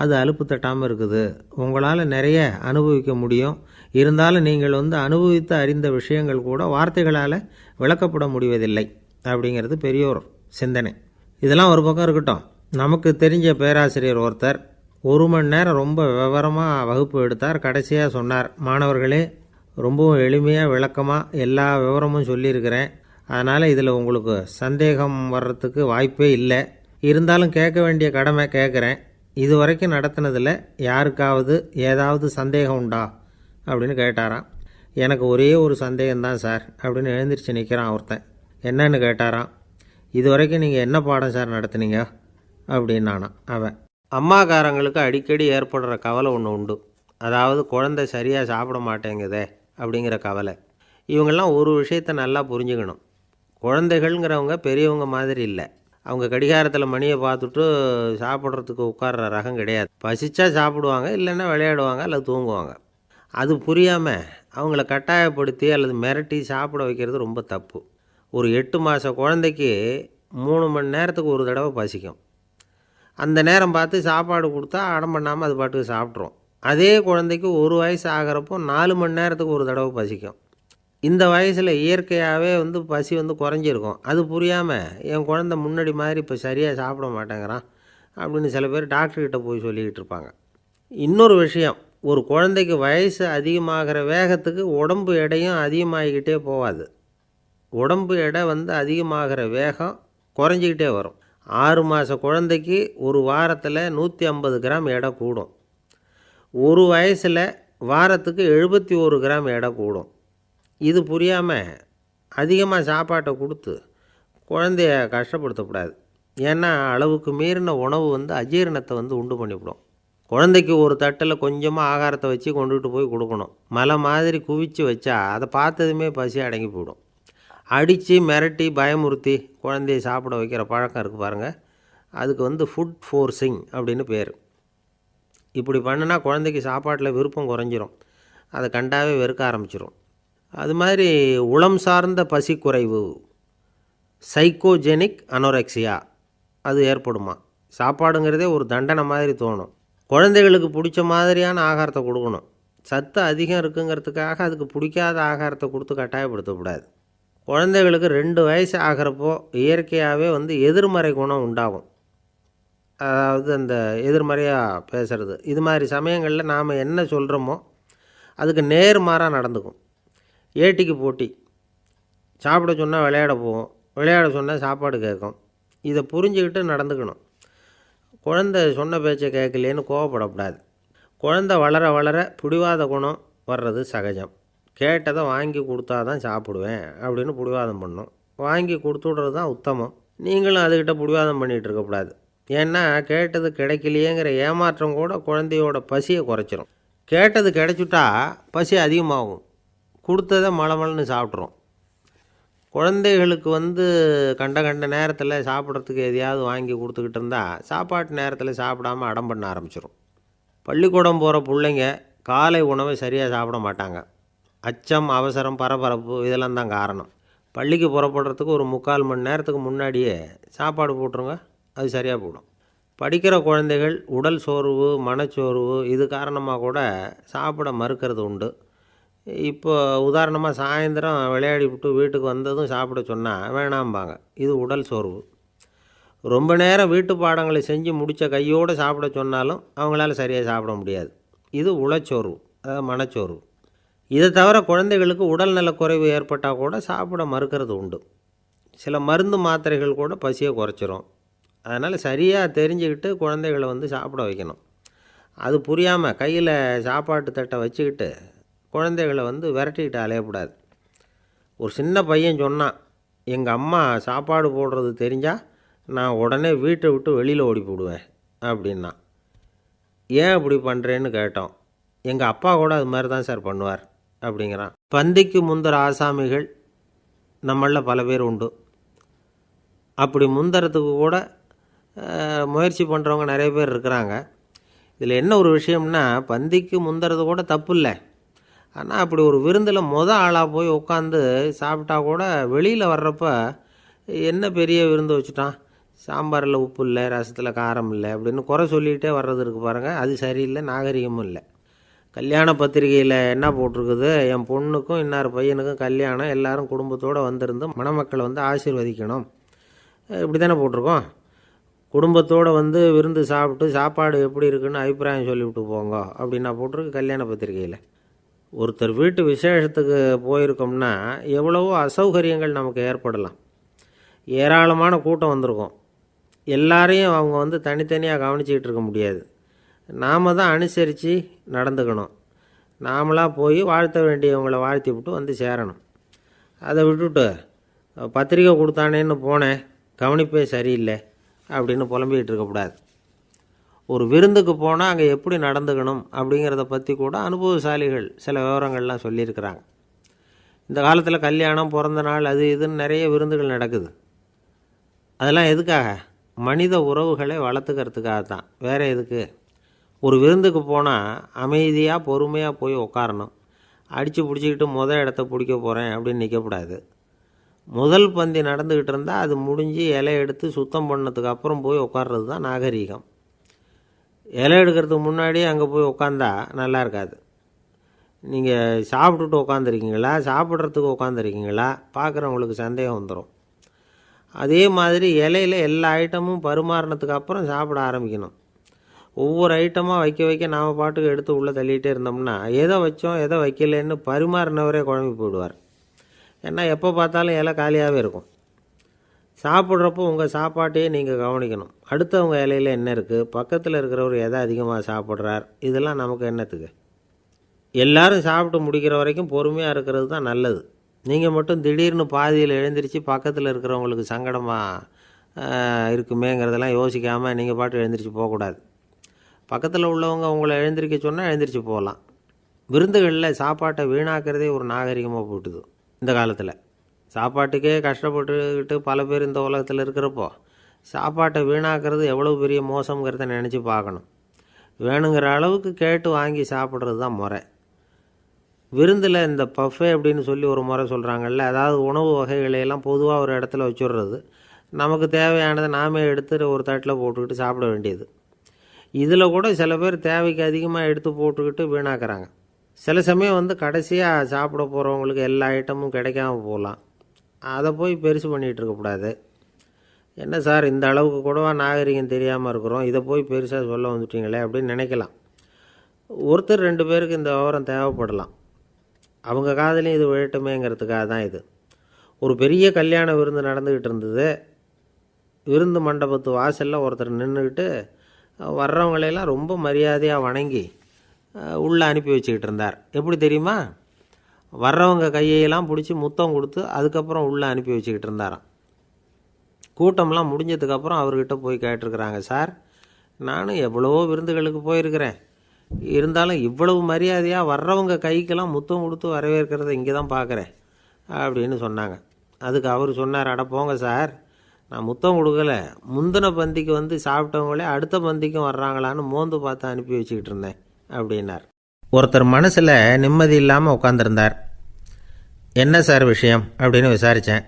அது அலுப்பு தட்டாமல் இருக்குது. உங்களால் நிறைய அனுபவிக்க முடியும். இருந்தாலும் நீங்கள் அனுபவித்து அறிந்த விஷயங்கள் கூட வார்த்தைகளால் விளக்கப்பட முடிவதில்லை அப்படிங்கிறது பெரியோர் சிந்தனை. இதெல்லாம் ஒரு பக்கம் இருக்கட்டும். நமக்கு தெரிஞ்ச பேராசிரியர் ஒருத்தர் 1 மணி நேரம் ரொம்ப விவரமாக வகுப்பு எடுத்தார். கடைசியாக சொன்னார், மாணவர்களே, ரொம்பவும் எளிமையாக விளக்கமாக எல்லா விவரமும் சொல்லியிருக்கிறேன். அதனால் இதில் உங்களுக்கு சந்தேகம் வர்றதுக்கு வாய்ப்பே இல்லை. இருந்தாலும் கேட்க வேண்டிய கடமை கேட்குறேன். இது வரைக்கும் நடத்தினதில் யாருக்காவது ஏதாவது சந்தேகம் உண்டா அப்படின்னு கேட்டாராம். எனக்கு ஒரே ஒரு சந்தேகம்தான் சார் அப்படின்னு எழுந்திரிச்சு நிற்கிறான் ஒருத்தன். என்னன்னு கேட்டாராம். இது வரைக்கும் நீங்கள் என்ன பாடம் சார் நடத்துனீங்க அப்படின்னானான் அவன். அம்மாக்காரங்களுக்கு அடிக்கடி ஏற்படுற கவலை ஒன்று உண்டு. அதாவது குழந்தை சரியாக சாப்பிட மாட்டேங்குதே அப்படிங்கிற கவலை. இவங்கெல்லாம் ஒரு விஷயத்தை நல்லா புரிஞ்சுக்கணும். குழந்தைகள்ங்கிறவங்க பெரியவங்க மாதிரி இல்லை. அவங்க கடிகாரத்தில் மணியை பார்த்துட்டு சாப்பிட்றதுக்கு உட்கார்ற ரகம் கிடையாது. பசிச்சா சாப்பிடுவாங்க, இல்லைன்னா விளையாடுவாங்க அல்லது தூங்குவாங்க. அது புரியாமல் அவங்கள கட்டாயப்படுத்தி அல்லது மிரட்டி சாப்பிட வைக்கிறது ரொம்ப தப்பு. ஒரு 8 மாத குழந்தைக்கு 3 மணி நேரத்துக்கு ஒரு தடவை பசிக்கும். அந்த நேரம் பார்த்து சாப்பாடு கொடுத்தா அடம் பண்ணாமல் அது பாட்டுக்கு சாப்பிட்றோம். அதே குழந்தைக்கு 1 வயசு ஆகிறப்போ 4 மணி நேரத்துக்கு ஒரு தடவை பசிக்கும். இந்த வயசில் இயற்கையாகவே பசி குறைஞ்சிருக்கும். அது புரியாமல் என் குழந்தை முன்னாடி மாதிரி இப்போ சரியாக சாப்பிட மாட்டேங்கிறான் அப்படின்னு சில பேர் டாக்டர்கிட்ட போய் சொல்லிக்கிட்டு இருப்பாங்க. இன்னொரு விஷயம், ஒரு குழந்தைக்கு வயசு அதிகமாகிற வேகத்துக்கு உடம்பு எடையும் அதிகமாகிக்கிட்டே போகாது. உடம்பு எடை அதிகமாகிற வேகம் குறைஞ்சிக்கிட்டே வரும். 6 மாத குழந்தைக்கு ஒரு வாரத்தில் 150 கிராம் எடை கூடும். ஒரு வயசில் வாரத்துக்கு 71 கிராம் எடை கூடும். இது புரியாமல் அதிகமாக சாப்பாட்டை கொடுத்து குழந்தைய கஷ்டப்படுத்தக்கூடாது. ஏன்னா அளவுக்கு மீறின உணவு அஜீரணத்தை உண்டு பண்ணிவிடும். குழந்தைக்கு ஒரு தட்டில் கொஞ்சமாக ஆகாரத்தை வச்சு கொண்டுகிட்டு போய் கொடுக்கணும். மலை மாதிரி குவிச்சு வச்சா அதை பார்த்ததுமே பசி அடங்கி போயிடும். அடித்து மிரட்டி பயமுறுத்தி குழந்தைய சாப்பிட வைக்கிற பழக்கம் இருக்குது பாருங்கள். அதுக்கு ஃபுட் ஃபோர்ஸிங் அப்படின்னு பேர். இப்படி பண்ணுனா குழந்தைக்கு சாப்பாட்டில் விருப்பம் குறைஞ்சிரும், அதை கண்டாவே வெறுக்க ஆரம்பிச்சிடும். அது மாதிரி உளம் சார்ந்த பசி குறைவு, சைக்கோஜெனிக் அனோரெக்சியா, அது ஏற்படுமா. சாப்பாடுங்கிறதே ஒரு தண்டனை மாதிரி தோணும். குழந்தைகளுக்கு பிடிச்ச மாதிரியான ஆகாரத்தை கொடுக்கணும். சத்து அதிகம் இருக்குங்கிறதுக்காக அதுக்கு பிடிக்காத ஆகாரத்தை கொடுத்து கட்டாயப்படுத்தக்கூடாது. குழந்தைகளுக்கு 2 வயசு ஆகிறப்போ இயற்கையாகவே எதிர்மறை குணம் உண்டாகும். அதாவது அந்த எதிர்மறையாக பேசுகிறது. இது மாதிரி சமயங்களில் நாம் என்ன சொல்கிறோமோ அதுக்கு நேர்மாறாக நடந்துக்கும். ஏட்டிக்கு போட்டி. சாப்பிட சொன்னால் விளையாட போகும், விளையாட சொன்னால் சாப்பாடு கேட்கும். இதை புரிஞ்சுக்கிட்டு நடந்துக்கணும். குழந்தை சொன்ன பேச்சை கேட்கலேன்னு கோவப்படக்கூடாது. குழந்தை வளர வளர பிடிவாத குணம் வர்றது சகஜம். கேட்டதை வாங்கி கொடுத்தா தான் சாப்பிடுவேன் அப்படின்னு பிடிவாதம் பண்ணும். வாங்கி கொடுத்துட்றது தான் உத்தமம். நீங்களும் அதுக்கிட்ட பிடிவாதம் பண்ணிகிட்டு இருக்கக்கூடாது. ஏன்னா கேட்டது கிடைக்கலையேங்கிற ஏமாற்றம் கூட குழந்தையோட பசியை குறைச்சிரும். கேட்டது கிடைச்சிட்டா பசி அதிகமாகும், கொடுத்ததை மலமலன்னு சாப்பிட்றோம். குழந்தைகளுக்கு கண்ட கண்ட நேரத்தில் சாப்பிட்றதுக்கு எதையாவது வாங்கி கொடுத்துக்கிட்டு இருந்தால் சாப்பாட்டு நேரத்தில் சாப்பிடாமல் அடம் பண்ண ஆரம்பிச்சிடும். பள்ளிக்கூடம் போகிற பிள்ளைங்க காலை உணவை சரியாக சாப்பிட மாட்டாங்க. அச்சம், அவசரம், பரபரப்பு இதெல்லாம் தான் காரணம். பள்ளிக்கு புறப்படுறதுக்கு ஒரு 3/4 மணி நேரத்துக்கு முன்னாடியே சாப்பாடு போட்டுருங்க, அது சரியாக போடும். படிக்கிற குழந்தைகள் உடல் சோர்வு, மனச்சோர்வு இது காரணமாக கூட சாப்பிட மறுக்கிறது உண்டு. இப்போ உதாரணமாக சாயந்தரம் விளையாடிவிட்டு வீட்டுக்கு வந்ததும் சாப்பிட சொன்னால் வேணாம்பாங்க. இது உடல் சோர்வு. ரொம்ப நேரம் வீட்டு பாடங்களை செஞ்சு முடித்த கையோடு சாப்பிட சொன்னாலும் அவங்களால சரியாக சாப்பிட முடியாது. இது உளச்சோர்வு, அதாவது மனச்சோர்வு. இதை தவிர குழந்தைகளுக்கு உடல் நலக்குறைவு ஏற்பட்டால் கூட சாப்பிட மறுக்கிறது உண்டு. சில மருந்து மாத்திரைகள் கூட பசியை குறைச்சிரும். அதனால் சரியாக தெரிஞ்சுக்கிட்டு குழந்தைகளை சாப்பிட வைக்கணும். அது புரியாமல் கையில் சாப்பாட்டு தட்டை வச்சுக்கிட்டு குழந்தைகளை விரட்டிக்கிட்டு அலையக்கூடாது. ஒரு சின்ன பையன் சொன்னான், எங்கள் அம்மா சாப்பாடு போடுறது தெரிஞ்சால் நான் உடனே வீட்டை விட்டு வெளியில் ஓடி போடுவேன் அப்படின்னா. ஏன் இப்படி பண்ணுறேன்னு கேட்டோம். எங்கள் அப்பா கூட அது மாதிரி தான் சார் பண்ணுவார் அப்படிங்கிறான். பந்திக்கு முந்தர ஆசாமிகள் நம்மளில் பல பேர் உண்டு. அப்படி முந்தறதுக்கு கூட முயற்சி பண்ணுறவங்க நிறைய பேர் இருக்கிறாங்க. இதில் என்ன ஒரு விஷயம்னா, பந்திக்கு முந்துறது கூட தப்பு இல்லை. ஆனால் அப்படி ஒரு விருந்தில் ஆளாக போய் உட்காந்து சாப்பிட்டா கூட வெளியில் வர்றப்ப என்ன பெரிய விருந்து வச்சுட்டான், சாம்பாரில் உப்பு இல்லை, ரசத்தில் காரம் இல்லை அப்படின்னு குறை சொல்லிகிட்டே வர்றது இருக்குது பாருங்கள். அது சரியில்லை, நாகரிகமும் இல்லை. கல்யாண பத்திரிகையில் என்ன போட்டிருக்குது, என் பொண்ணுக்கும் இன்னார் பையனுக்கும் கல்யாணம், எல்லாரும் குடும்பத்தோடு வந்திருந்து மணமக்களை ஆசீர்வதிக்கணும், இப்படி தானே போட்டிருக்கோம். குடும்பத்தோடு விருந்து சாப்பிட்டு சாப்பாடு எப்படி இருக்குன்னு அபிப்பிராயம் சொல்லிவிட்டு போங்க அப்படின்னா போட்டிருக்கு கல்யாண பத்திரிகையில். ஒருத்தர் வீட்டு விசேஷத்துக்கு போயிருக்கோம்னா எவ்வளவோ அசௌகரியங்கள் நமக்கு ஏற்படலாம். ஏராளமான கூட்டம் வந்திருக்கும். எல்லாரையும் அவங்க தனித்தனியாக கவனிச்சிக்கிட்டு இருக்க முடியாது. நாம் தான் அனுசரித்து நடந்துக்கணும். நாமளாக போய் வாழ்த்த வேண்டியவங்களை வாழ்த்தி விட்டு சேரணும். அதை விட்டுட்டு பத்திரிக்கை கொடுத்தானேன்னு போனேன், கவனிப்பே சரியில்லை அப்படின்னு புலம்பிக்கிட்டு இருக்கக்கூடாது. ஒரு விருந்துக்கு போனால் அங்கே எப்படி நடந்துக்கணும் அப்படிங்கிறத பற்றி கூட அனுபவசாலிகள் சில விவரங்கள்லாம் சொல்லியிருக்கிறாங்க. இந்த காலத்தில் கல்யாணம், பிறந்த நாள், அது இதுன்னு நிறைய விருந்துகள் நடக்குது. அதெல்லாம் எதுக்காக? மனித உறவுகளை வளர்த்துக்கிறதுக்காக தான், வேறு எதுக்கு? ஒரு விருந்துக்கு போனால் அமைதியாக பொறுமையாக போய் உட்காரணும். அடித்து பிடிச்சிக்கிட்டு இடத்த பிடிக்க போகிறேன் அப்படின்னு நிற்கக்கூடாது. முதல் பந்தி நடந்துக்கிட்டு இருந்தால் அது முடிஞ்சு இலை எடுத்து சுத்தம் பண்ணதுக்கு அப்புறம் போய் உட்கார்றது தான் நாகரீகம். இலை எடுக்கிறதுக்கு முன்னாடியே அங்கே போய் உட்காந்தா நல்லா இருக்காது. நீங்கள் சாப்பிட்டுட்டு உட்காந்துருக்கீங்களா, சாப்பிட்றதுக்கு உட்காந்துருக்கீங்களா, பார்க்குறவங்களுக்கு சந்தேகம் வந்துடும். அதே மாதிரி இலையில் எல்லா ஐட்டமும் பரிமாறினதுக்கு அப்புறம் சாப்பிட ஆரம்பிக்கணும். ஒவ்வொரு ஐட்டமாக வைக்க வைக்க நாம் பாட்டுக்கு எடுத்து உள்ளே தள்ளிகிட்டே இருந்தோம்னா எதை வச்சோம் எதை வைக்கலன்னு பரிமாறினவரே குழம்பி போயிடுவார். ஏன்னா எப்போ பார்த்தாலும் இலை காலியாகவே இருக்கும். சாப்பிட்றப்போ உங்கள் சாப்பாட்டையே நீங்கள் கவனிக்கணும். அடுத்தவங்க இலையில் என்ன இருக்குது, பக்கத்தில் இருக்கிறவர் எதை அதிகமாக சாப்பிட்றார், இதெல்லாம் நமக்கு என்னத்துக்கு? எல்லோரும் சாப்பிட்டு முடிக்கிற வரைக்கும் பொறுமையாக இருக்கிறது தான் நல்லது. நீங்கள் மட்டும் திடீர்னு பாதியில் எழுந்திரிச்சு பக்கத்தில் இருக்கிறவங்களுக்கு சங்கடமாக இருக்குமேங்கிறதெல்லாம் யோசிக்காமல் நீங்கள் பாட்டு எழுந்திரிச்சு போகக்கூடாது. பக்கத்தில் உள்ளவங்க உங்களை எழுந்திரிக்க சொன்னால் எழுந்திரிச்சு போகலாம். விருந்துகளில் சாப்பாட்டை வீணாக்கிறதே ஒரு நாகரிகமாக போட்டுது. இந்த காலத்தில் சாப்பாட்டுக்கே கஷ்டப்பட்டுக்கிட்டு பல பேர் இந்த உலகத்தில் இருக்கிறப்போ சாப்பாட்டை வீணாக்கிறது எவ்வளோ பெரிய மோசங்கிறத நினச்சி பார்க்கணும். வேணுங்கிற அளவுக்கு கேட்டு வாங்கி சாப்பிட்றது தான் முறை. விருந்தில் இந்த பஃபே அப்படின்னு சொல்லி ஒரு முறை சொல்கிறாங்கல்ல, அதாவது உணவு வகைகளையெல்லாம் பொதுவாக ஒரு இடத்துல வச்சுடுறது, நமக்கு தேவையானதை நாமே எடுத்து ஒரு தட்டில் போட்டுக்கிட்டு சாப்பிட வேண்டியது. இதில் கூட சில பேர் தேவைக்கு அதிகமாக எடுத்து போட்டுக்கிட்டு வீணாக்குறாங்க. சில சமயம் கடைசியாக சாப்பிட போகிறவங்களுக்கு எல்லா ஐட்டமும் கிடைக்காம போகலாம். அதை போய் பெருசு பண்ணிகிட்டு இருக்கக்கூடாது. என்ன சார், இந்த அளவுக்கு கூடவா நாகரிகம் தெரியாமல் இருக்கிறோம், இதை போய் பெருசாக சொல்ல வந்துட்டீங்களே அப்படின்னு நினைக்கலாம். ஒருத்தர் 2 பேருக்கு இந்த விவரம் தேவைப்படலாம். அவங்க காதலையும் இது விழட்டுமேங்கிறதுக்காக தான் இது. ஒரு பெரிய கல்யாண விருந்து நடந்துக்கிட்டு இருந்தது. விருந்து மண்டபத்து வாசலில் ஒருத்தர் நின்றுக்கிட்டு வர்றவங்களையெல்லாம் ரொம்ப மரியாதையாக வணங்கி உள்ளே அனுப்பி வச்சுக்கிட்டு இருந்தார். எப்படி தெரியுமா? வர்றவங்க கையெல்லாம் பிடிச்சி முத்தம் கொடுத்து அதுக்கப்புறம் உள்ளே அனுப்பி வச்சுக்கிட்டு இருந்தாராம். கூட்டம்லாம் முடிஞ்சதுக்கப்புறம் அவர்கிட்ட போய் கேட்டிருக்கிறாங்க, சார், நானும் எவ்வளவோ விருந்துகளுக்கு போயிருக்கிறேன், இருந்தாலும் இவ்வளவு மரியாதையாக வர்றவங்க கைக்கெல்லாம் முத்தம் கொடுத்து வரவேற்கிறத இங்கே தான் பார்க்குறேன் அப்படின்னு சொன்னாங்க. அதுக்கு அவர் சொன்னார், அட போங்க சார், நான் முத்தம் கொடுக்கல, முந்தின பந்திக்கு சாப்பிட்டவங்களே அடுத்த பந்திக்கும் வர்றாங்களான்னு மோந்து பார்த்து அனுப்பி வச்சுக்கிட்டு இருந்தேன் அப்படின்னார். ஒருத்தர் மனசில் நிம்மதி இல்லாமல் உட்காந்துருந்தார். என்ன சார் விஷயம் அப்படின்னு விசாரித்தேன்.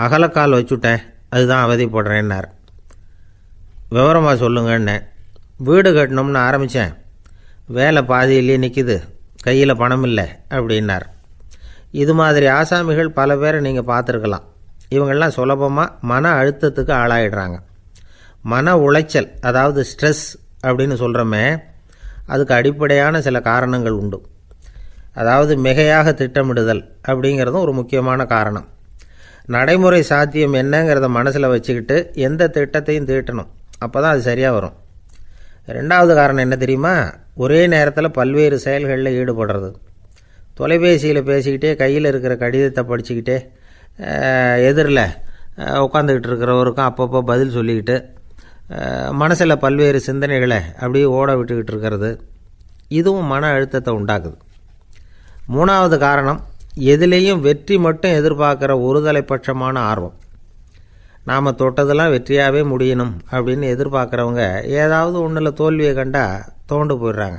அகலக்கால் வச்சுட்டேன், அதுதான் அவதிப்படுறேன்னார். விவரமாக சொல்லுங்கன்னு. வீடு கட்டணும்னு ஆரம்பித்தேன், வேலை பாதியிலேயே நிற்கிது, கையில் பணம் இல்லை அப்படின்னார். இது மாதிரி ஆசாமிகள் பல பேரை நீங்கள் பார்த்துருக்கலாம். இவங்கெல்லாம் சுலபமாக மன அழுத்தத்துக்கு ஆளாயிடுறாங்க. மன உளைச்சல், அதாவது ஸ்ட்ரெஸ் அப்படின்னு சொல்கிறோமே, அதுக்கு அடிப்படையான சில காரணங்கள் உண்டு. அதாவது மிகையாக திட்டமிடுதல் அப்படிங்கிறதும் ஒரு முக்கியமான காரணம். நடைமுறை சாத்தியம் என்னங்கிறத மனசில் வச்சுக்கிட்டு எந்த திட்டத்தையும் தீட்டணும், அப்போ தான் அது சரியாக வரும். 2வது காரணம் என்ன தெரியுமா? ஒரே நேரத்தில் பல்வேறு செயல்களில் ஈடுபடுறது. தொலைபேசியில் பேசிக்கிட்டே கையில் இருக்கிற கடிதத்தை படிச்சுக்கிட்டே எதிரில் உட்காந்துக்கிட்டு இருக்கிறவருக்கும் அப்பப்போ பதில் சொல்லிக்கிட்டு மனசில் பல்வேறு சிந்தனைகளை அப்படியே ஓட விட்டுக்கிட்டு இருக்கிறது, இதுவும் மன அழுத்தத்தை உண்டாக்குது. 3வது காரணம், எதிலேயும் வெற்றி மட்டும் எதிர்பார்க்குற ஒருதலைப்பட்சமான ஆர்வம். நாம் தொட்டதெல்லாம் வெற்றியாகவே முடியணும் அப்படின்னு எதிர்பார்க்குறவங்க ஏதாவது ஒன்றில் தோல்வியை கண்டால் தோண்டு போயிடுறாங்க.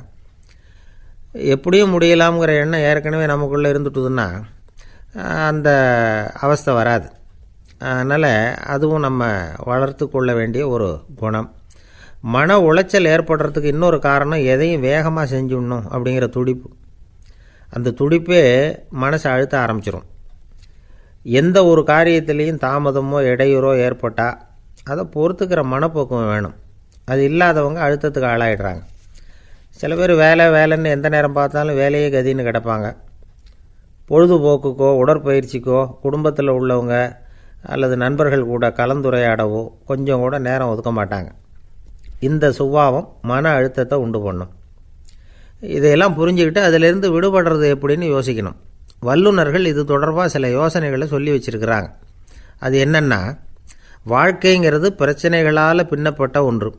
எப்படியும் முடியலாம்ங்கிற எண்ணம் ஏற்கனவே நமக்குள்ளே இருந்துட்டுதுன்னா அந்த அவஸ்தை வராது. அதனால் அதுவும் நம்ம வளர்த்து கொள்ள வேண்டிய ஒரு குணம். மன உளைச்சல் ஏற்படுறதுக்கு இன்னொரு காரணம், எதையும் வேகமாக செஞ்சுடணும் அப்படிங்கிற துடிப்பு. அந்த துடிப்பே மனசை அழுத்த ஆரம்பிச்சிடும். எந்த ஒரு காரியத்திலையும் தாமதமோ இடையூறோ ஏற்பட்டால் அதை பொறுத்துக்கிற மனப்போக்கம் வேணும். அது இல்லாதவங்க அழுத்தத்துக்கு ஆளாயிடுறாங்க. சில பேர் வேலைன்னு எந்த நேரம் பார்த்தாலும் வேலையே கதின்னு கிடப்பாங்க. பொழுதுபோக்குக்கோ உடற்பயிற்சிக்கோ குடும்பத்தில் உள்ளவங்க அல்லது நண்பர்கள் கூட கலந்துரையாடவோ கொஞ்சம் கூட நேரம் ஒதுக்க மாட்டாங்க. இந்த சுபாவம் மன அழுத்தத்தை உண்டு பண்ணும். இதையெல்லாம் புரிஞ்சுக்கிட்டு அதிலிருந்து விடுபடுறது எப்படின்னு யோசிக்கணும். வல்லுநர்கள் இது தொடர்பாக சில யோசனைகளை சொல்லி வச்சுருக்கிறாங்க. அது என்னென்னா, வாழ்க்கைங்கிறது பிரச்சனைகளால் பின்னப்பட்ட ஒன்று,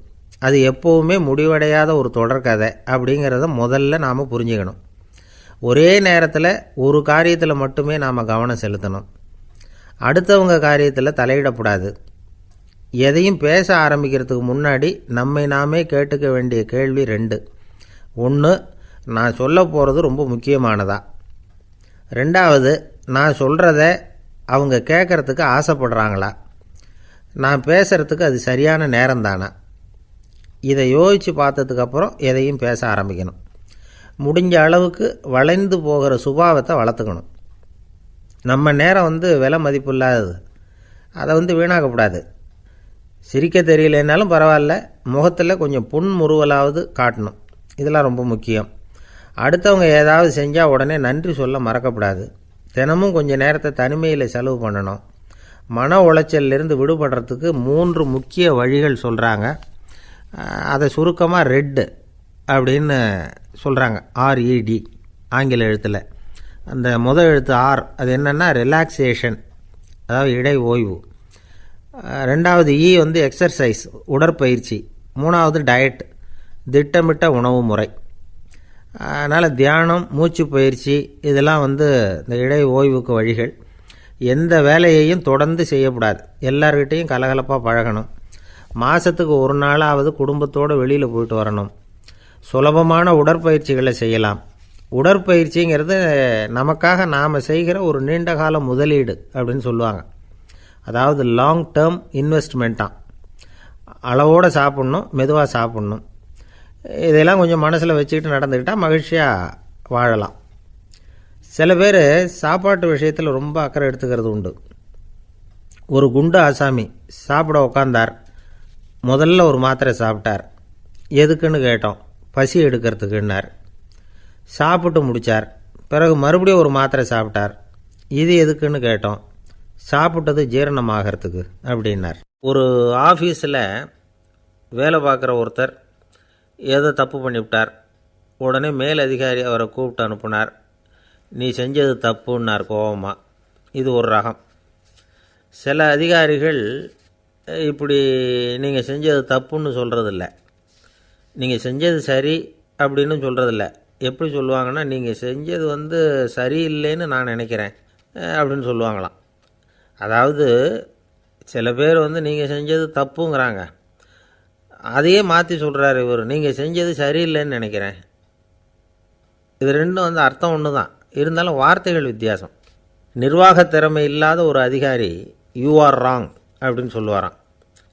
அது எப்போவுமே முடிவடையாத ஒரு தொடர்கதை அப்படிங்கிறத முதல்ல நாம் புரிஞ்சுக்கணும். ஒரே நேரத்தில் ஒரு காரியத்தில் மட்டுமே நாம் கவனம் செலுத்தணும். அடுத்தவங்க காரியத்தில் தலையிடக்கூடாது. எதையும் பேச ஆரம்பிக்கிறதுக்கு முன்னாடி நம்மை நாமே கேட்டுக்க வேண்டிய கேள்வி 2. 1, நான் சொல்ல போகிறது ரொம்ப முக்கியமானதா? 2வது, நான் சொல்கிறத அவங்க கேட்குறதுக்கு ஆசைப்படுறாங்களா? நான் பேசுகிறதுக்கு அது சரியான நேரம் தானா? இதை யோசித்து பார்த்ததுக்கப்புறம் எதையும் பேச ஆரம்பிக்கணும். முடிஞ்ச அளவுக்கு வளைந்து போகிற சுபாவத்தை வளர்த்துக்கணும். நம்ம நேரம் விலை மதிப்பு இல்லாதது, அதை வீணாக்கக்கூடாது. சிரிக்க தெரியலனாலும் பரவாயில்ல, முகத்தில் கொஞ்சம் புன்முறுவலாவது காட்டணும். இதெல்லாம் ரொம்ப முக்கியம். அடுத்தவங்க ஏதாவது செஞ்சால் உடனே நன்றி சொல்ல மறக்கக்கூடாது. தினமும் கொஞ்சம் நேரத்தை தனிமையில் செலவு பண்ணணும். மன உளைச்சலிருந்து விடுபடுறதுக்கு 3 முக்கிய வழிகள் சொல்கிறாங்க. அதை சுருக்கமாக ரெட் அப்படின்னு சொல்கிறாங்க, RED ஆங்கில எழுத்தில். அந்த முதல் எழுத்து R, அது என்னென்னா ரிலாக்ஸேஷன், அதாவது இடை ஓய்வு. 2வது E எக்ஸர்சைஸ், உடற்பயிற்சி. 3வது டயட், திட்டமிட்ட உணவு முறை. அதனால் தியானம், மூச்சு பயிற்சி இதெல்லாம் இந்த இடை ஓய்வுக்கு வழிகள். எந்த வேலையையும் தொடர்ந்து செய்யக்கூடாது. எல்லார்கிட்டையும் கலகலப்பாக பழகணும். மாதத்துக்கு 1 நாளாவது குடும்பத்தோடு வெளியில் போயிட்டு வரணும். சுலபமான உடற்பயிற்சிகளை செய்யலாம். உடற்பயிற்சிங்கிறது நமக்காக நாம் செய்கிற ஒரு நீண்டகால முதலீடு அப்படின்னு சொல்லுவாங்க. அதாவது லாங் டேர்ம் இன்வெஸ்ட்மெண்ட்டாக. அளவோடு சாப்பிட்ணும், மெதுவாக சாப்பிட்ணும். இதெல்லாம் கொஞ்சம் மனசில் வச்சுக்கிட்டு நடந்துக்கிட்டால் மகிழ்ச்சியாக வாழலாம். சில பேர் சாப்பாட்டு விஷயத்தில் ரொம்ப அக்கறை எடுத்துக்கிறது உண்டு. ஒரு குண்டு ஆசாமி சாப்பிட உக்காந்தார். முதல்ல ஒரு மாத்திரை சாப்பிட்டார். எதுக்குன்னு கேட்டோம். பசி எடுக்கிறதுக்குன்னார். சாப்பிட்டு முடித்தார். பிறகு மறுபடியும் ஒரு மாத்திரை சாப்பிட்டார். இது எதுக்குன்னு கேட்டோம். சாப்பிட்டது ஜீரணமாகறதுக்கு அப்படின்னார். ஒரு ஆஃபீஸில் வேலை பார்க்குற ஒருத்தர் ஏதோ தப்பு பண்ணிவிட்டார். உடனே மேல் அதிகாரி அவரை கூப்பிட்டு அனுப்புனார். நீ செஞ்சது தப்புன்னார் கோபமாக. இது ஒரு ரகம். சில அதிகாரிகள் இப்படி நீங்கள் செஞ்சது தப்புன்னு சொல்கிறதில்ல, நீங்கள் செஞ்சது சரி அப்படின்னு சொல்கிறதில்ல. எப்படி சொல்லுவாங்கன்னா, நீங்கள் செஞ்சது சரியில்லைன்னு நான் நினைக்கிறேன் அப்படின்னு சொல்லுவாங்களாம். அதாவது சில பேர் நீங்கள் செஞ்சது தப்புங்கிறாங்க, அதையே மாற்றி சொல்கிறார் இவர், நீங்கள் செஞ்சது சரியில்லைன்னு நினைக்கிறேன். இது ரெண்டும் அர்த்தம் ஒன்று தான், இருந்தாலும் வார்த்தைகள் வித்தியாசம். நிர்வாக திறமை இல்லாத ஒரு அதிகாரி யூ ஆர் ராங் அப்படின்னு சொல்லுவாராம்.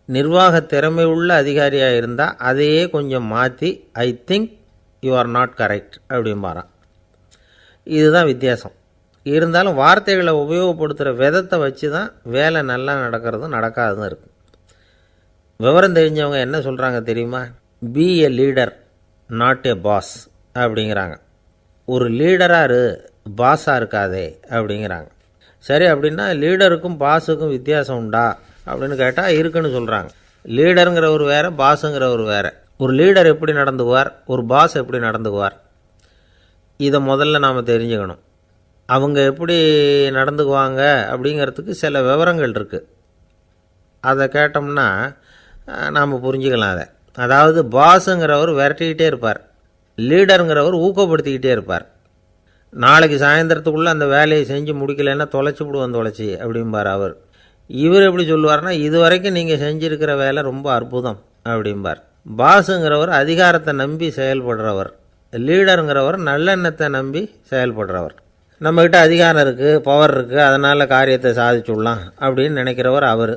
நிர்வாக திறமை உள்ள அதிகாரியாக இருந்தால் அதையே கொஞ்சம் மாற்றி I think you are not correct அப்படிம்பாராம். இதுதான் வித்தியாசம். இருந்தாலும் வார்த்தைகளை உபயோகப்படுத்துகிற விதத்தை வச்சு தான் வேலை நல்லா நடக்கிறதும் நடக்காததும் இருக்குது. விவரம் தெரிஞ்சவங்க என்ன சொல்கிறாங்க தெரியுமா? Be a leader not a boss அப்படிங்கிறாங்க. ஒரு லீடராக இரு, பாஸாக இருக்காதே அப்படிங்கிறாங்க. சரி, அப்படின்னா லீடருக்கும் பாஸுக்கும் வித்தியாசம் உண்டா அப்படின்னு கேட்டால் இருக்குன்னு சொல்கிறாங்க. லீடருங்கிறவர் வேறு, பாஸுங்கிறவர் வேறு. ஒரு லீடர் எப்படி நடந்துக்குவார், ஒரு பாஸ் எப்படி நடந்துக்குவார், இதை முதல்ல நாம் தெரிஞ்சுக்கணும். அவங்க எப்படி நடந்துக்குவாங்க அப்படிங்கிறதுக்கு சில விவரங்கள் இருக்குது. அதை கேட்டோம்னா நாம் புரிஞ்சுக்கலாம் அதை. அதாவது பாஸுங்கிறவர் விரட்டிக்கிட்டே இருப்பார், லீடருங்கிறவர் ஊக்கப்படுத்திக்கிட்டே இருப்பார். நாளைக்கு சாயந்தரத்துக்குள்ளே அந்த வேலையை செஞ்சு முடிக்கலைன்னா தொலைச்சி விடுவோம் தொலைச்சி அப்படிம்பார் அவர். இவர் எப்படி சொல்லுவார்னா, இது வரைக்கும் நீங்கள் செஞ்சுருக்கிற வேலை ரொம்ப அற்புதம் அப்படிம்பார். பாஸுங்கிறவர் அதிகாரத்தை நம்பி செயல்படுறவர், லீடருங்கிறவர் நல்லெண்ணத்தை நம்பி செயல்படுறவர். நம்மக்கிட்ட அதிகாரம் இருக்குது, பவர் இருக்குது, அதனால் காரியத்தை சாதிச்சுடலாம் அப்படின்னு நினைக்கிறவர் அவர்.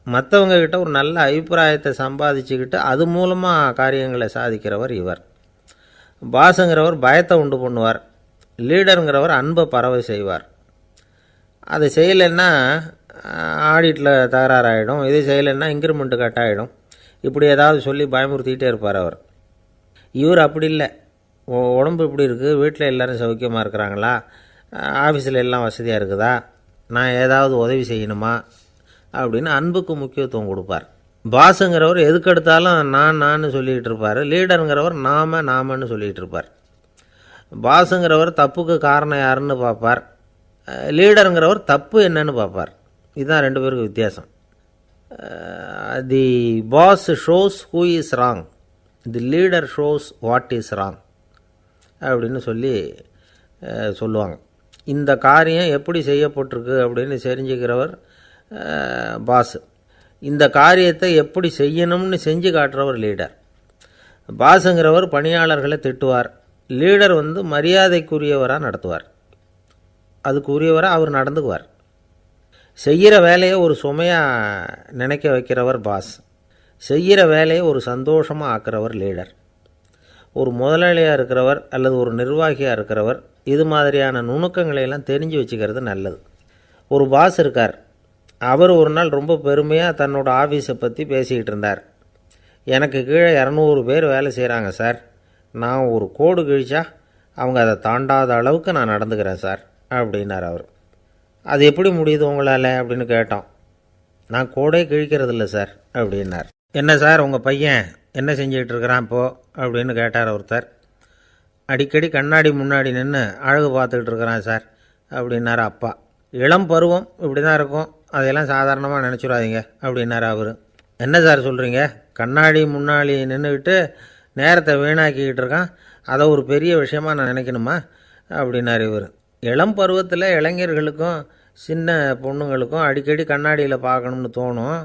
மற்றவங்கக்கிட்ட ஒரு நல்ல அபிப்பிராயத்தை சம்பாதிச்சுக்கிட்டு அது மூலமாக காரியங்களை சாதிக்கிறவர் இவர். பாஸுங்கிறவர் பயத்தை உண்டு பண்ணுவார், லீடருங்கிறவர் அன்பை பரவ செய்வார். அதை செய்யலைன்னா ஆடிட்டில் தகராறாயிடும், இது செய்யலைன்னா இன்க்ரிமெண்ட்டு கட் ஆகிடும், இப்படி ஏதாவது சொல்லி பயமுறுத்திக்கிட்டே இருப்பார் அவர். இவர் அப்படி இல்லை. உடம்பு இப்படி இருக்குது, வீட்டில் எல்லோரும் சௌக்கியமாக இருக்கிறாங்களா, ஆஃபீஸில் எல்லாம் வசதியாக இருக்குதா, நான் ஏதாவது உதவி செய்யணுமா அப்படின்னு அன்புக்கு முக்கியத்துவம் கொடுப்பார். பாஸுங்கிறவர் எதுக்கெடுத்தாலும் நான் சொல்லிகிட்டு இருப்பார், லீடருங்கிறவர் நாமன்னு சொல்லிகிட்டு இருப்பார். பாஸுங்கிறவர் தப்புக்கு காரணம் யாருன்னு பார்ப்பார், லீடருங்கிறவர் தப்பு என்னன்னு பார்ப்பார். இதுதான் ரெண்டு பேருக்கு வித்தியாசம். The boss shows who is wrong, the leader shows what is wrong அப்படின்னு சொல்லுவாங்க. இந்த காரியம் எப்படி செய்யப்பட்டிருக்கு அப்படின்னு தெரிஞ்சுக்கிறவர் பாஸ். இந்த காரியத்தை எப்படி செய்யணும்னு செஞ்சு காட்டுறவர் லீடர். பாஸுங்கிறவர் பணியாளர்களை திட்டுவார், லீடர் மரியாதைக்குரியவராக நடத்துவார், அதுக்குரியவராக அவர் நடந்துக்குவார். செய்கிற வேலையை ஒரு சுமையாக நினைக்க வைக்கிறவர் பாஸ், செய்கிற வேலையை ஒரு சந்தோஷமாக ஆக்கிறவர் லீடர். ஒரு முதலாளியாக இருக்கிறவர் அல்லது ஒரு நிர்வாகியாக இருக்கிறவர் இது மாதிரியான நுணுக்கங்களையெல்லாம் தெரிஞ்சு வச்சுக்கிறது நல்லது. ஒரு பாஸ் இருக்கார், அவர் ஒரு நாள் ரொம்ப பெருமையாக தன்னோட ஆஃபீஸை பற்றி பேசிக்கிட்டு இருந்தார். எனக்கு கீழே 200 பேர் வேலை செய்கிறாங்க சார், நான் ஒரு கோடு கிழிச்சா அவங்க அதை தாண்டாத அளவுக்கு நான் நடந்துக்கிறேன் சார் அப்படின்னார் அவர். அது எப்படி முடியுது உங்களால் அப்படின்னு கேட்டோம். நான் கோடே கிழிக்கிறதில்ல சார் அப்படின்னார். என்ன சார் உங்கள் பையன் என்ன செஞ்சுக்கிட்டு இருக்கிறான் இப்போது அப்படின்னு கேட்டார் ஒருத்தர். அடிக்கடி கண்ணாடி முன்னாடி நின்று அழகு பார்த்துக்கிட்டு இருக்கிறான் சார் அப்படின்னார் அப்பா. இளம் பருவம் இப்படி தான் இருக்கும், அதையெல்லாம் சாதாரணமாக நினச்சிடாதீங்க அப்படின்னார் அவர். என்ன சார் சொல்கிறீங்க, கண்ணாடி முன்னாடி நின்றுக்கிட்டு நேரத்தை வீணாக்கிக்கிட்டு இருக்கான், அதை ஒரு பெரிய விஷயமாக நான் நினைக்கணுமா அப்படின்னார் இவர். இளம் பருவத்தில் இளைஞர்களுக்கும் சின்ன பொண்ணுங்களுக்கும் அடிக்கடி கண்ணாடியில் பார்க்கணும்னு தோணும்.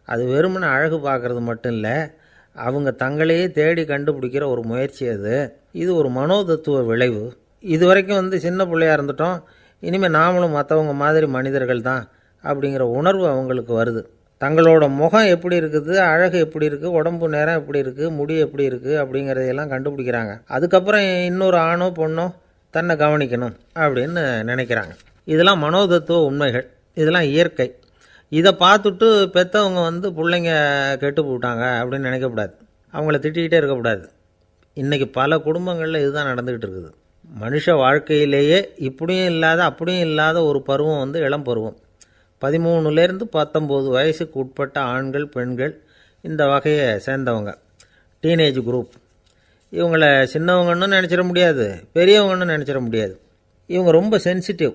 அது வெறுமனே அழகு பார்க்குறது மட்டும் இல்லை, அவங்க தங்களையே தேடி கண்டுபிடிக்கிற ஒரு முயற்சி அது. இது ஒரு மனோதத்துவ விளைவு. இது வரைக்கும் சின்ன பிள்ளையாக இருந்துட்டோம், இனிமேல் நாமளும் மற்றவங்க மாதிரி மனிதர்கள் தான் அப்படிங்கிற உணர்வு அவங்களுக்கு வருது. தங்களோட முகம் எப்படி இருக்குது, அழகு எப்படி இருக்குது, உடம்பு நேரம் எப்படி இருக்குது, முடி எப்படி இருக்குது அப்படிங்கிறதையெல்லாம் கண்டுபிடிக்கிறாங்க. அதுக்கப்புறம் இன்னொரு ஆணோ பொண்ணோ தன்னை கவனிக்கணும் அப்படின்னு நினைக்கிறாங்க. இதெல்லாம் மனோதத்துவ உண்மைகள், இதெல்லாம் இயற்கை. இதை பார்த்துட்டு பெற்றவங்க பிள்ளைங்க கெட்டு போட்டாங்க அப்படின்னு நினைக்கக்கூடாது, அவங்கள திட்டிக்கிட்டே இருக்கக்கூடாது. இன்றைக்கி பல குடும்பங்களில் இதுதான் நடந்துக்கிட்டு இருக்குது. மனுஷ வாழ்க்கையிலேயே இப்படியும் இல்லாத அப்படியும் இல்லாத ஒரு பருவம் இளம் பருவம். 13லேருந்து 19 வயசுக்கு உட்பட்ட ஆண்கள் பெண்கள் இந்த வகையை சேர்ந்தவங்க, டீனேஜ் குரூப். இவங்கள சின்னவங்கன்னு நினச்சிட முடியாது, பெரியவங்கன்னு நினச்சிட முடியாது. இவங்க ரொம்ப சென்சிட்டிவ்.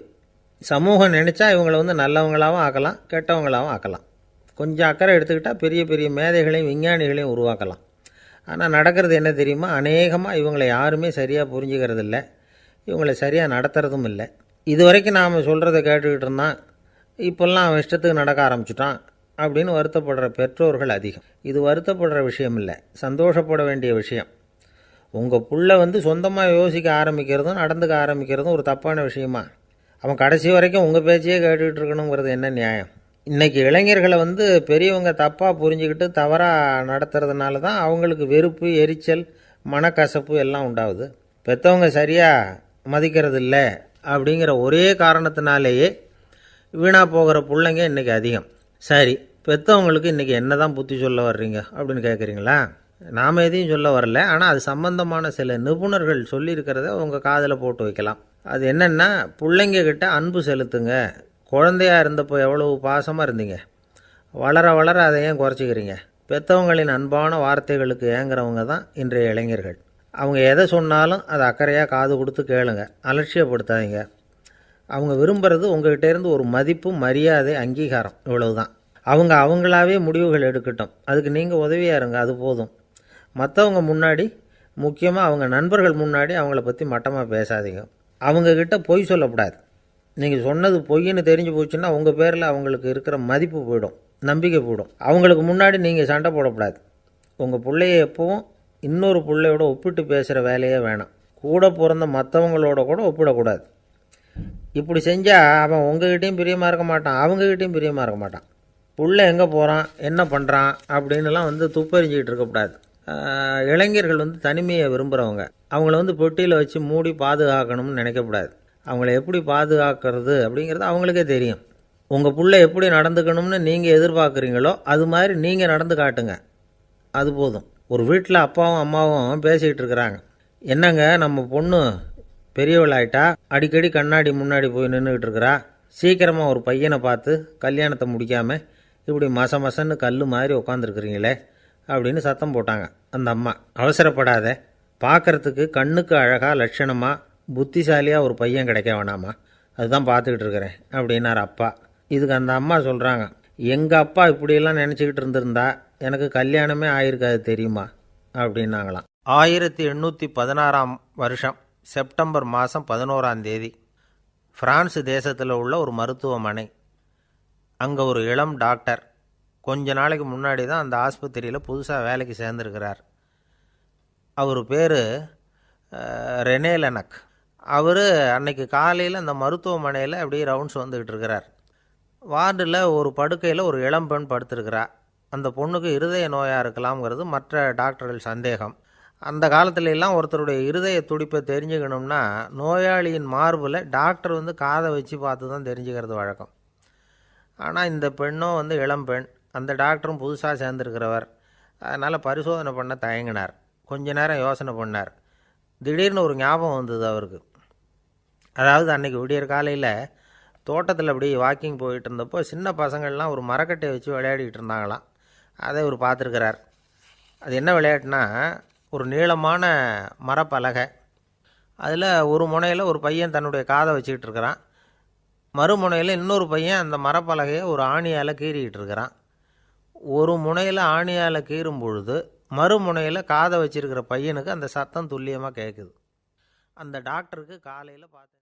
சமூகம் நினச்சா இவங்களை நல்லவங்களாகவும் ஆக்கலாம், கெட்டவங்களாகவும் ஆக்கலாம். கொஞ்சம் அக்கறை எடுத்துக்கிட்டால் பெரிய பெரிய மேதைகளையும் விஞ்ஞானிகளையும் உருவாக்கலாம். ஆனால் நடக்கிறது என்ன தெரியுமா, அநேகமாக இவங்களை யாருமே சரியாக புரிஞ்சுக்கிறது இல்லை, இவங்களை சரியாக நடத்துறதும் இல்லை. இது வரைக்கும் நாம் சொல்கிறத கேட்டுக்கிட்டு இருந்தான், இப்போல்லாம் அவன் இஷ்டத்துக்கு நடக்க ஆரம்பிச்சுட்டான் அப்படின்னு வருத்தப்படுற பெற்றோர்கள் அதிகம். இது வருத்தப்படுற விஷயம் இல்லை, சந்தோஷப்பட வேண்டிய விஷயம். உங்கள் புள்ள சொந்தமாக யோசிக்க ஆரம்பிக்கிறதும் நடந்துக்க ஆரம்பிக்கிறதும் ஒரு தப்பான விஷயமா? அவன் கடைசி வரைக்கும் உங்கள் பேச்சையே கேட்டுக்கிட்டு இருக்கணுங்கிறது என்ன நியாயம்? இன்றைக்கி இளைஞர்களை பெரியவங்க தப்பாக புரிஞ்சுக்கிட்டு தவறாக நடத்துறதுனால தான் அவங்களுக்கு வெறுப்பு, எரிச்சல், மனக்கசப்பு எல்லாம் உண்டாகுது. பெற்றவங்க சரியாக மதிக்கிறது இல்லை அப்படிங்கிற ஒரே காரணத்தினாலேயே வீணாக போகிற பிள்ளைங்க இன்றைக்கி அதிகம். சரி, பெற்றவங்களுக்கு இன்றைக்கி என்ன தான் புத்தி சொல்ல வர்றீங்க அப்படின்னு கேட்குறீங்களா? நாம் எதையும் சொல்ல வரல, ஆனால் அது சம்பந்தமான சில நிபுணர்கள் சொல்லியிருக்கிறத உங்கள் காதில் போட்டு வைக்கலாம். அது என்னென்னா, பிள்ளைங்க கிட்ட அன்பு செலுத்துங்க. குழந்தையாக இருந்தப்போ எவ்வளவு பாசமாக இருந்தீங்க, வளர வளர அதை ஏன் குறைச்சிக்கிறீங்க? பெற்றவங்களின் அன்பான வார்த்தைகளுக்கு ஏங்குறவங்க தான் இன்றைய இளைஞர்கள். அவங்க எதை சொன்னாலும் அதை அக்கறையாக காது கொடுத்து கேளுங்க, அலட்சியப்படுத்தாதீங்க. அவங்க விரும்புகிறது உங்கள்கிட்டேருந்து ஒரு மதிப்பு, மரியாதை, அங்கீகாரம், இவ்வளவுதான். அவங்க அவங்களாவே முடிவுகள் எடுக்கட்டும், அதுக்கு நீங்கள் உதவியாக இருங்க, அது போதும். மற்றவங்க முன்னாடி, முக்கியமாக அவங்க நண்பர்கள் முன்னாடி அவங்கள பற்றி மட்டமாக பேசாதீங்க. அவங்கக்கிட்ட பொய் சொல்லக்கூடாது. நீங்கள் சொன்னது பொய்ன்னு தெரிஞ்சு போச்சுன்னா உங்கள் பேரில் அவங்களுக்கு இருக்கிற மதிப்பு போயிடும், நம்பிக்கை போயிடும். அவங்களுக்கு முன்னாடி நீங்கள் சண்டை போடக்கூடாது. உங்கள் பிள்ளைய எப்பவும் இன்னொரு பிள்ளையோட ஒப்பிட்டு பேசுகிற வேலையே வேணாம். கூட பிறந்த மற்றவங்களோட கூட ஒப்பிடக்கூடாது. இப்படி செஞ்சால் அவன் உங்ககிட்டையும் பிரியமாக இருக்க மாட்டான், அவங்ககிட்டையும் பிரியமாக இருக்க மாட்டான். புள்ள எங்கே போகிறான், என்ன பண்ணுறான் அப்படின்னுலாம் துப்பறிஞ்சிக்கிட்டு இருக்கக்கூடாது. இளைஞர்கள் தனிமையை விரும்புகிறவங்க. அவங்கள பெட்டியில் வச்சு மூடி பாதுகாக்கணும்னு நினைக்கக்கூடாது. அவங்கள எப்படி பாதுகாக்கிறது அப்படிங்கிறது அவங்களுக்கே தெரியும். உங்கள் புள்ள எப்படி நடந்துக்கணும்னு நீங்கள் எதிர்பார்க்குறீங்களோ அது மாதிரி நீங்கள் நடந்து காட்டுங்க, அது போதும். ஒரு வீட்டில் அப்பாவும் அம்மாவும் பேசிக்கிட்டு இருக்கிறாங்க. என்னங்க, நம்ம பொண்ணு பெரியவளாயிட்டா, அடிக்கடி கண்ணாடி முன்னாடி போய் நின்றுக்கிட்டு இருக்கிறா, சீக்கிரமாக ஒரு பையனை பார்த்து கல்யாணத்தை முடிக்காமல் இப்படி மசன்னு கல் மாதிரி உட்காந்துருக்குறீங்களே அப்படின்னு சத்தம் போட்டாங்க அந்த அம்மா. அவசரப்படாத, பார்க்குறதுக்கு கண்ணுக்கு அழகாக லட்சணமாக புத்திசாலியாக ஒரு பையன் கிடைக்க வேணாமா, அதுதான் பார்த்துக்கிட்டு இருக்கிறேன் அப்படின்னார் அப்பா. இதுக்கு அந்த அம்மா சொல்கிறாங்க, எங்கள் அப்பா இப்படியெல்லாம் நினச்சிக்கிட்டு இருந்திருந்தா எனக்கு கல்யாணமே ஆயிருக்காது தெரியுமா அப்படின்னாங்களாம். 1816 வருஷம் செப்டம்பர் மாதம் 11ஆம் தேதி பிரான்ஸ் தேசத்தில் உள்ள ஒரு மருத்துவமனை. அங்கே ஒரு இளம் டாக்டர் கொஞ்ச நாளைக்கு முன்னாடி தான் அந்த ஆஸ்பத்திரியில் புதுசாக வேலைக்கு சேர்ந்துருக்கிறார். அவர் பேர் ரெனே லெனக். அவர் அன்னைக்கு காலையில் அந்த மருத்துவமனையில் அப்படியே ரவுண்ட்ஸ் வந்துக்கிட்டு இருக்கிறார். வார்டில் ஒரு படுக்கையில் ஒரு இளம்பெண் படுத்திருக்கிறா. அந்த பொண்ணுக்கு இருதய நோயாக இருக்கலாம்ங்கிறது மற்ற டாக்டர்கள் சந்தேகம். அந்த காலத்துல எல்லாம் ஒருத்தருடைய இருதய துடிப்பை தெரிஞ்சுக்கணும்னா நோயாளியின் மார்பில் டாக்டர் காதை வச்சு பார்த்து தான் தெரிஞ்சுக்கிறது வழக்கம். ஆனால் இந்த பெண்ணும் இளம்பெண், அந்த டாக்டரும் புதுசாக சேர்ந்துருக்கிறவர். அதனால் பரிசோதனை பண்ண தயங்கினார். கொஞ்ச நேரம் யோசனை பண்ணார். திடீர்னு ஒரு ஞாபகம் வந்தது அவருக்கு. அதாவது அன்றைக்கி விடியற் காலையில் தோட்டத்தில் அப்படி வாக்கிங் போயிட்டு இருந்தப்போ சின்ன பசங்கள்லாம் ஒரு மரக்கட்டையை வச்சு விளையாடிக்கிட்டு இருந்தாங்களாம். அதை இவர் பார்த்துருக்கிறார். அது என்ன விளையாட்டுனா, ஒரு நீளமான மரப்பலகை, அதில் ஒரு முனையில் ஒரு பையன் தன்னுடைய காதை வச்சுக்கிட்டு இருக்கிறான், மறுமுனையில் இன்னொரு பையன் அந்த மரப்பலகையை ஒரு ஆணியால் கீறிக்கிட்டு இருக்கிறான். ஒரு முனையில் ஆணியால் கீறும் பொழுது மறுமுனையில் காதை வச்சிருக்கிற பையனுக்கு அந்த சத்தம் துல்லியமாக கேட்குது. அந்த டாக்டருக்கு காலையில் பார்த்து